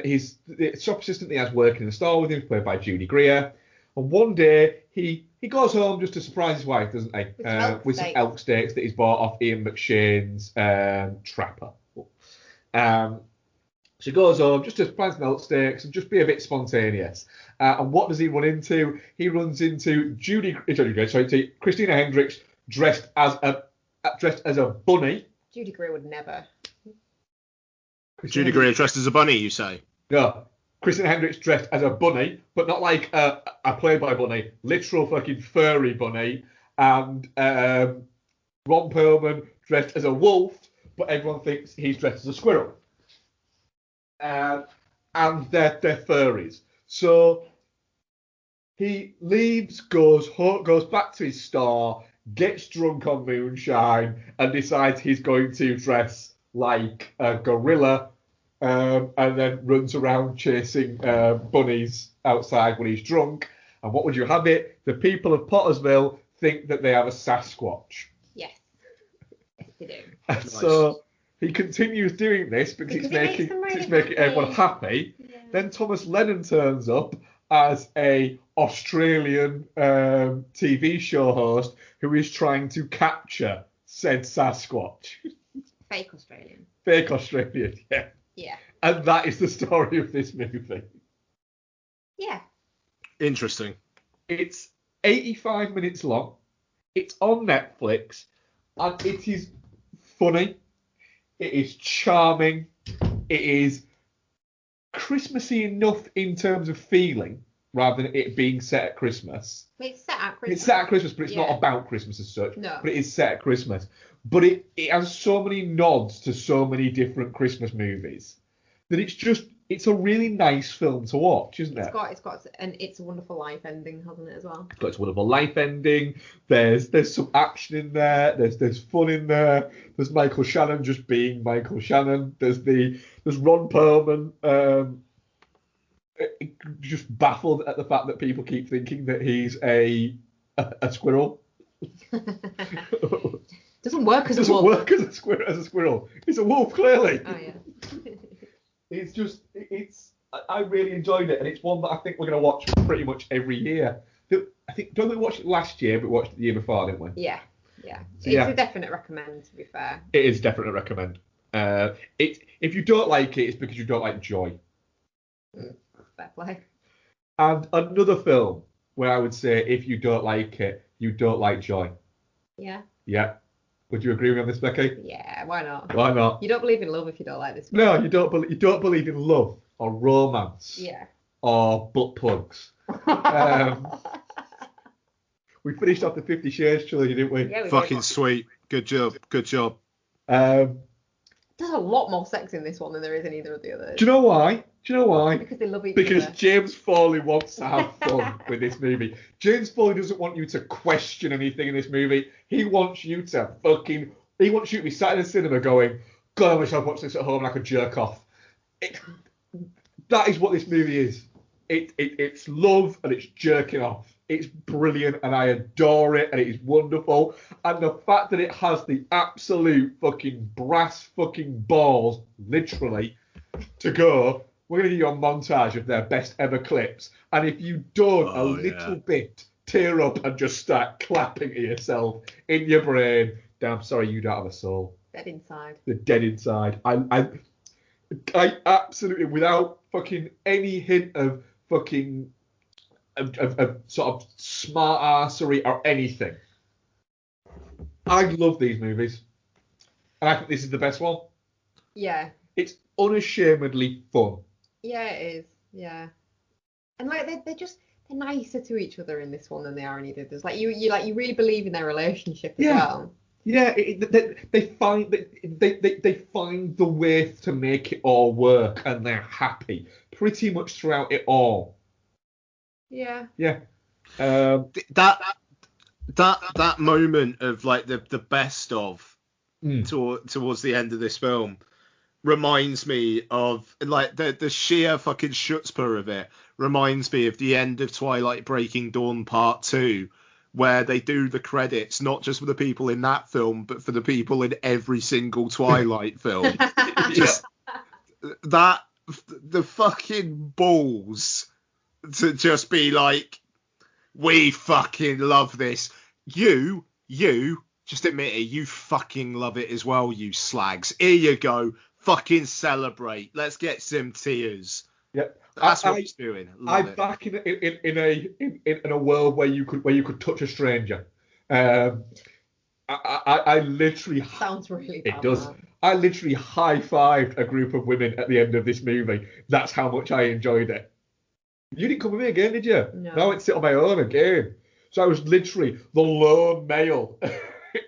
his shop assistant he has working in the store with him, played by Judy Greer. And one day he goes home just to surprise his wife, doesn't he? With some elk steaks that he's bought off Ian McShane's trapper. So he goes home just to plant some elk steaks and just be a bit spontaneous. And what does he run into? He runs into Christina Hendricks dressed as a bunny. Judy Greer would never. Judy Greer dressed as a bunny, you say? No. Christina Hendricks dressed as a bunny, but not like a Playboy bunny, literal fucking furry bunny. And Ron Perlman dressed as a wolf, but everyone thinks he's dressed as a squirrel. And they're furries. So he leaves, goes back to his store, gets drunk on moonshine, and decides he's going to dress like a gorilla, and then runs around chasing bunnies outside when he's drunk. And what would you have it? The people of Pottersville think that they have a Sasquatch. Yes. Yes, they do. And Nice. so he continues doing this because it's making everyone happy. Yeah. Then Thomas Lennon turns up as a Australian TV show host who is trying to capture said Sasquatch. Fake Australian. Fake Australian, yeah. Yeah. And that is the story of this movie. Yeah. Interesting. It's 85 minutes long. It's on Netflix. And it is funny. It is charming. It is Christmassy enough in terms of feeling, rather than it being set at Christmas. It's set at Christmas. It's set at Christmas, but it's not about Christmas as such. No. But it is set at Christmas. But it has so many nods to so many different Christmas movies that it's a really nice film to watch, isn't it? It's got an It's a Wonderful Life ending, hasn't it, as well? It's got its wonderful life ending. There's some action in there. There's fun in there. There's Michael Shannon just being Michael Shannon. There's Ron Perlman just baffled at the fact that people keep thinking that he's a squirrel. Doesn't work as a wolf. Doesn't work as a squirrel. It's a wolf, clearly. Oh yeah. I really enjoyed it, and it's one that I think we're going to watch pretty much every year. Don't we watch it last year, but we watched it the year before, didn't we? Yeah. Yeah. So, It's a definite recommend, to be fair. It is definitely a recommend. If you don't like it, it's because you don't like Joy. Fair play. And another film where I would say if you don't like it, you don't like Joy. Yeah. Yeah. Would you agree with me on this, Becky? Yeah, why not? Why not? You don't believe in love if you don't like this. No, you don't believe in love or romance. Yeah. Or butt plugs. We finished off the 50 Shades trilogy, didn't we? Yeah, we Fucking did. sweet. Good job. Good job. There's a lot more sex in this one than there is in either of the others. Do you know why? Because they love each Because other. James Foley wants to have fun with this movie. James Foley doesn't want you to question anything in this movie. He wants you to be sat in the cinema going, God, I wish I'd watched this at home and I could jerk off. That is what this movie is. It's love and it's jerking off. It's brilliant and I adore it and it is wonderful. And the fact that it has the absolute fucking brass fucking balls, literally, to go, we're going to give you a montage of their best ever clips. And if you don't little bit, tear up and just start clapping to yourself in your brain, damn sorry you don't have a soul. Dead inside. The dead inside. I absolutely, without fucking any hint of fucking of sort of smart arsery or anything, I love these movies. And I think this is the best one. Yeah. It's unashamedly fun. Yeah, it is. Yeah. And like they're nicer to each other in this one than they are in either. There's like you really believe in their relationship as Yeah. well. Yeah, they find the way to make it all work, and they're happy pretty much throughout it all. Yeah. Yeah. That moment of like the best of towards the end of this film reminds me of like the sheer fucking chutzpah of it. Reminds me of the end of Twilight Breaking Dawn Part 2, where they do the credits not just for the people in that film, but for the people in every single Twilight film. Just that, the fucking balls to just be like, we fucking love this. You, just admit it, you fucking love it as well, you slags. Here you go. Fucking celebrate. Let's get some tears. Yep. That's what he's doing. I'm back in a world where you could touch a stranger. I literally Sounds really bad. it does. Man. I literally high-fived a group of women at the end of this movie. That's how much I enjoyed it. You didn't come with me again, did you? No. I went to sit on my own again. So I was literally the lone male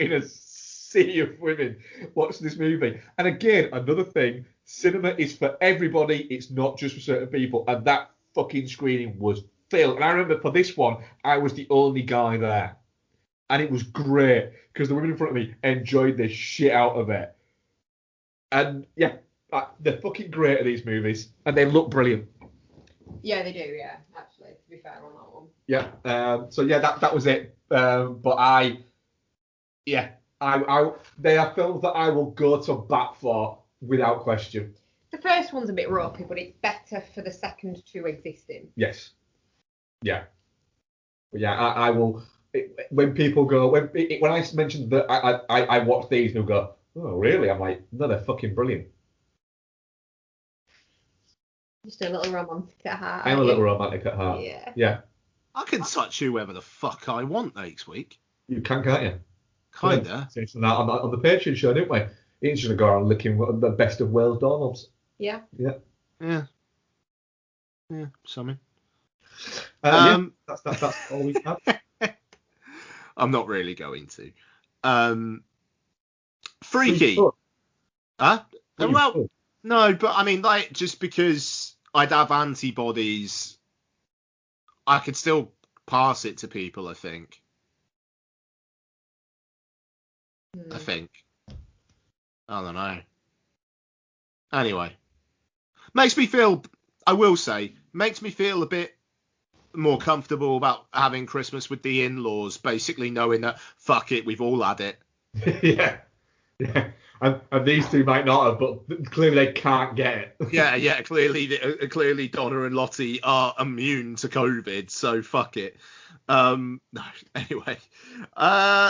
in a sea of women watching this movie. And again, another thing, cinema is for everybody. It's not just for certain people. And that fucking screening was filled. And I remember for this one, I was the only guy there. And it was great because the women in front of me enjoyed the shit out of it. And yeah, they're fucking great at these movies. And they look brilliant. Yeah, they do. Yeah, actually, to be fair on that one. Yeah. So yeah, that was it. But they are films that I will go to bat for without question. The first one's a bit ropey, but it's better for the second two existing. Yes. Yeah. But yeah, I will. When people go, when I mentioned that I watch these, and they'll go, oh really? I'm like, no, they're fucking brilliant. Just a little romantic at heart. I'm a little romantic at heart. Yeah. Yeah. I can touch whoever the fuck I want next week. You can, can't you? Kinda. Yeah. So on the Patreon show, didn't we? He's just gonna go around licking the best of Wales doorknobs. Yeah. Yeah. Yeah. Yeah. Something. That's all we have. I'm not really going to. Freaky. Huh? Well, no, but I mean, like, just because I'd have antibodies, I could still pass it to people, I think. I think. I don't know. Anyway. Makes me feel a bit more comfortable about having Christmas with the in-laws, basically knowing that, fuck it, we've all had it. Yeah. And these two might not have, but clearly they can't get it. Yeah. Clearly Donna and Lottie are immune to COVID, so fuck it. No, anyway.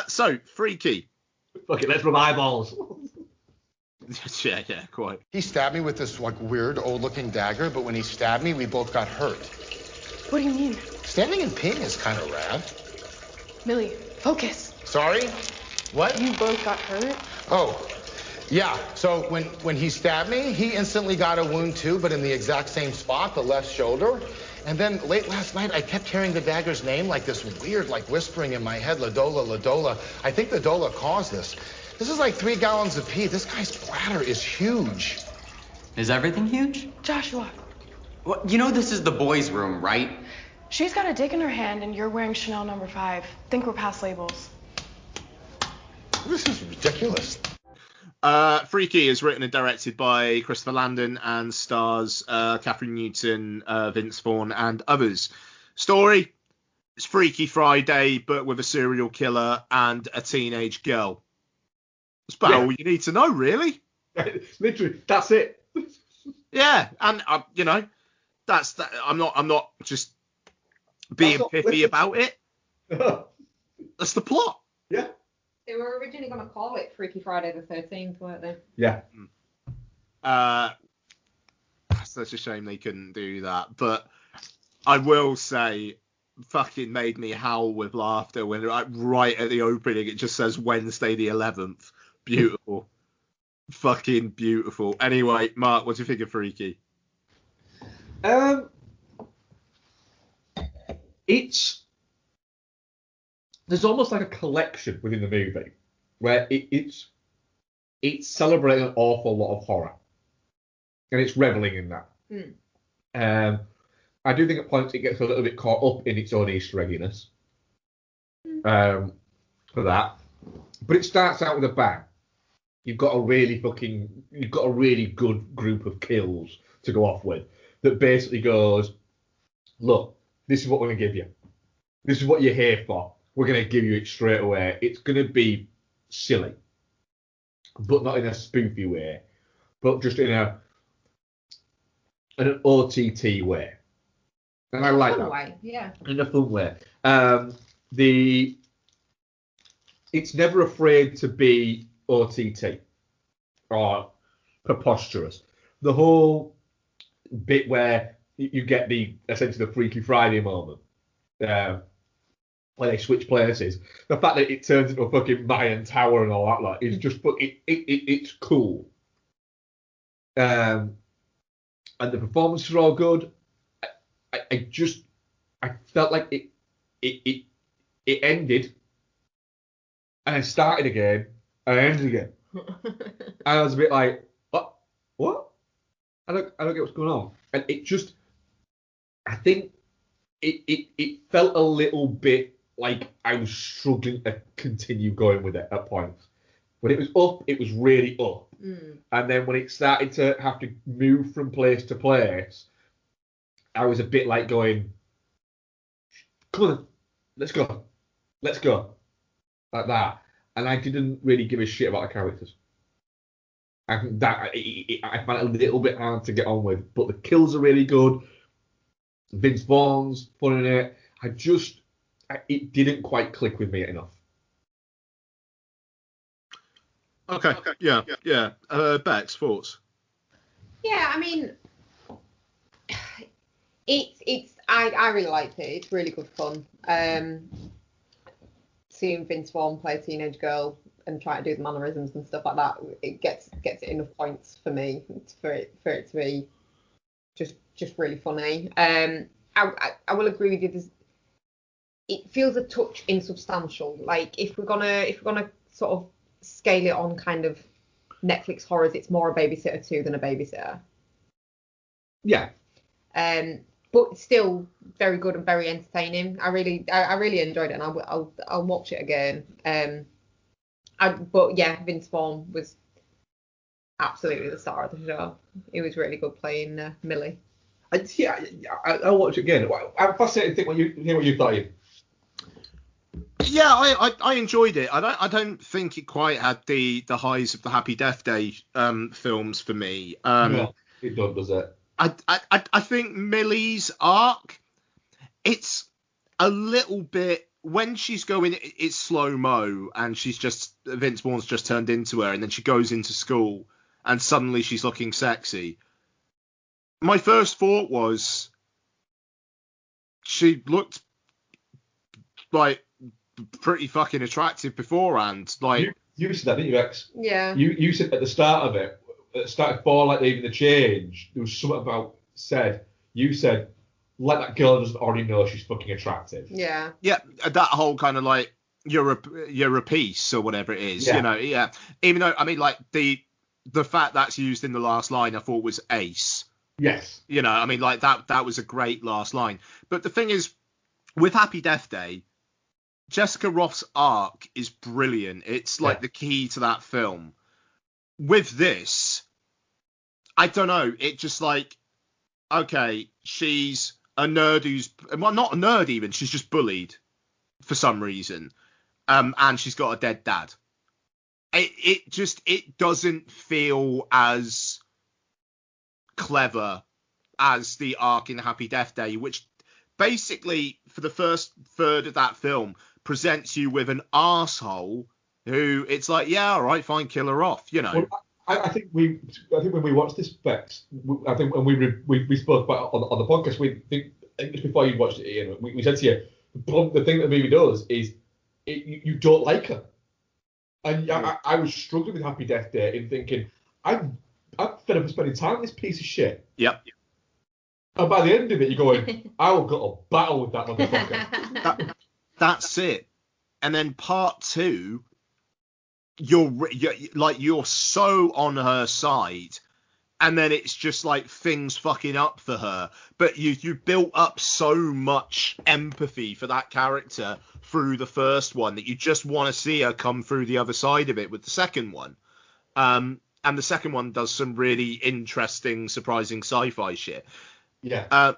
So, Freaky. Fuck it, let's rub eyeballs. Yeah, quite. He stabbed me with this like weird old-looking dagger, but when he stabbed me, we both got hurt. What do you mean? Standing in ping is kind of rad. Millie, focus. Sorry? What? You both got hurt? Oh, yeah. So when he stabbed me, he instantly got a wound too, but in the exact same spot, the left shoulder. And then late last night, I kept hearing the dagger's name, like this weird, like whispering in my head, Ladola, Ladola. I think Ladola caused this. This is like 3 gallons of pee. This guy's bladder is huge. Is everything huge? Joshua. Well, you know this is the boys' room, right? She's got a dick in her hand and you're wearing Chanel No. 5. Think we're past labels. This is ridiculous. Freaky is written and directed by Christopher Landon and stars Catherine Newton, Vince Vaughn, and others. Story: it's Freaky Friday, but with a serial killer and a teenage girl. That's about all you need to know, really. Literally, that's it. Yeah, and that's that. I'm not just being piffy about it. That's the plot. Yeah. They were originally going to call it Freaky Friday the 13th, weren't they? Yeah. Such a shame they couldn't do that. But I will say, fucking made me howl with laughter when right at the opening it just says Wednesday the 11th. Beautiful. Fucking beautiful. Anyway, Mark, what do you think of Freaky? there's almost like a collection within the movie where it's celebrating an awful lot of horror, and it's reveling in that. I do think at points it gets a little bit caught up in its own Easter egginess for that, but it starts out with a bang. You've got a really good group of kills to go off with that basically goes, look, this is what we're going to give you. This is what you're here for. We're going to give you it straight away. It's going to be silly, but not in a spoofy way, but just in an OTT way. And I like that. Way, yeah. In a fun way. It's never afraid to be OTT or preposterous. The whole bit where you get essentially the Freaky Friday moment, where they switch places. The fact that it turns into a fucking Mayan tower and all that lot is just it's cool. And the performances are all good. I felt like it ended and it started again and it ended again. And I was a bit like, what? I don't get what's going on. And I think it felt a little bit like I was struggling to continue going with it at points. When it was up, it was really up. And then when it started to have to move from place to place, I was a bit like going, come on, let's go, like that. And I didn't really give a shit about the characters. I think that I found it a little bit hard to get on with, but the kills are really good. Vince Vaughn's fun in it. It didn't quite click with me enough. Okay. Yeah. Bex, thoughts? Yeah, I mean, I really liked it. It's really good fun. Seeing Vince Vaughn play a teenage girl and try to do the mannerisms and stuff like that, it gets it enough points for me for it to be just really funny. I will agree with you. It feels a touch insubstantial. Like if we're gonna sort of scale it on kind of Netflix horrors, it's more a Babysitter 2 than a Babysitter. Yeah. But still very good and very entertaining. I really enjoyed it, and I'll watch it again. But yeah, Vince Vaughn was absolutely the star of the show. He was really good playing Millie. I'll watch it again. I'm fascinated to hear what you thought. Yeah, I enjoyed it. I don't think it quite had the highs of the Happy Death Day films for me. No, it does it. I think Millie's arc, it's a little bit, when she's going, it's slow-mo and Vince Vaughn's just turned into her, and then she goes into school and suddenly she's looking sexy. My first thought was she looked like pretty fucking attractive beforehand. Like you said that, didn't you, Rex? Yeah. You said at the start of it, before like even the change, there was something about you said, let that girl doesn't already know she's fucking attractive. Yeah. Yeah, that whole kind of like you're a piece or whatever it is, yeah. You know. Yeah. Even though I mean like the fact that's used in the last line I thought was ace. Yes. You know, I mean like that was a great last line. But the thing is, with Happy Death Day, Jessica Roth's arc is brilliant. It's like the key to that film. With this, I don't know. It just like, okay, she's a nerd who's, well, not a nerd even. She's just bullied for some reason, and she's got a dead dad. It doesn't feel as clever as the arc in Happy Death Day, which basically for the first third of that film presents you with an arsehole who it's like, yeah, all right, fine, kill her off, you know. Well, I think when we watched this, Bex, I think when we spoke about it on the podcast, I think just before you watched it, Ian, we said to you, the thing that the movie does is you don't like her, and I was struggling with Happy Death Day in thinking I'm fed up of spending time with this piece of shit. Yep. And by the end of it, you're going, I will go to battle with that motherfucker. That's it. And then part 2, you're so on her side, and then it's just like things fucking up for her. But you built up so much empathy for that character through the first one that you just want to see her come through the other side of it with the second one. And the second one does some really interesting, surprising sci-fi shit. Yeah.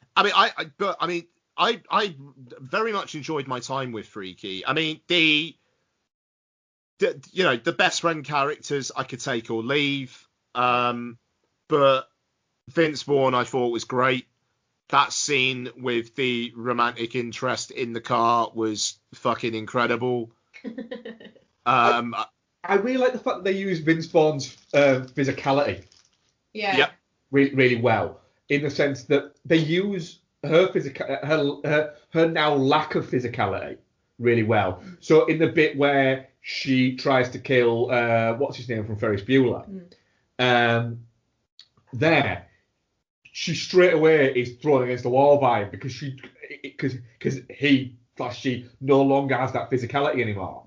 I very much enjoyed my time with Freaky. I mean, the best friend characters I could take or leave. But Vince Vaughn I thought was great. That scene with the romantic interest in the car was fucking incredible. I really like the fact that they use Vince Vaughn's physicality. Yeah. Yep. Really well, in the sense that they use her her now lack of physicality really well. So in the bit where she tries to kill what's his name from Ferris Bueller, there she straight away is thrown against the wall by him because she no longer has that physicality anymore.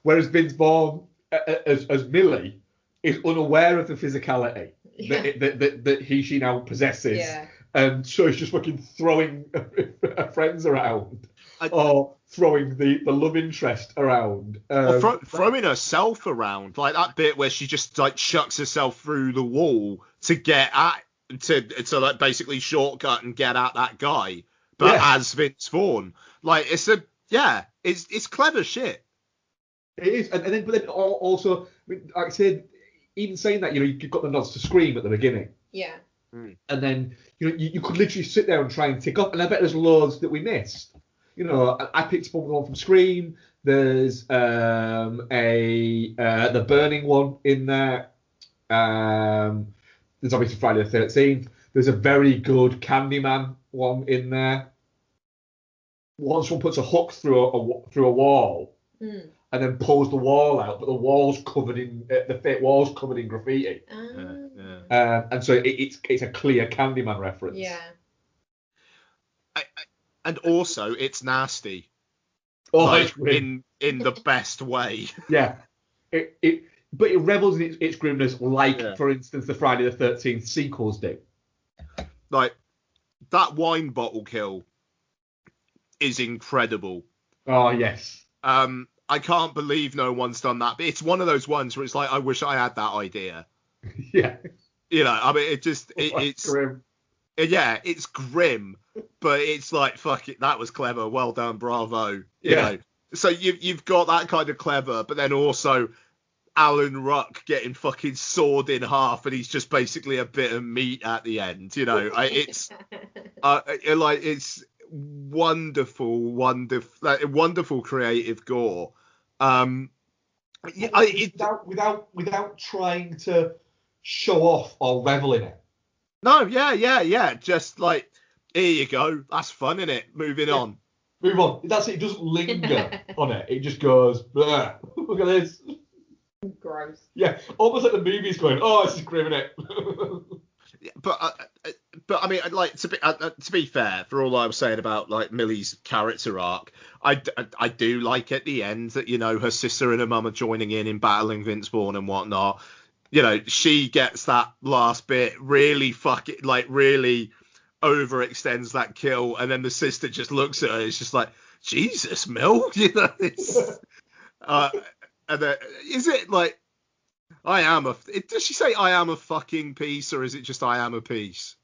Whereas Vince Vaughn as Millie is unaware of the physicality that she now possesses. Yeah. And so he's just fucking throwing her friends around, or throwing the love interest around, or throwing herself around, like that bit where she just like chucks herself through the wall to get at to like basically shortcut and get at that guy, but as Vince Vaughn, like it's clever shit. It is, but then also, I mean, like I said, even saying that, you've got the nods to Scream at the beginning. Yeah. And then, you could literally sit there and try and tick off, and I bet there's loads that we missed. I picked up one from Scream. There's the Burning one in there. There's obviously Friday the 13th. There's a very good Candyman one in there. Once one puts a hook through a wall. And then pulls the wall out, but the wall's covered in the fake wall's covered in graffiti. And so it's a clear Candyman reference. Yeah. And also, it's nasty. Oh, like, in the best way. Yeah. But it revels in its grimness, like, for instance, the Friday the 13th sequels do. Like, that wine bottle kill is incredible. Oh, yes. I can't believe no one's done that. But it's one of those ones where it's like, I wish I had that idea. Yeah. I mean, it's grim. Yeah, it's grim, but it's like, fuck it, that was clever. Well done, bravo. You know. So you've got that kind of clever, but then also Alan Ruck getting fucking sawed in half, and he's just basically a bit of meat at the end. It's it's wonderful creative gore. Without trying to show off or revel in it. No, yeah. Just like, here you go. That's fun, innit? Moving on. Move on. That's it. It doesn't linger on it. It just goes, bleh. Look at this. Gross. Yeah, almost like the movie's going, oh, this is grim, innit? But I mean, like, to be fair, for all I was saying about like Millie's character arc, I do like at the end that her sister and her mum are joining in battling Vince Vaughn and whatnot. She gets that last bit, really really overextends that kill, and then the sister just looks at her. It's just like, Jesus, Mill, it's and then, is it like, does she say I am a fucking piece, or is it just I am a piece?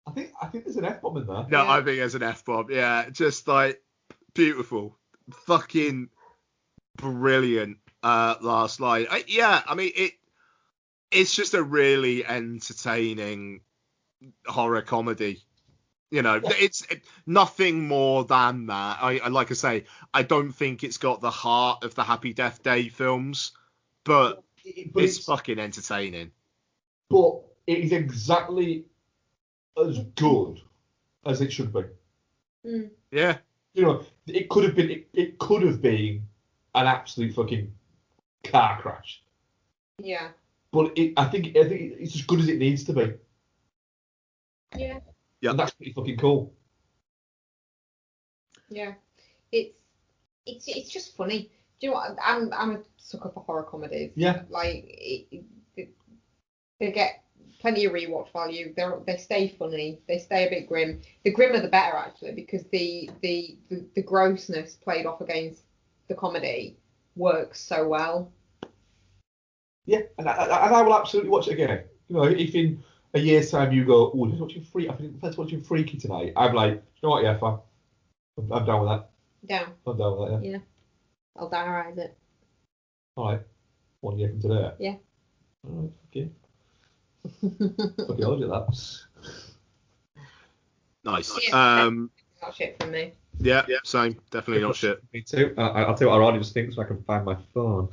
I think there's an F-bomb in there. No, I think there's an F-bomb. Yeah, just like beautiful, fucking brilliant last line. I mean it's just a really entertaining horror comedy. It's nothing more than that. I like I say, I don't think it's got the heart of the Happy Death Day films, but it's fucking entertaining. But it is exactly as good as it should be. Yeah. It could have been an absolute fucking car crash. Yeah. But I think it's as good as it needs to be. Yeah. Yeah. And that's pretty fucking cool. Yeah, it's just funny. Do you know what? I'm a sucker for horror comedies. Yeah. Like they get plenty of rewatch value. They stay funny. They stay a bit grim. The grimmer the better, actually, because the grossness played off against the comedy works so well. Yeah, and I will absolutely watch it again. You know, if in a year's time you go, oh, I think watching Freaky tonight. I'm like, you know what? Yeah, fine. I'm down with that. Down. I'm down with that. Yeah. I'll diarise it. All right. 1 year from today. Yeah. All right. Okay. Okay, I'll do that. Nice. Not shit from me. Yeah, same. Definitely not shit. Me too. I'll tell you what our audience thinks so I can find my phone.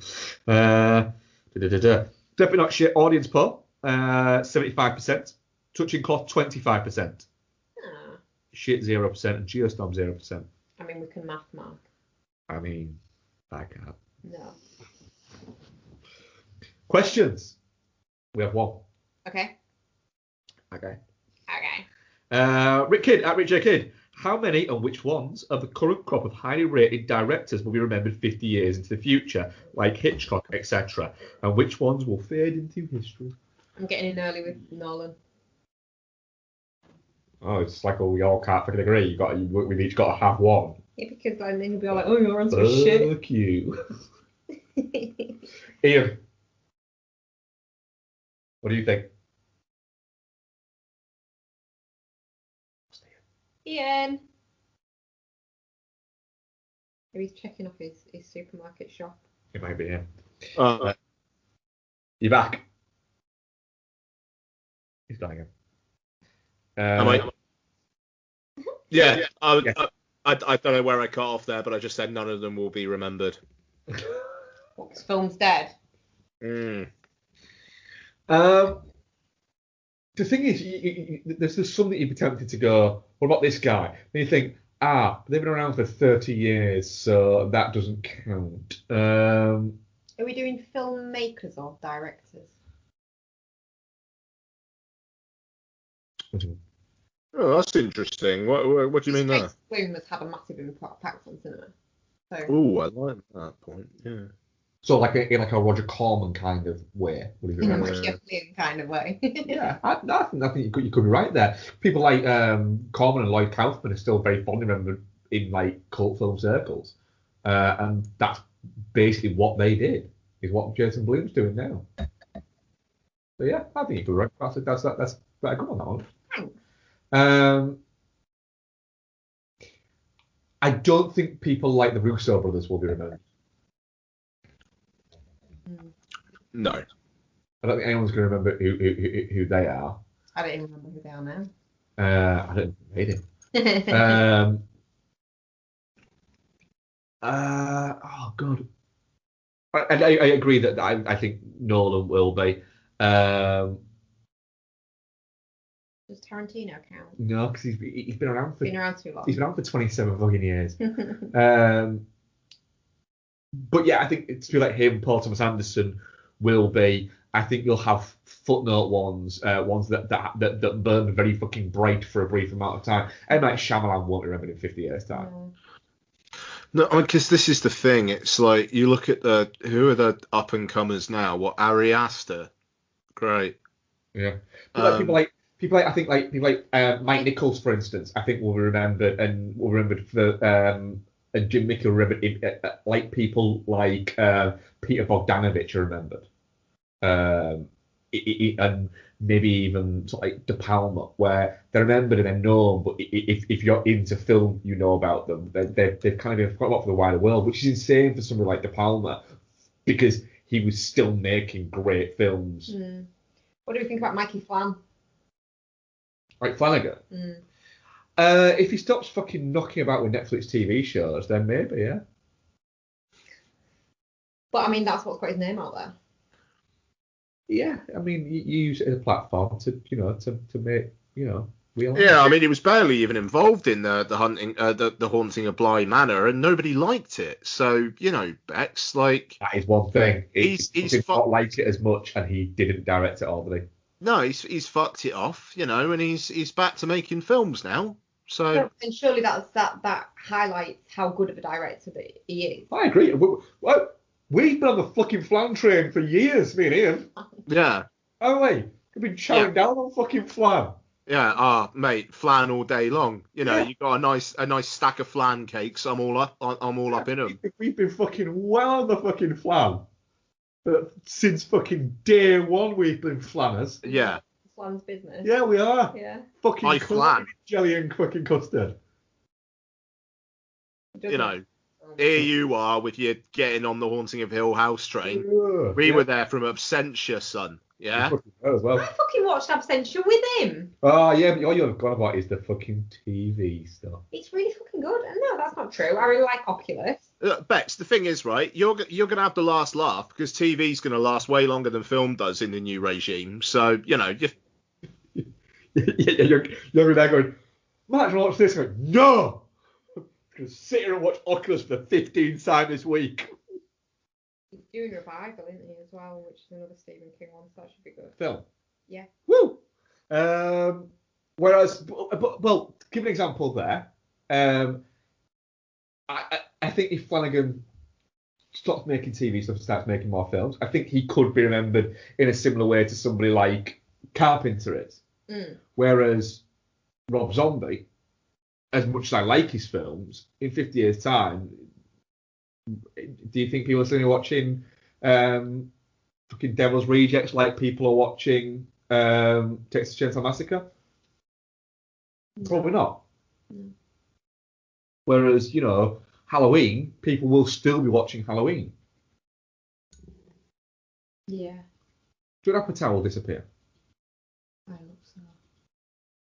Definitely not shit. Audience poll, 75%. Touching cloth, 25%. Shit, 0%. And Geostorm, 0%. I mean, we can math, Mark. I mean, I can't. No. Questions? We have one. Okay. Okay. Okay. Rick Kidd, at Rick J. Kidd. How many and which ones of the current crop of highly rated directors will be remembered 50 years into the future, like Hitchcock, etc., and which ones will fade into history? I'm getting in early with Nolan. Oh, it's like, we all can't fucking agree. We've each got to have one. Yeah, because then he'll be all like, oh, your answer is shit. Fuck you. Ian, what do you think? Ian. Maybe he's checking off his supermarket shop. It might be him. You're back. He's gone again. Am I? Yeah. I don't know where I cut off there, but I just said none of them will be remembered. What, 'cause film's dead? The thing is, there's some that you'd be tempted to go, what about this guy? Then you think, they've been around for 30 years, so that doesn't count. Are we doing filmmakers or directors? Oh, that's interesting. What do you mean there? Bloom has had a massive impact on cinema. So. Oh, I like that point. Yeah. So in a Roger Corman kind of way. In a Sheffield kind of way. Yeah, I think you could be right there. People like Corman and Lloyd Kaufman are still very fondly remembered in like cult film circles, and that's basically what they did. Is what Jason Blum's doing now. So yeah, I think you could be right. That's better go on that one. Thanks. I don't think people like the Russo brothers will be remembered. No. I don't think anyone's going to remember who they are. I don't even remember who they are now. I don't hate it. Oh god. I agree that I think Nolan will be. Does Tarantino count? No, because he's been around for too long. He's been around for 27 fucking years. But yeah, I think it's feel like him, Paul Thomas Anderson will be. I think you'll have footnote ones that burn very fucking bright for a brief amount of time. M. Night Shyamalan won't be remembered in 50 years' time. No, because this is the thing. It's like you look at who are the up and comers now. What, Ari Aster? Great. Yeah. But people like Mike Nichols, for instance. I think will be remembered for. And Jim Mickey remembered, like people like Peter Bogdanovich are remembered, and maybe even sort of like De Palma, where they're remembered and they're known, but if you're into film, you know about them. They've kind of quite a lot for the wider world, which is insane for somebody like De Palma, because he was still making great films. What do you think about Mikey Flan? Like Flanagan? If he stops fucking knocking about with Netflix TV shows, then maybe, yeah. But I mean, that's what's got his name out there. Yeah, I mean, you use it as a platform to make, realize. Yeah, I mean, he was barely even involved in the haunting of Bly Manor, and nobody liked it. So, Bex, like, that is one thing. He's not like it as much, and he didn't direct it all, did he? No, he's fucked it off, and he's back to making films now. So And surely that highlights how good of a director that he is. I agree. We've been on the fucking flan train for years, me and Ian. yeah, Haven't we? We've been chowing down on fucking flan. yeah. Mate, flan all day long. You got a nice stack of flan cakes. I'm all up in them. We've been fucking well on the fucking flan. Since fucking day one, we've been flanners. Yeah. Flan's business. Yeah, we are. Yeah. Fucking flan. Jelly and fucking custard. Here you are with your getting on the Haunting of Hill House train. We were there from Absentia, son. Yeah. As well. I fucking watched Absentia with him. Oh, yeah, but all you've gone about is the fucking TV stuff. It's really fucking good. And no, that's not true. I really like Oculus. Bex, the thing is, right, you're going to have the last laugh because TV's going to last way longer than film does in the new regime. So, you're there going, Matt, watch this. I'm going, no! I'm going to sit here and watch Oculus for the 15th time this week. He's doing Revival, isn't he, as well, which is another Stephen King one, so that should be good. Film? Yeah. Woo! Whereas, well, to give an example there, I think if Flanagan stops making TV stuff and starts making more films, I think he could be remembered in a similar way to somebody like Carpenter is. Whereas Rob Zombie, as much as I like his films, in 50 years' time, do you think people are still watching fucking Devil's Rejects like people are watching Texas Chainsaw Massacre? Probably not. Whereas, Halloween, people will still be watching Halloween. Yeah. Judd Apatow will disappear. I hope so.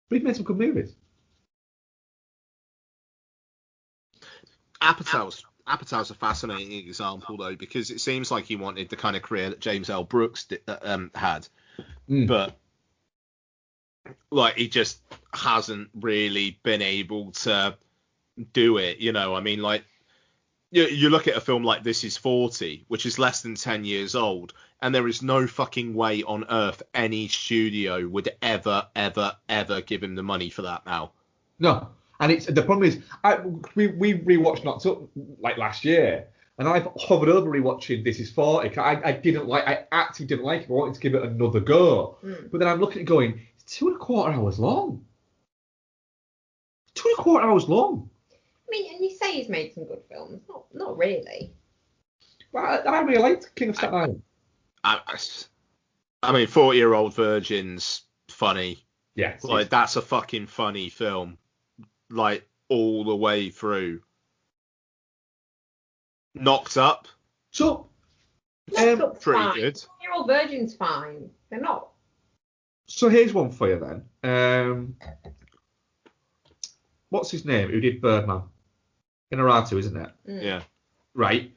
But he's made some good movies. Apatow's a fascinating example, though, because it seems like he wanted the kind of career that James L. Brooks had. But, he just hasn't really been able to do it, I mean, you look at a film like This Is 40, which is less than 10 years old, and there is no fucking way on earth any studio would ever give him the money for that now. No. And the problem is, we rewatched Knocked Up last year, and I've hovered over rewatching This Is 40. I actually didn't like it. I wanted to give it another go. But then I'm looking at it going, it's 2.25 hours long. 2.25 hours long. I mean, and you say he's made some good films. Not really. But I really liked King of Staten Island. I mean, 40-Year-Old Virgin's funny. Yeah. That's a fucking funny film. All the way through. Knocked Up. So, Knocked Up's pretty fine. good. 40-Year-Old Virgin's fine. They're not. So here's one for you then. What's his name? Who did Birdman? Inarritu, isn't it? Yeah. Right.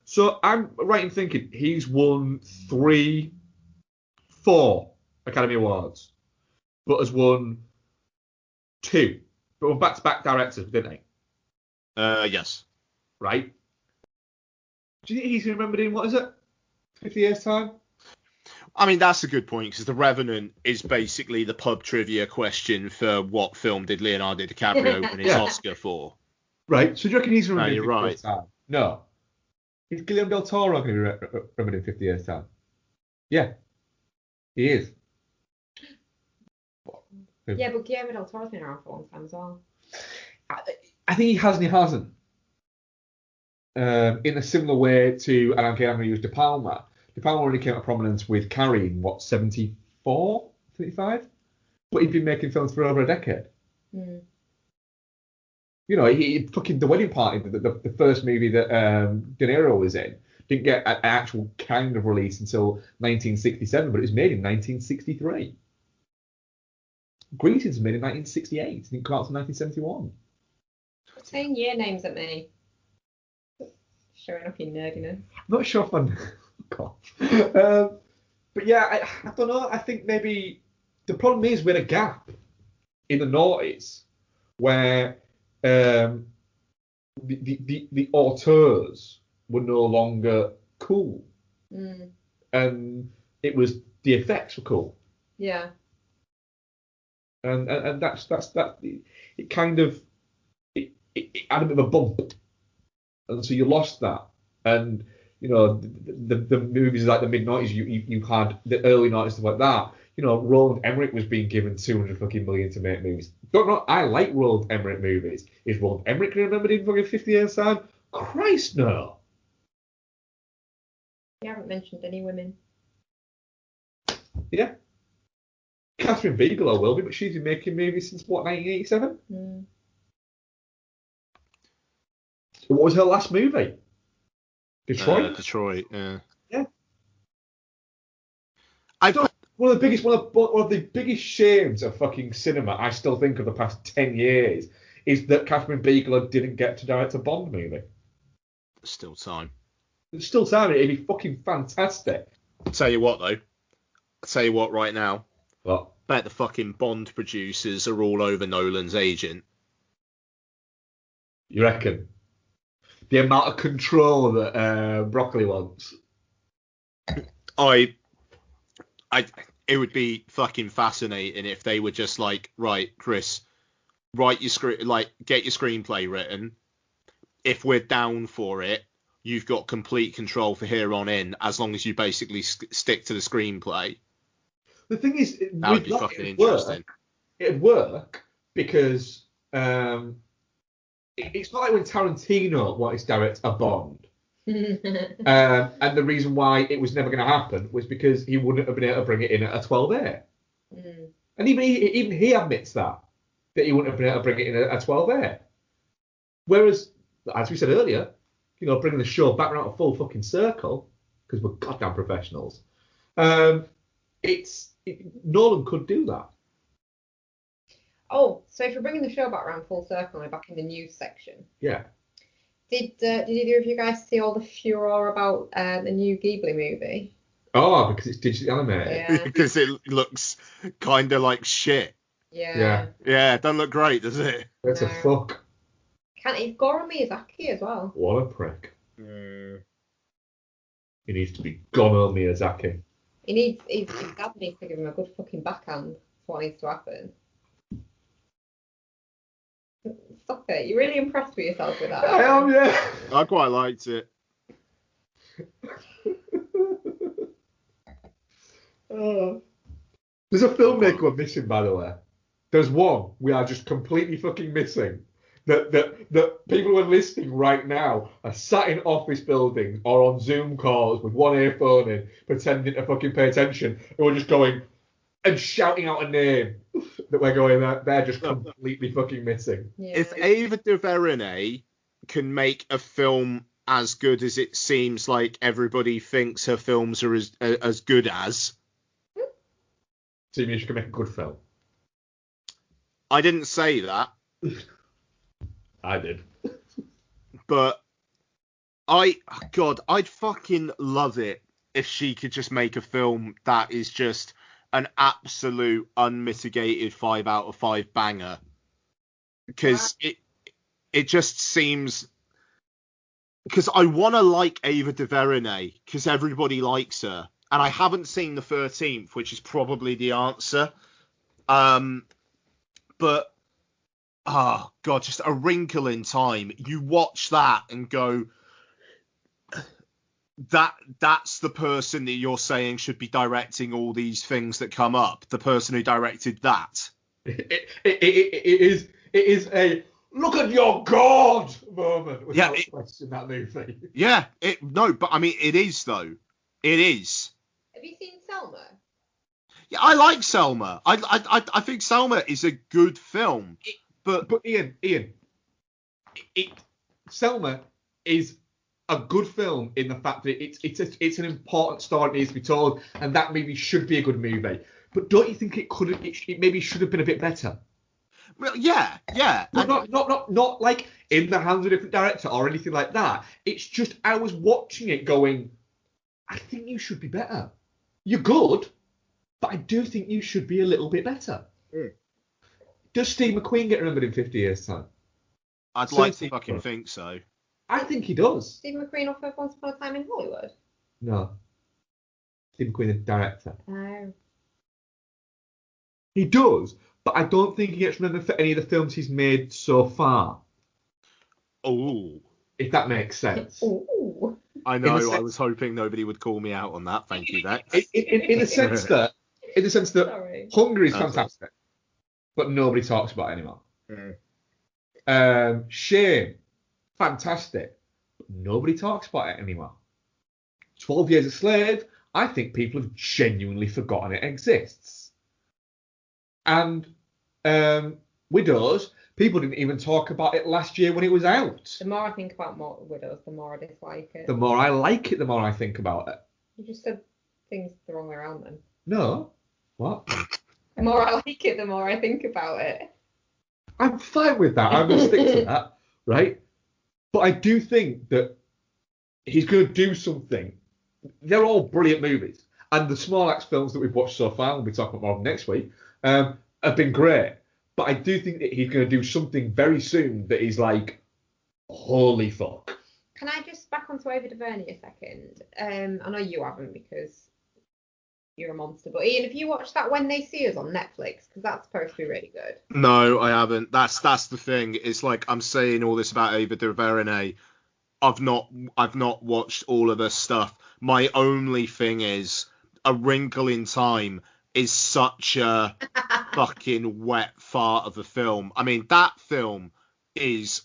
So I'm right in thinking he's won 4 Academy Awards, but has won 2. But were back-to-back directors, didn't he? Yes. Right. Do you think he's remembered in, 50 years' time? I mean, that's a good point, because The Revenant is basically the pub trivia question for what film did Leonardo DiCaprio win his Oscar for. Right. So do you reckon he's remembered in 50 right. years' time? No. Is Guillermo del Toro going to be remembered in 50 years' time? Yeah. He is. Yeah, but Guillermo del Toro's been around for a long time as well. I think he has and he hasn't. In a similar way to, and I'm going to use De Palma. De Palma only came to prominence with Carrie in, 74? 75? But he'd been making films for over a decade. He fucking The Wedding Party, the first movie that De Niro was in, didn't get an actual kind of release until 1967, but it was made in 1963. Greetings was made in 1968. It didn't come out until 1971. Saying year names at me. Showing off your nerdiness. I'm not sure if I'm... God. But yeah, I don't know. I think maybe the problem is we had a gap in the noughties where the auteurs were no longer cool. And it was the effects were cool. Yeah. And that's it kind of it had a bit of a bump, and so you lost that. And the movies like the mid-90s, you had the early 90s, stuff like that. Roland Emmerich was being given 200 fucking million to make movies. Don't know. I like Roland Emmerich movies. Is Roland Emmerich remembered in fucking 50 years time? Christ no. You haven't mentioned any women. Yeah. Catherine Bigelow will be, but she's been making movies since what, 1987? What was her last movie? Detroit. Detroit. Yeah. Yeah. One of the biggest shames of fucking cinema I still think of the past 10 years is that Catherine Bigelow didn't get to direct a Bond movie. There's still time. There's still time. It'd be fucking fantastic. I'll tell you what though. I'll tell you what right now. What? Bet the fucking Bond producers are all over Nolan's agent. You reckon? The amount of control that Broccoli wants. It would be fucking fascinating if they were just like, right, Chris, write your script, like, get your screenplay written. If we're down for it, you've got complete control for here on in, as long as you basically stick to the screenplay. The thing is, that would be fucking interesting. It'd work because it's not like when Tarantino wanted to direct a Bond. And the reason why it was never going to happen was because he wouldn't have been able to bring it in at a 12A. And even he admits that he wouldn't have been able to bring it in at a 12A. Whereas, as we said earlier, bringing the show back around a full fucking circle, because we're goddamn professionals, Nolan could do that. Oh, so if you're bringing the show back around full circle, we're back in the news section. Yeah. Did either of you guys see all the furor about the new Ghibli movie? Oh, because it's digitally animated. Yeah. Because it looks kind of like shit. Yeah. Yeah, it doesn't look great, does it? It's a fuck. It's Goro Miyazaki as well. What a prick. He needs to be Goro Miyazaki. His dad needs to give him a good fucking backhand. That's what needs to happen. Stop it. You're really impressed with yourself with that. I am, yeah. I quite liked it. There's a filmmaker we're missing, by the way. There's one we are just completely fucking missing. That people who are listening right now are sat in office buildings or on Zoom calls with one earphone in, pretending to fucking pay attention, and we're just going and shouting out a name that we're going, they're just completely fucking missing. Yeah. If Ava DuVernay can make a film as good as it seems like everybody thinks her films are as good as... So you mean she can make a good film? I didn't say that. I did. But I'd fucking love it if she could just make a film that is just an absolute unmitigated 5 out of 5 banger. Because it just seems... Because I want to like Ava DuVernay, because everybody likes her. And I haven't seen the 13th, which is probably the answer. But... Oh, God, just A Wrinkle in Time. You watch that and go, that's the person that you're saying should be directing all these things that come up. The person who directed that. It is a look at your God moment. Without question, that movie. Yeah, but I mean, it is though. It is. Have you seen Selma? Yeah, I like Selma. I think Selma is a good film. But Ian, Selma is a good film in the fact that it's an important story that needs to be told, and that maybe should be a good movie. But don't you think it maybe should have been a bit better? Well, yeah. But not like in the hands of a different director or anything like that. It's just I was watching it going, I think you should be better. You're good, but I do think you should be a little bit better. Does Steve McQueen get remembered in 50 years' time? I'd like to fucking think so. I think he does. Steve McQueen off of Once Upon a Time in Hollywood? No. Steve McQueen, the director. Oh. He does, but I don't think he gets remembered for any of the films he's made so far. Oh, If that makes sense. Ooh. I know. I was hoping nobody would call me out on that. Thank you, Vex. In the sense that, Sorry. Hungary is That's fantastic, but nobody talks about it anymore. Mm. Shame, fantastic, but nobody talks about it anymore. 12 Years a Slave, I think people have genuinely forgotten it exists. And Widows, people didn't even talk about it last year when it was out. The more I think about Widows, the more I dislike it. The more I like it, the more I think about it. You just said things the wrong way around then. No. What? The more I like it, the more I think about it. I'm fine with that. I'm going to stick to that, right? But I do think that he's going to do something. They're all brilliant movies. And the Small Axe films that we've watched so far, we'll be talking about more next week, have been great. But I do think that he's going to do something very soon that is like, holy fuck. Can I just back onto Ava DuVernay a second? I know you haven't because you're a monster. But Ian, have you watched that When They See Us on Netflix? Because that's supposed to be really good. No, I haven't. That's the thing. It's like I'm saying all this about Ava DuVernay. I've not watched all of her stuff. My only thing is A Wrinkle in Time is such a fucking wet fart of a film. I mean, that film is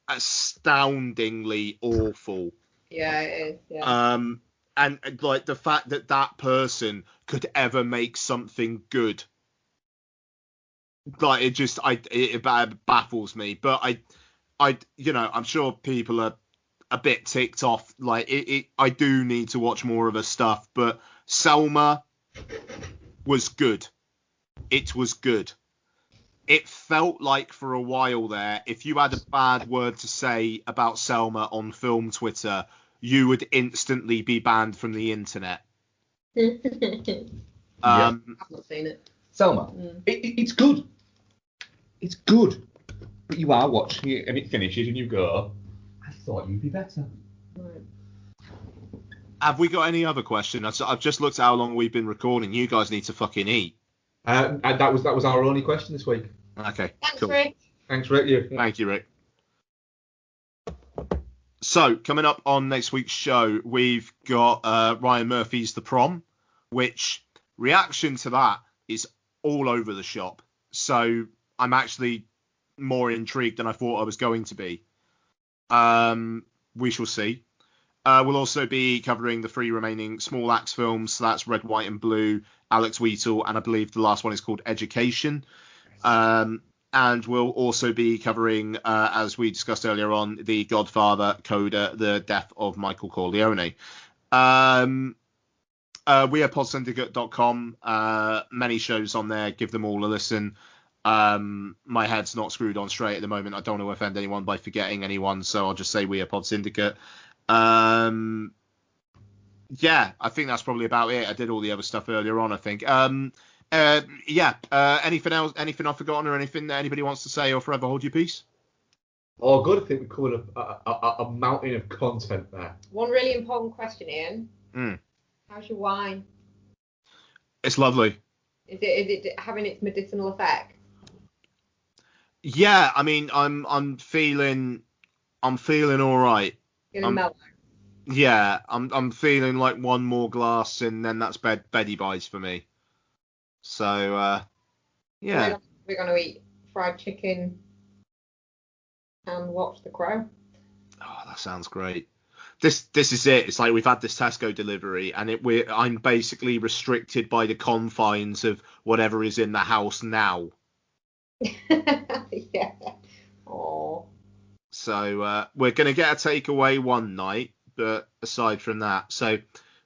astoundingly awful. Yeah, it is. Yeah. And like the fact that that person could ever make something good, like it baffles me. But I I'm sure people are a bit ticked off. Like I do need to watch more of her stuff. But Selma was good. It was good. It felt like for a while there, if you had a bad word to say about Selma on film Twitter, you would instantly be banned from the internet. I've not seen it. Selma, it's good. It's good. But you are watching it and it finishes and you go, I thought you'd be better. Right. Have we got any other questions? I've just looked at how long we've been recording. You guys need to fucking eat. And that was our only question this week. Okay, Thanks, cool. Rick. Thanks, Rick. Thank you, Rick. So, coming up on next week's show, we've got Ryan Murphy's The Prom, which reaction to that is all over the shop. So, I'm actually more intrigued than I thought I was going to be. We shall see. We'll also be covering the 3 remaining Small Axe films. So that's Red, White and Blue, Alex Wheatle, and I believe the last one is called Education. And we'll also be covering, as we discussed earlier on, The Godfather, Coda, The Death of Michael Corleone. We are podsyndicate.com. Many shows on there. Give them all a listen. My head's not screwed on straight at the moment. I don't want to offend anyone by forgetting anyone, so I'll just say we are Pod Syndicate. Yeah, I think that's probably about it. I did all the other stuff earlier on, I think. Anything else? Anything I've forgotten or anything that anybody wants to say or forever hold your peace? Oh, good. I think we covered a mountain of content there. One really important question, Ian. Mm. How's your wine? It's lovely. Is it having its medicinal effect? Yeah, I mean, I'm feeling all right. Feeling mellow. Yeah, I'm feeling like one more glass and then that's beddy buys for me. So yeah. We're gonna eat fried chicken and watch The Crow. Oh, that sounds great. This is it. It's like we've had this Tesco delivery and I'm basically restricted by the confines of whatever is in the house now. Yeah. Oh. So we're going to get a takeaway one night, but aside from that, so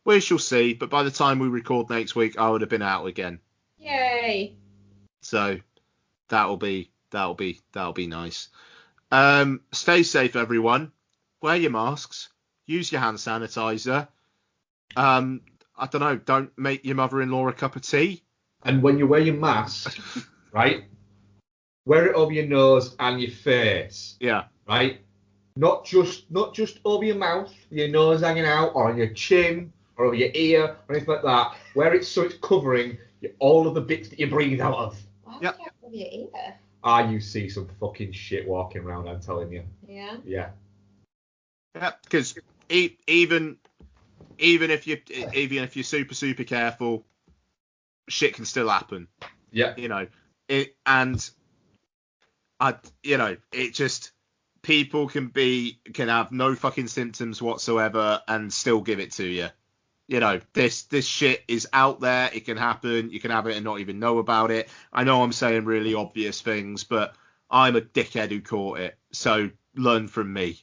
we shall see. But by the time we record next week, I would have been out again. Yay. So that'll be nice. Stay safe, everyone. Wear your masks. Use your hand sanitizer. I don't know. Don't make your mother-in-law a cup of tea. And when you wear your mask, right, wear it over your nose and your face. Yeah. Right? Not just over your mouth, your nose hanging out, or on your chin, or over your ear, or anything like that. Wear it so it's covering All of the bits that you breathe out of. Why Yep. would you have your ear? You see some fucking shit walking around, I'm telling you. Yeah. Yeah. Yeah, because even if you're super careful, shit can still happen. Yeah. You know, it just people can have no fucking symptoms whatsoever and still give it to you. You know, this shit is out there. It can happen. You can have it and not even know about it. I know I'm saying really obvious things, but I'm a dickhead who caught it. So learn from me.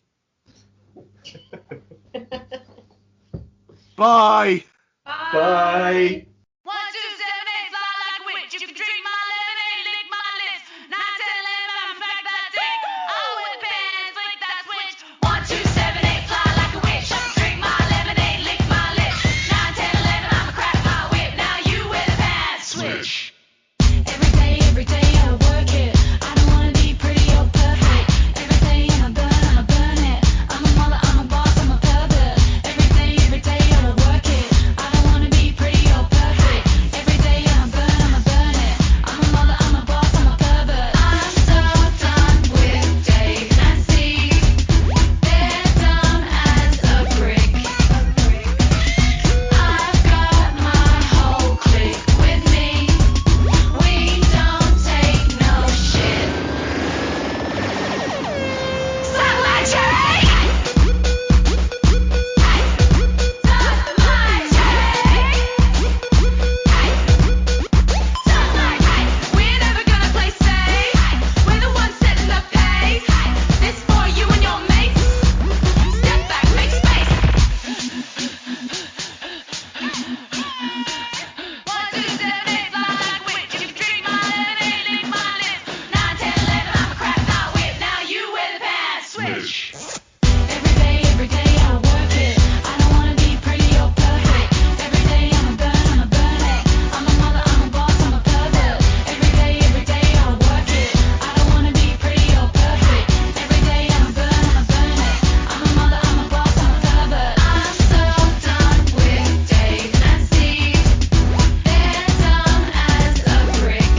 Bye. Bye. 1, 2, 7, 8, fly like a witch. You can drink my lemonade, lick my lips. 9, 10, 11, I'm back that dick. I'll wear the pants, flick that switch. 1, 2, 7, 8, fly like a witch. You can drink my lemonade, lick my lips. 9, 10, 11, I'ma crack my whip. Now you wear the pants, switch. Every day I work it. I don't wanna be pretty or perfect. Every day I'ma burn it. I'm a mother, I'm a boss, I'm a pervert. Every day I'ma work it. I don't wanna be pretty or perfect. Every day I'ma burn it. I'm a mother, I'm a boss, I'm a pervert. I'm so done with Dave and Steve. They're dumb as a brick. I've got my whole clique with me. We don't take no shit. Suck my cherry! Suck my cherry! We're never gonna play safe. We're the ones setting the pace. This for you and your mates. Step back, make space. 1, 2, 7, 8, fly like a witch. You can drink my lemonade, lick my lips. 9, 10, 11, I'ma crack my whip. Now you wear the pants, switch. Every day I work it. I don't wanna be pretty or perfect. Every day I'ma burn it. I'm a mother, I'm a boss, I'm a pervert. Every day I work it. I don't wanna be pretty or perfect. Every day I'ma burn it. I'm a mother, I'm a boss, I'm a pervert. I'm so done with Dave and Steve. They're dumb as a brick.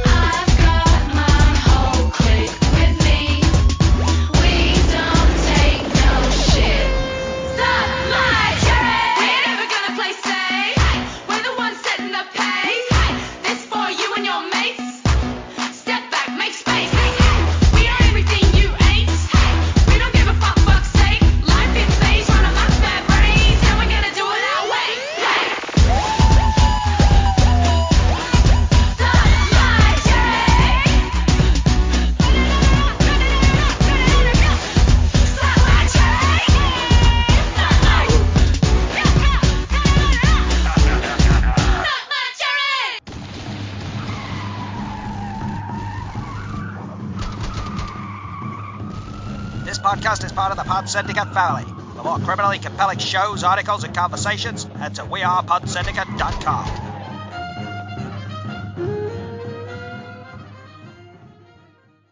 I've got my whole clique with me. We don't take no shit. Suck my cherry! We're never gonna play safe. We're the ones setting the pace. This for you and your mates. Step back, make space. We are everything you ain't. We don't give a fuck, fuck's sake. Life in phase, run amok bad brains, and we're gonna do it our way. Suck my cherry! Suck my cherry! Suck my cherry! This podcast is part of the Pod Syndicate family. For more criminally compelling shows, articles, and conversations, head to wearepodsyndicate.com.